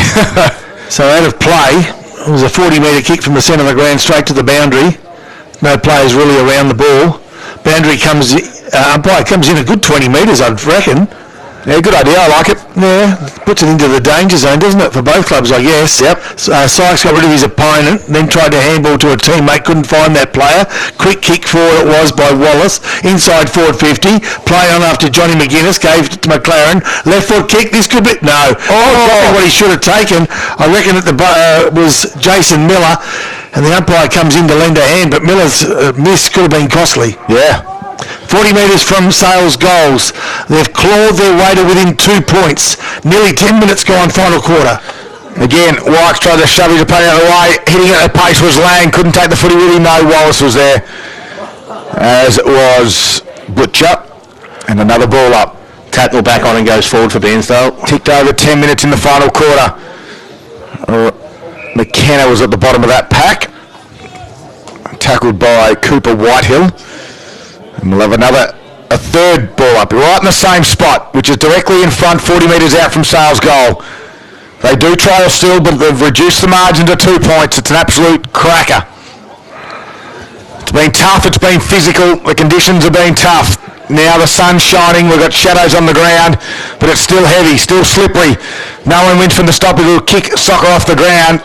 So out of play, it was a 40-metre kick from the centre of the ground straight to the boundary. No players really around the ball. Boundary comes in a good 20 metres, I'd reckon. Yeah, good idea. I like it. Yeah, puts it into the danger zone, doesn't it, for both clubs, I guess. Yep. Sykes got rid of his opponent, then tried to handball to a teammate, couldn't find that player. Quick kick forward it was by Wallace, inside forward 50. Play on after Johnny McGuinness, gave it to McLaren. Left foot kick, this could be... No. What he should have taken, I reckon it was Jason Miller, and the umpire comes in to lend a hand, but Miller's miss could have been costly. Yeah. 40 metres from Sale's goals. They've clawed their way to within 2 points. Nearly 10 minutes gone, final quarter. Again, Wykes tried to shove his opponent out of the way. Hitting at the pace was Lang. Couldn't take the footy with him. No, Wallace was there. As it was Butcher. And another ball up. Tackle back on and goes forward for Bairnsdale. Ticked over 10 minutes in the final quarter. McKenna was at the bottom of that pack. Tackled by Cooper Whitehill. And we'll have a third ball up, right in the same spot, which is directly in front, 40 metres out from Sale's goal. They do trail still, but they've reduced the margin to 2 points. It's an absolute cracker. It's been tough, it's been physical, the conditions have been tough. Now the sun's shining, we've got shadows on the ground, but it's still heavy, still slippery. No one wins from the stop. He'll kick soccer off the ground,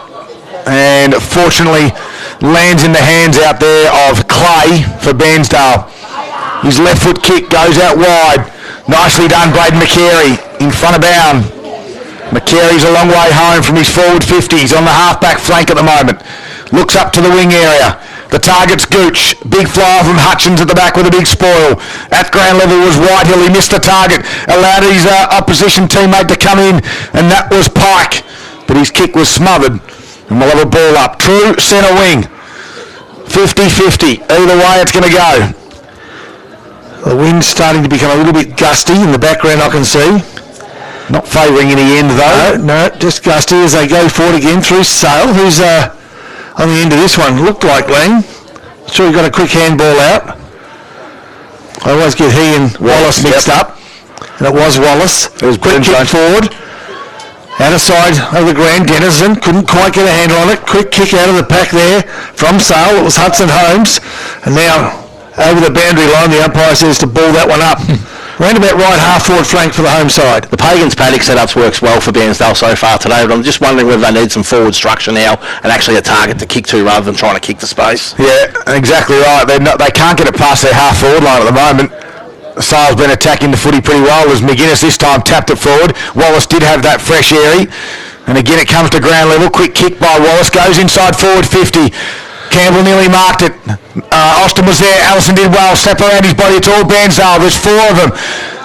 and fortunately lands in the hands out there of Clay for Bairnsdale. His left foot kick goes out wide. Nicely done, Braden McCary in front of bound. McCary's a long way home from his forward 50s on the half-back flank at the moment. Looks up to the wing area. The target's Gooch. Big fly from Hutchins at the back with a big spoil. At ground level was Whitehill. He missed the target. Allowed his opposition teammate to come in, and that was Pike. But his kick was smothered. And we'll have a ball up. True centre wing. 50-50. Either way it's going to go. The wind's starting to become a little bit gusty in the background, I can see. Not favouring in the end though. No, just gusty as they go forward again through Sale, who's on the end of this one. Looked like Lang. Sure he got a quick handball out. I always get he and Wallace mixed up. And it was Wallace. It was quick kick forward. Out of side of the ground, Dennison couldn't quite get a handle on it. Quick kick out of the pack there from Sale. It was Hudson Holmes. And now over the boundary line, the umpire says to ball that one up. Round about right half forward flank for the home side. The Pagans paddock setups works well for Bairnsdale so far today, but I'm just wondering whether they need some forward structure now and actually a target to kick to rather than trying to kick to space. Yeah, exactly right. They can't get it past their half forward line at the moment. Sale's been attacking the footy pretty well as McGuinness this time tapped it forward. Wallace did have that fresh airy. And again it comes to ground level. Quick kick by Wallace. Goes inside forward 50. Campbell nearly marked it. Austin was there. Allison did well. Step around his body. It's all Bairnsdale. There's 4 of them.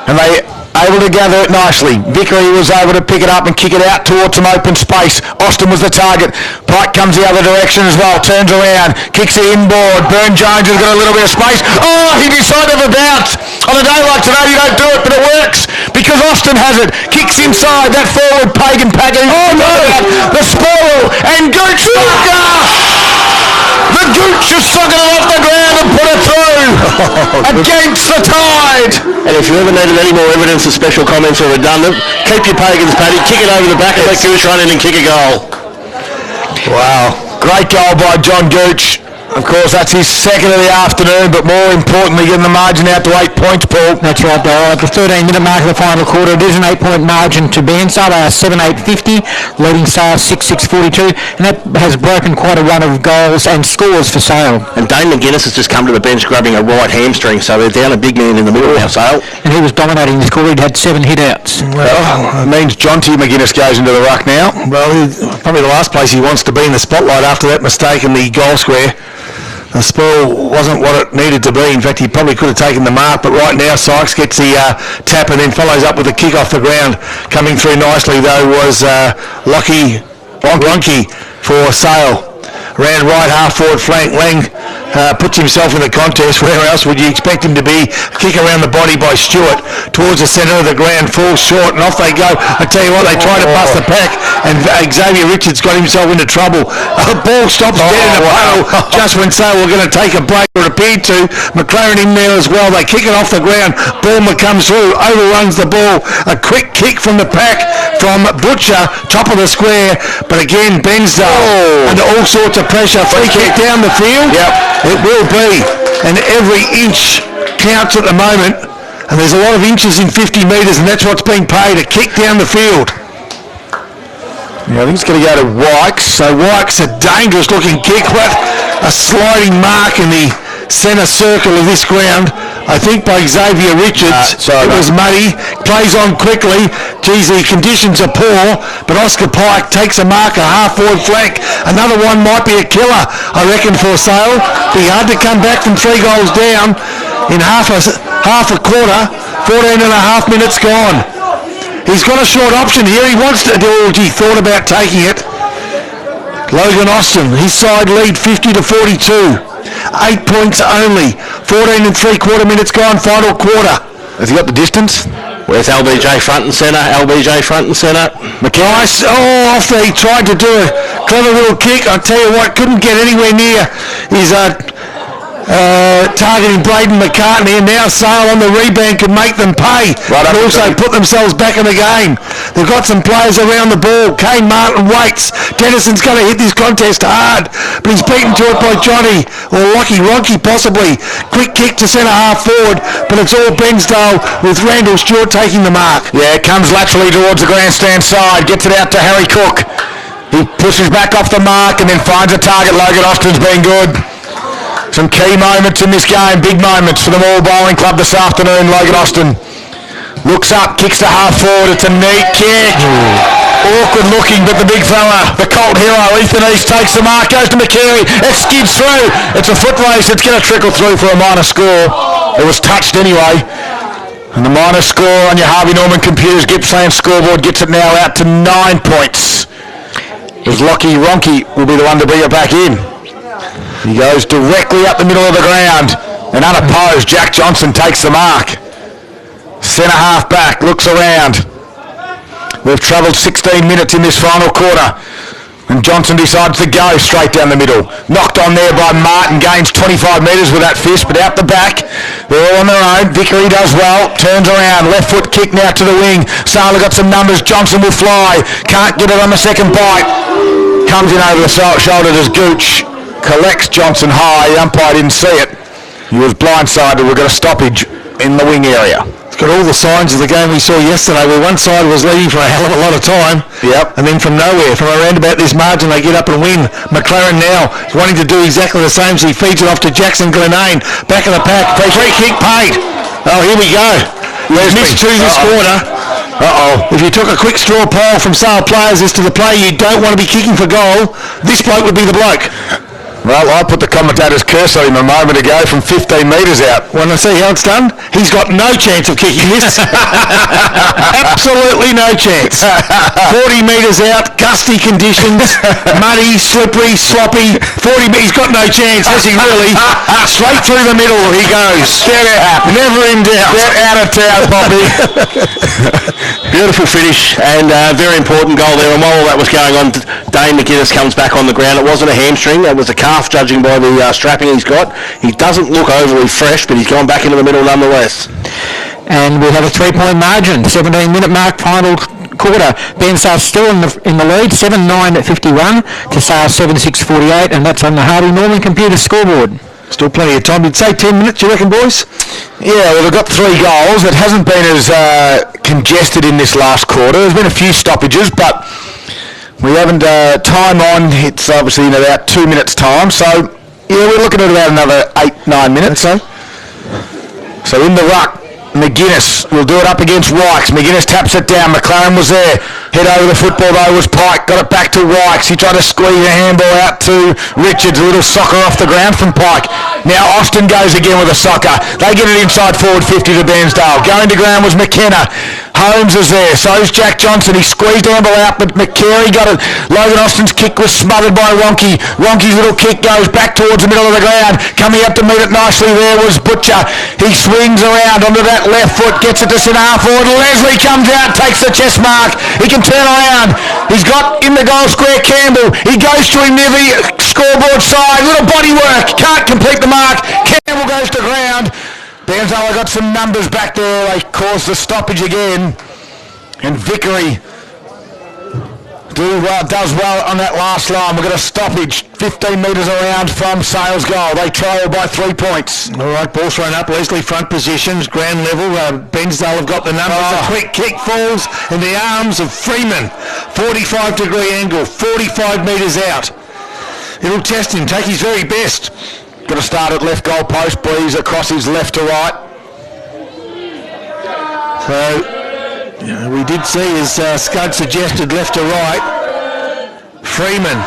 And they able to gather it nicely. Vickery was able to pick it up and kick it out towards some open space. Austin was the target. Pike comes the other direction as well. Turns around. Kicks it inboard. Burn Jones has got a little bit of space. Oh, he decided to bounce. On a day like today, you don't do it, but it works because Austin has it. Kicks inside that forward Pagan packer. Oh, no. The spoil. And Gooch. The Gooch has sucked it off the ground and put it through against the tide. And if you ever needed any more evidence of special comments or redundant, keep your Pagans paddy, kick it over the back and let Gooch run in and kick a goal. Wow. Great goal by John Gooch. Of course, that's his second of the afternoon, but more importantly, getting the margin out to 8 points, Paul. That's right, Darryl. At the 13-minute mark of the final quarter, it is an 8-point margin to Bairnsdale. They are 7-8-50, leading Sale 6-6-42, and that has broken quite a run of goals and scores for Sale. And Dane McGuinness has just come to the bench grabbing a right hamstring, so they're down a big man in the middle now, Sale. And he was dominating this quarter. He'd had 7 hit-outs. Well, it means Jonty McGuinness goes into the ruck now. Well, probably the last place he wants to be in the spotlight after that mistake in the goal square. The spoil wasn't what it needed to be. In fact, he probably could have taken the mark, but right now Sykes gets the tap and then follows up with a kick off the ground. Coming through nicely, though, was Lockie Ronke for Sale. Ran right half forward flank. Lang puts himself in the contest. Where else would you expect him to be? Kick around the body by Stewart towards the centre of the ground. Falls short and off they go. I tell you what, they try to bust the pack and Xavier Richards got himself into trouble. The ball stops dead in the puddle just when Sale were going to take a break, or it appeared to. McLaren in there as well. They kick it off the ground. Bulmer comes through, overruns the ball. A quick kick from the pack from Butcher, top of the square. But again, Bairnsdale under all sorts of pressure. Free kick down the field. Yep. It will be. And every inch counts at the moment. And there's a lot of inches in 50 metres, and that's what's being paid, a kick down the field. Yeah, I think it's going to go to Wykes. So Wykes, a dangerous looking kick, but a sliding mark in the centre circle of this ground. I think by Xavier Richards. It was muddy. Plays on quickly. Geez, the conditions are poor, but Oscar Pike takes a marker, half forward flank. Another one might be a killer, I reckon, for Sale. Be hard to come back from 3 goals down in half a quarter. 14 and a half minutes gone. He's got a short option here. He wants to do it. He thought about taking it. Logan Austin, his side lead 50-42. 8 points only. 14 and 3/4 minutes gone, final quarter. Has he got the distance? Where's LBJ front and centre? LBJ front and centre. Nice. Oh, off there. He tried to do a clever little kick. I tell you what, couldn't get anywhere near his targeting Braden McCartney, and now Sale on the rebound can make them pay, Right, but also put themselves back in the game. They've got some players around the ball. Kane Martin waits. Dennison's going to hit this contest hard, but he's beaten to it by Johnny, or Ronke possibly. Quick kick to centre half forward, but it's all Bairnsdale with Randall Stewart taking the mark. Yeah, it comes laterally towards the grandstand side, gets it out to Harry Cook. He pushes back off the mark and then finds a target. Logan Austin's been good. Some key moments in this game, big moments for the Moore Bowling Club this afternoon. Logan Austin looks up, kicks to half forward. It's a neat kick. Awkward looking, but the big fella, the Colt hero, Ethan East takes the mark, goes to McCary. It skids through. It's a foot race. It's going to trickle through for a minor score. It was touched anyway. And the minor score on your Harvey Norman Computers Gippsland scoreboard gets it now out to 9 points. As Lockie Ronke will be the one to bring it back in. He goes directly up the middle of the ground, and unopposed, Jack Johnson takes the mark. Centre half back, looks around. We've travelled 16 minutes in this final quarter, and Johnson decides to go straight down the middle. Knocked on there by Martin, gains 25 metres with that fist, but out the back, they're all on their own. Vickery does well, turns around, left foot kick now to the wing. Sala got some numbers, Johnson will fly, can't get it on the second bite. Comes in over the shoulder to Gooch. Collects Johnson high. The umpire didn't see it. He was blindsided. We've got a stoppage in the wing area. It's got all the signs of the game we saw yesterday, where one side was leading for a hell of a lot of time. Yep. And then from nowhere, from around about this margin, they get up and win. McLaren now is wanting to do exactly the same, so he feeds it off to Jackson Glenane. Back of the pack. Free kick paid. Oh, here we go. There's missed two this quarter. If you took a quick straw poll from Sale players as to the player you don't want to be kicking for goal, this bloke would be the bloke. Well, I put the commentator's curse on him a moment ago from 15 metres out. Want to see how it's done? He's got no chance of kicking this. Absolutely no chance. 40 metres out, gusty conditions, muddy, slippery, sloppy. 40 metres, he's got no chance, has he really? Straight through the middle he goes. Get out. Never in doubt. Get out of town, Bobby. Beautiful finish and very important goal there. And while all that was going on, Dane McGuinness comes back on the ground. It wasn't a hamstring, it was a calf, judging by the strapping he's got. He doesn't look overly fresh, but he's gone back into the middle nonetheless. And we have a 3-point margin, 17-minute mark, final quarter. Bairnsdale still in the lead, 7-9 at 51 to Sale 7-6-48, and that's on the Harvey Norman Computer scoreboard. Still plenty of time. You'd say 10 minutes, you reckon, boys? Yeah, well, they've got 3 goals. It hasn't been as congested in this last quarter. There's been a few stoppages, but we haven't time on. It's obviously in about 2 minutes' time. So, yeah, we're looking at about another 8-9 minutes. So in the ruck, McGuinness will do it up against Wykes. McGuinness taps it down. McLaren was there. Head over the football though was Pike. Got it back to Wykes. He tried to squeeze a handball out to Richards. A little soccer off the ground from Pike. Now Austin goes again with a soccer. They get it inside forward 50 to Bairnsdale. Going to ground was McKenna. Holmes is there. So's Jack Johnson. He squeezed the handball out, but McCary got it. Logan Austin's kick was smothered by Ronke. Ronke's little kick goes back towards the middle of the ground. Coming up to meet it nicely there was Butcher. He swings around onto that left foot, gets it to centre half forward. Leslie comes out, takes the chest mark. He can turn around. He's got in the goal square Campbell. He goes to him near the scoreboard side. Little body work. Can't complete the mark. Campbell goes to ground. Bairnsdale got some numbers back there. They caused the stoppage again. And Vickery does well on that last line. We've got a stoppage 15 metres around from Sale's goal. They trail by 3 points. All right, ball thrown up. Leslie front positions, ground level. Bairnsdale have got the numbers. A quick kick falls in the arms of Freeman. 45-degree angle, 45 metres out. It'll test him, take his very best. Got to start at left goal post, Breeze across his left to right. So, we did see, as Scud suggested, left to right. Freeman.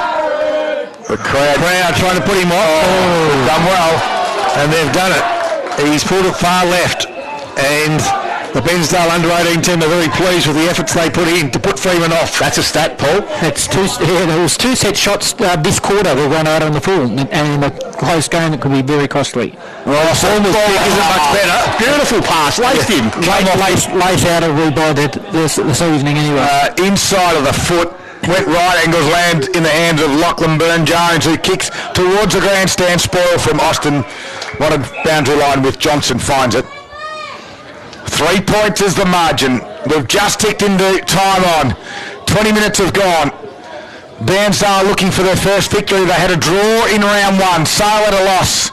The crowd trying to put him off. Oh, done well. And they've done it. He's pulled it far left. And the Bairnsdale under-18 team are very pleased with the efforts they put in to put Freeman off. That's a stat, Paul. There was 2 set shots this quarter that run out on the full, and in a close game it could be very costly. Well, the former's kick isn't much better. Beautiful pass, laced him. Lace out of rebound this evening anyway. Inside of the foot. Went right angles, land in the hands of Lachlan Byrne-Jones, who kicks towards the grandstand, spoil from Austin. Wanted boundary line with Johnson, finds it. 3 points is the margin. We've just ticked into time on. 20 minutes have gone. Bairnsdale looking for their first victory. They had a draw in round one. Sale at a loss.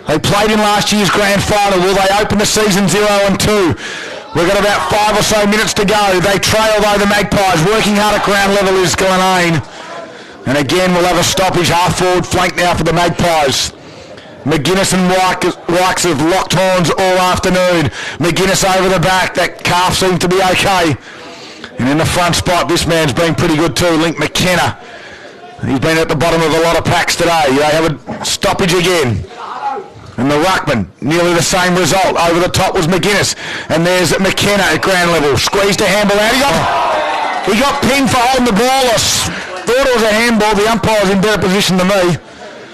They played in last year's grand final. Will they open the season 0-2? We've got about 5 or so minutes to go. They trail though the Magpies. Working hard at ground level is Glenane. And again we'll have a stoppage half forward flank now for the Magpies. McGuinness and Wykes have locked horns all afternoon. McGuinness over the back. That calf seems to be okay. And in the front spot, this man's been pretty good too, Link McKenna. He's been at the bottom of a lot of packs today. They have a stoppage again. And the ruckman, nearly the same result. Over the top was McGuinness. And there's McKenna at ground level. Squeezed a handball out. He got pinged for holding the ball. I thought it was a handball. The umpire's in better position than me.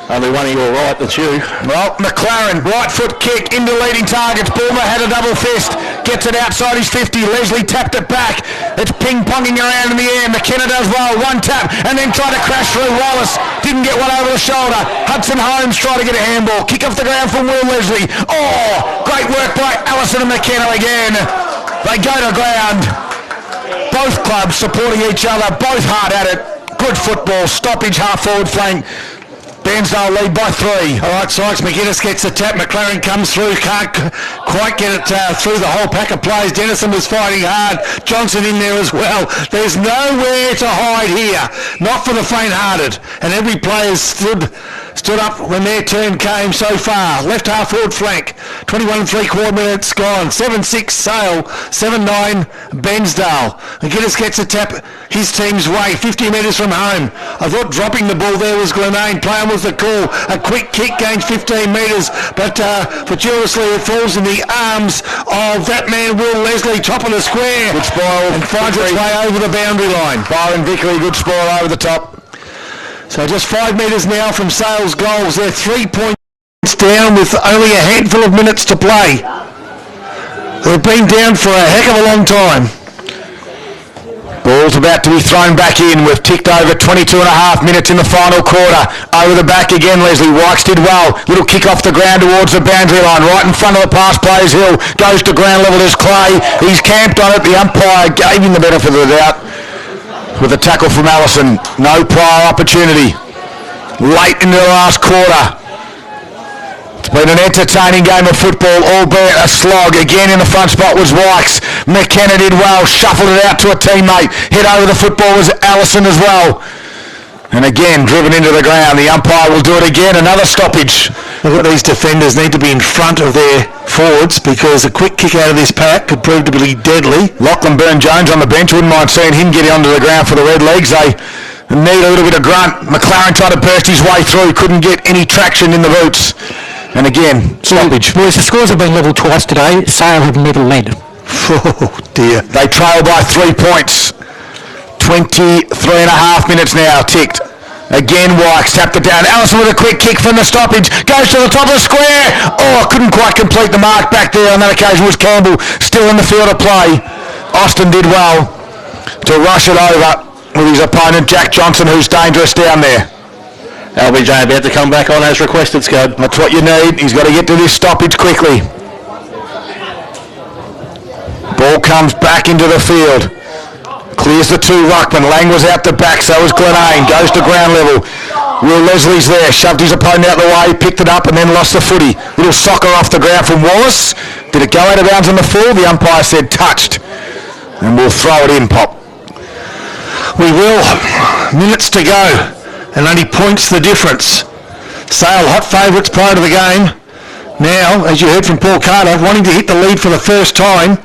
Only one of you all right, that's you. Well, McLaren, right foot kick into leading targets. Bulmer had a double fist. Gets it outside his 50. Leslie tapped it back. It's ping-ponging around in the air. McKenna does well. One tap and then tried to crash through. Wallace didn't get one over the shoulder. Hudson Holmes tried to get a handball. Kick off the ground from Will Leslie. Oh, great work by Allison and McKenna again. They go to ground. Both clubs supporting each other. Both hard at it. Good football. Stoppage, half forward flank. Bairnsdale lead by 3. All right, Sykes, McGuinness gets the tap. McLaren comes through, can't quite get it through the whole pack of players. Dennison was fighting hard. Johnson in there as well. There's nowhere to hide here, not for the faint-hearted. And every player stood up when their turn came so far. Left half forward flank, 21 3/4 minutes gone. 7-6 Sale, 7-9 Bairnsdale. McGuinness gets a tap his team's way, 50 metres from home. I thought dropping the ball there was Glenane. Playing was the call. A quick kick gains 15 metres, but fortuitously it falls in the arms of that man Will Leslie, top of the square. Good spoil. And finds its way over the boundary line. Byron Vickery, good spoil over the top. So just 5 metres now from Sale's goals. They're 3 points down with only a handful of minutes to play. They've been down for a heck of a long time. Ball's about to be thrown back in. We've ticked over 22 and a half minutes in the final quarter. Over the back again, Leslie. Wykes did well. Little kick off the ground towards the boundary line. Right in front of the pass players hill. Goes to ground level as Clay. He's camped on it. The umpire gave him the benefit of the doubt. With a tackle from Allison. No prior opportunity. Late into the last quarter. It's been an entertaining game of football, albeit a slog. Again in the front spot was Wykes. McKenna did well. Shuffled it out to a teammate. Hit over the football was Allison as well. And again, driven into the ground. The umpire will do it again. Another stoppage. Look at these defenders need to be in front of their forwards because a quick kick out of this pack could prove to be deadly. Lachlan Byrne-Jones on the bench. Wouldn't mind seeing him get onto the ground for the Red Legs. They need a little bit of grunt. McLaren tried to burst his way through. Couldn't get any traction in the boots. And again, stoppage. Boys, the scores have been level twice today. Sale have never led. Oh dear. They trail by 3 points. 23 and a half minutes now ticked. Again, Wykes tapped it down. Allison with a quick kick from the stoppage. Goes to the top of the square. Oh, couldn't quite complete the mark back there. On that occasion was Campbell still in the field of play. Austin did well to rush it over with his opponent, Jack Johnson, who's dangerous down there. LBJ about to come back on as requested, Scud. That's what you need. He's got to get to this stoppage quickly. Ball comes back into the field. Clears the 2 ruckman. Lang was out the back, so was Glenane. Goes to ground level. Will Leslie's there. Shoved his opponent out the way, picked it up and then lost the footy. Little soccer off the ground from Wallace. Did it go out of bounds on the full? The umpire said touched. And we'll throw it in, Pop. We will. Minutes to go. And only points the difference. Sale hot favourites prior to the game. Now, as you heard from Paul Carter, wanting to hit the lead for the first time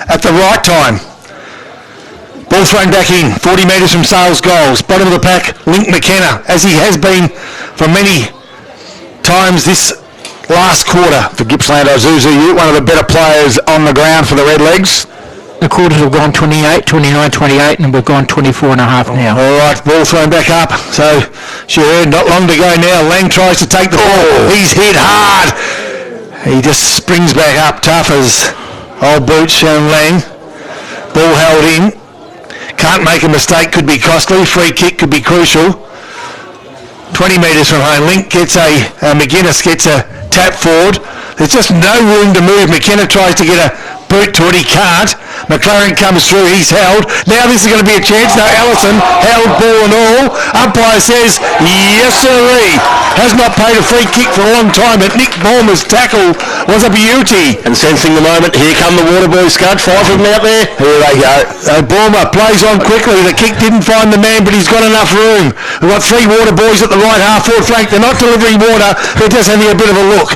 at the right time. Ball thrown back in, 40 metres from Sale's goals. Bottom of the pack, Link McKenna, as he has been for many times this last quarter. For Gippsland, Isuzu, one of the better players on the ground for the Red Legs. The quarters have gone 28, 29, 28, and we've gone 24 and a half now. All right, ball thrown back up. So, she heard not long to go now. Lang tries to take the ball. He's hit hard. He just springs back up tough as old boots shown Lang. Ball held in. Can't make a mistake, could be costly. Free kick could be crucial. 20 metres from home. Link gets McGuinness gets a tap forward. There's just no room to move. McKenna tries to get a boot to it. He can't. McLaren comes through. He's held. Now this is going to be a chance. No, Allison held ball and all. Umpire says, yes, sirree. Has not paid a free kick for a long time, but Nick Ballmer's tackle was a beauty. And sensing the moment, here come the Waterboy Scud. 5 of them out there. Here they go. Ballmer plays on quickly. The kick didn't find the man, but he's got enough room. We've got 3 water boys at the right half-forward flank. They're not delivering water. They're just having a bit of a look.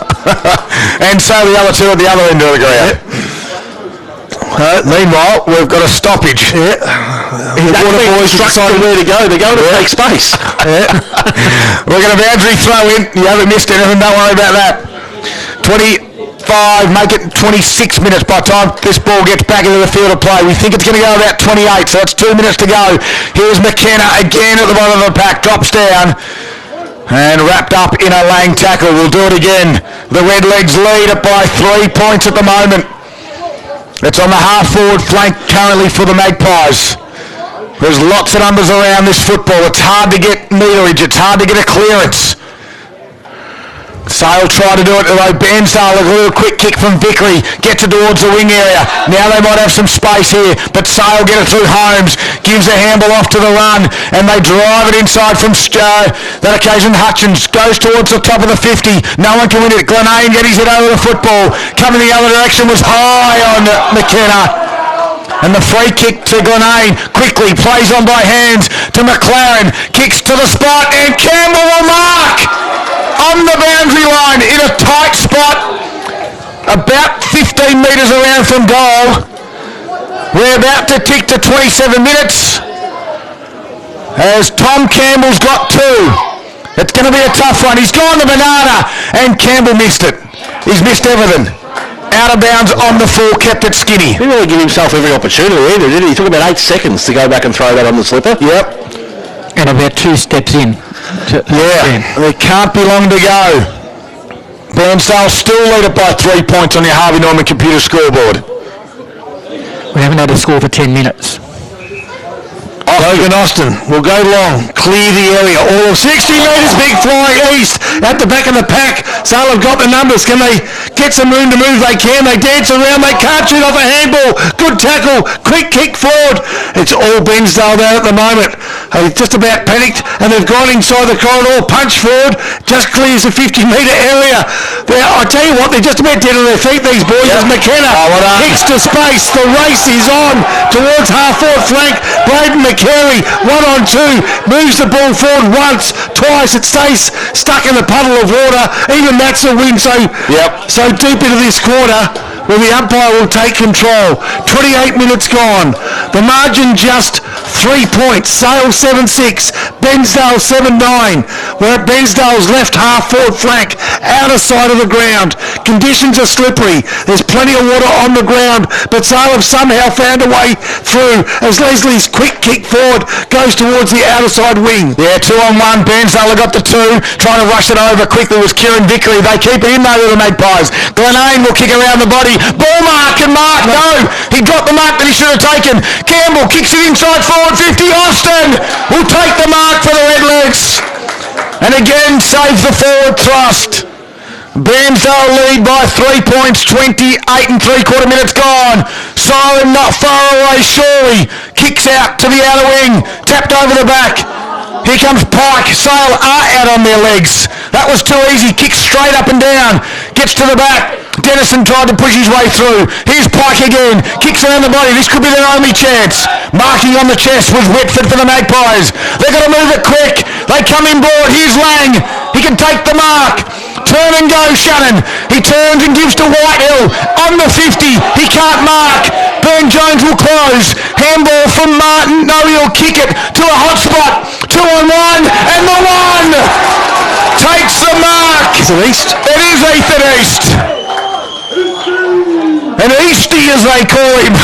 And so the other 2 at the other end of the ground. Meanwhile, we've got a stoppage. Yeah. The water boys decided where to go. They're going to take space. We're going to boundary throw in. You haven't missed anything. Don't worry about that. 25, make it 26 minutes by the time this ball gets back into the field of play. We think it's going to go about 28, so that's 2 minutes to go. Here's McKenna again at the bottom of the pack. Drops down. And wrapped up in a Lang tackle. We'll do it again. The Redlegs lead it by 3 points at the moment. It's on the half-forward flank currently for the Magpies. There's lots of numbers around this football. It's hard to get meterage. It's hard to get a clearance. Sale try to do it, although Bairnsdale, a little quick kick from Vickery, gets it towards the wing area. Now they might have some space here, but Sale get it through Holmes, gives a handball off to the run, and they drive it inside from that occasion. Hutchins goes towards the top of the 50. No one can win it. Glenane get his head over the football. Coming the other direction was high on McKenna. And the free kick to Glenane quickly plays on by hands to McLaren. Kicks to the spot, and Campbell will mark on the boundary line in a tight spot, about 15 metres around from goal. We're about to tick to 27 minutes as Tom Campbell's got 2. It's going to be a tough one. He's gone to banana, and Campbell missed it. He's missed everything. Out of bounds on the full, kept it skinny. He didn't really give himself every opportunity either, did he? He took about 8 seconds to go back and throw that on the slipper. Yep. And about 2 steps in. There can't be long to go. Bairnsdale still lead it by 3 points on your Harvey Norman computer scoreboard. We haven't had a score for 10 minutes. Logan Austin will go long, clear the area, all of 60 metres, big flying east, at the back of the pack. Sale have got the numbers. Can they get some room to move? They can. They dance around. They can't shoot off a handball. Good tackle. Quick kick forward. It's all Bairnsdale there at the moment. They've just about panicked, and they've gone inside the corridor, punch forward, just clears the 50-metre area. I tell you what, they're just about dead on their feet, these boys, as McKenna kicks to space. The race is on towards half-forward flank. Braden McCary, 1-on-2, moves the ball forward once, twice. It stays stuck in a puddle of water. Even that's a win, so deep into this quarter, where the umpire will take control. 28 minutes gone. The margin just 3 points. Sale 7-6. Bairnsdale 7-9. We're at Bairnsdale's left half-forward flank, outer side of the ground. Conditions are slippery. There's plenty of water on the ground, but Sale have somehow found a way through as Leslie's quick kick forward goes towards the outer side wing. Yeah, 2-on-1. Bairnsdale got the 2. Trying to rush it over quickly was Kieran Vickery. They keep it in though with the Magpies. Glenane will kick around the body. Ball mark and mark. No, he got the mark that he should have taken. Campbell kicks it inside forward 50. Austin will take the mark for the Redlegs. And again saves the forward thrust. Bairnsdale lead by 3 points, 28 and 3/4 minutes gone. Siren not far away, surely. Kicks out to the outer wing. Tapped over the back. Here comes Pike. Sale are out on their legs. That was too easy. Kicks straight up and down. Gets to the back. Dennison tried to push his way through. Here's Pike again. Kicks around the body. This could be their only chance. Marking on the chest was Whitford for the Magpies. They've got to move it quick. They come inboard. Here's Lang. He can take the mark. Turn and go, Shannon. He turns and gives to Whitehill. On the 50. He can't mark. Burne-Jones will close. Handball from Martin. No, he'll kick it to a hot spot. 2-on-1. And the 1 takes the mark. Is it East? It is Ethan East. An Eastie, as they call him,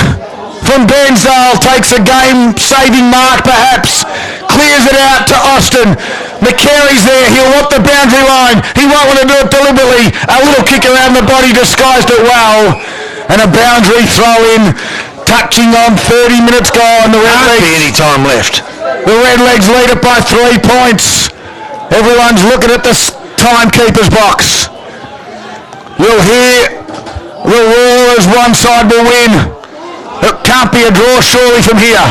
from Bairnsdale, takes a game-saving mark, perhaps. Clears it out to Austin. McCary's there. He'll want the boundary line. He won't want to do it deliberately. A little kick around the body disguised it well. And a boundary throw in, touching on 30 minutes gone. The Redlegs, Any time left. the Redlegs lead it by 3 points. Everyone's looking at the timekeeper's box. You'll hear the roar as one side will win. It can't be a draw surely from here.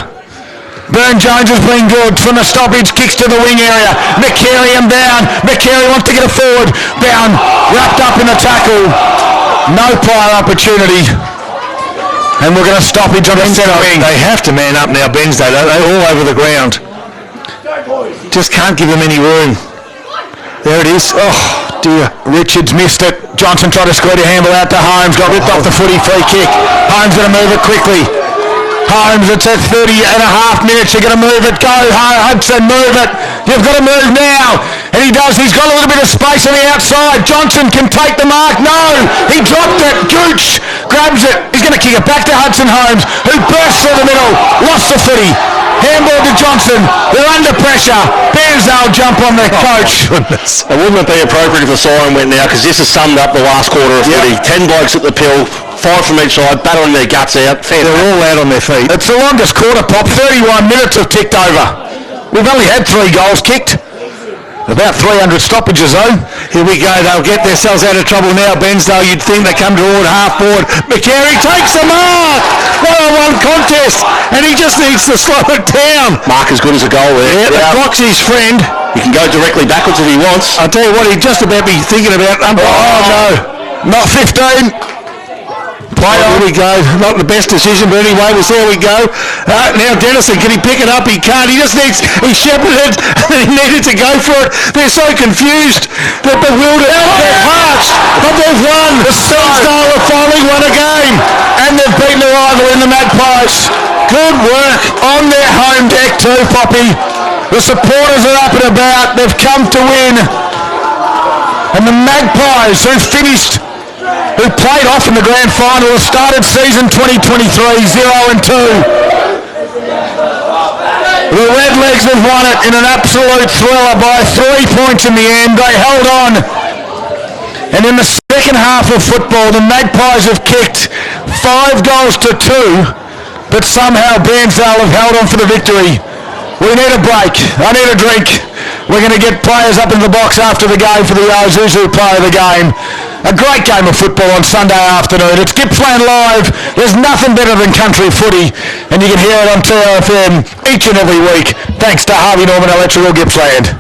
Burne-Jones has been good from the stoppage, kicks to the wing area. McCary and Bound. McCary wants to get it forward. Bound wrapped up in the tackle. No prior opportunity. And we're going to stoppage on the centre wing. They have to man up now, Bairnsdale. They're all over the ground. Just can't give them any room. There it is. Oh, dear. Richards missed it. Johnson tried to square a handle out to Holmes. Got ripped off the footy, free kick. Holmes going to move it quickly. Holmes, it's at 30.5 minutes. You're going to move it. Go, Hudson, move it. You've got to move now. And he does. He's got a little bit of space on the outside. Johnson can take the mark. No, he dropped it. Gooch grabs it. He's going to kick it back to Hudson Holmes, who bursts through the middle. Lost the footy. Handball to Johnson. They're under pressure. Bairnsdale jump on their coach. Goodness. And wouldn't it be appropriate if the siren went now, because this has summed up the last quarter of footy. 10 blokes at the pill, 5 from each side, battering their guts out. They're all out on their feet. It's the longest quarter, Pop. 31 minutes have ticked over. We've only had 3 goals kicked. About 300 stoppages, though. Here we go. They'll get themselves out of trouble now. Bairnsdale, you'd think they come toward half forward. McCary takes the mark. One-on-one contest, and he just needs to slow it down. Mark as good as a goal there. Yeah, the clock's his friend. He can go directly backwards if he wants. I'll tell you what, he'd just about be thinking about... Oh, no. Not 15. Here we go. Not the best decision, but anyway, we'll see how we go. Now Dennison, can he pick it up? He can't. He just needs... He shepherded and he needed to go for it. They're so confused. They're bewildered. They're parched. But they've won. The Bairnsdale have finally won a game. And they've beaten the rival in the Magpies. Good work. On their home deck too, Poppy. The supporters are up and about. They've come to win. And the Magpies, who played off in the grand final, have started season 2023 0-2. The Redlegs have won it in an absolute thriller by 3 points in the end. They held on. And in the second half of football, the Magpies have kicked 5 goals to 2, but somehow Bairnsdale have held on for the victory. We need a break. I need a drink. We're going to get players up in the box after the game for the Isuzu player of the game. A great game of football on Sunday afternoon. It's Gippsland Live. There's nothing better than country footy, and you can hear it on TRFM each and every week, thanks to Harvey Norman Electrical Gippsland.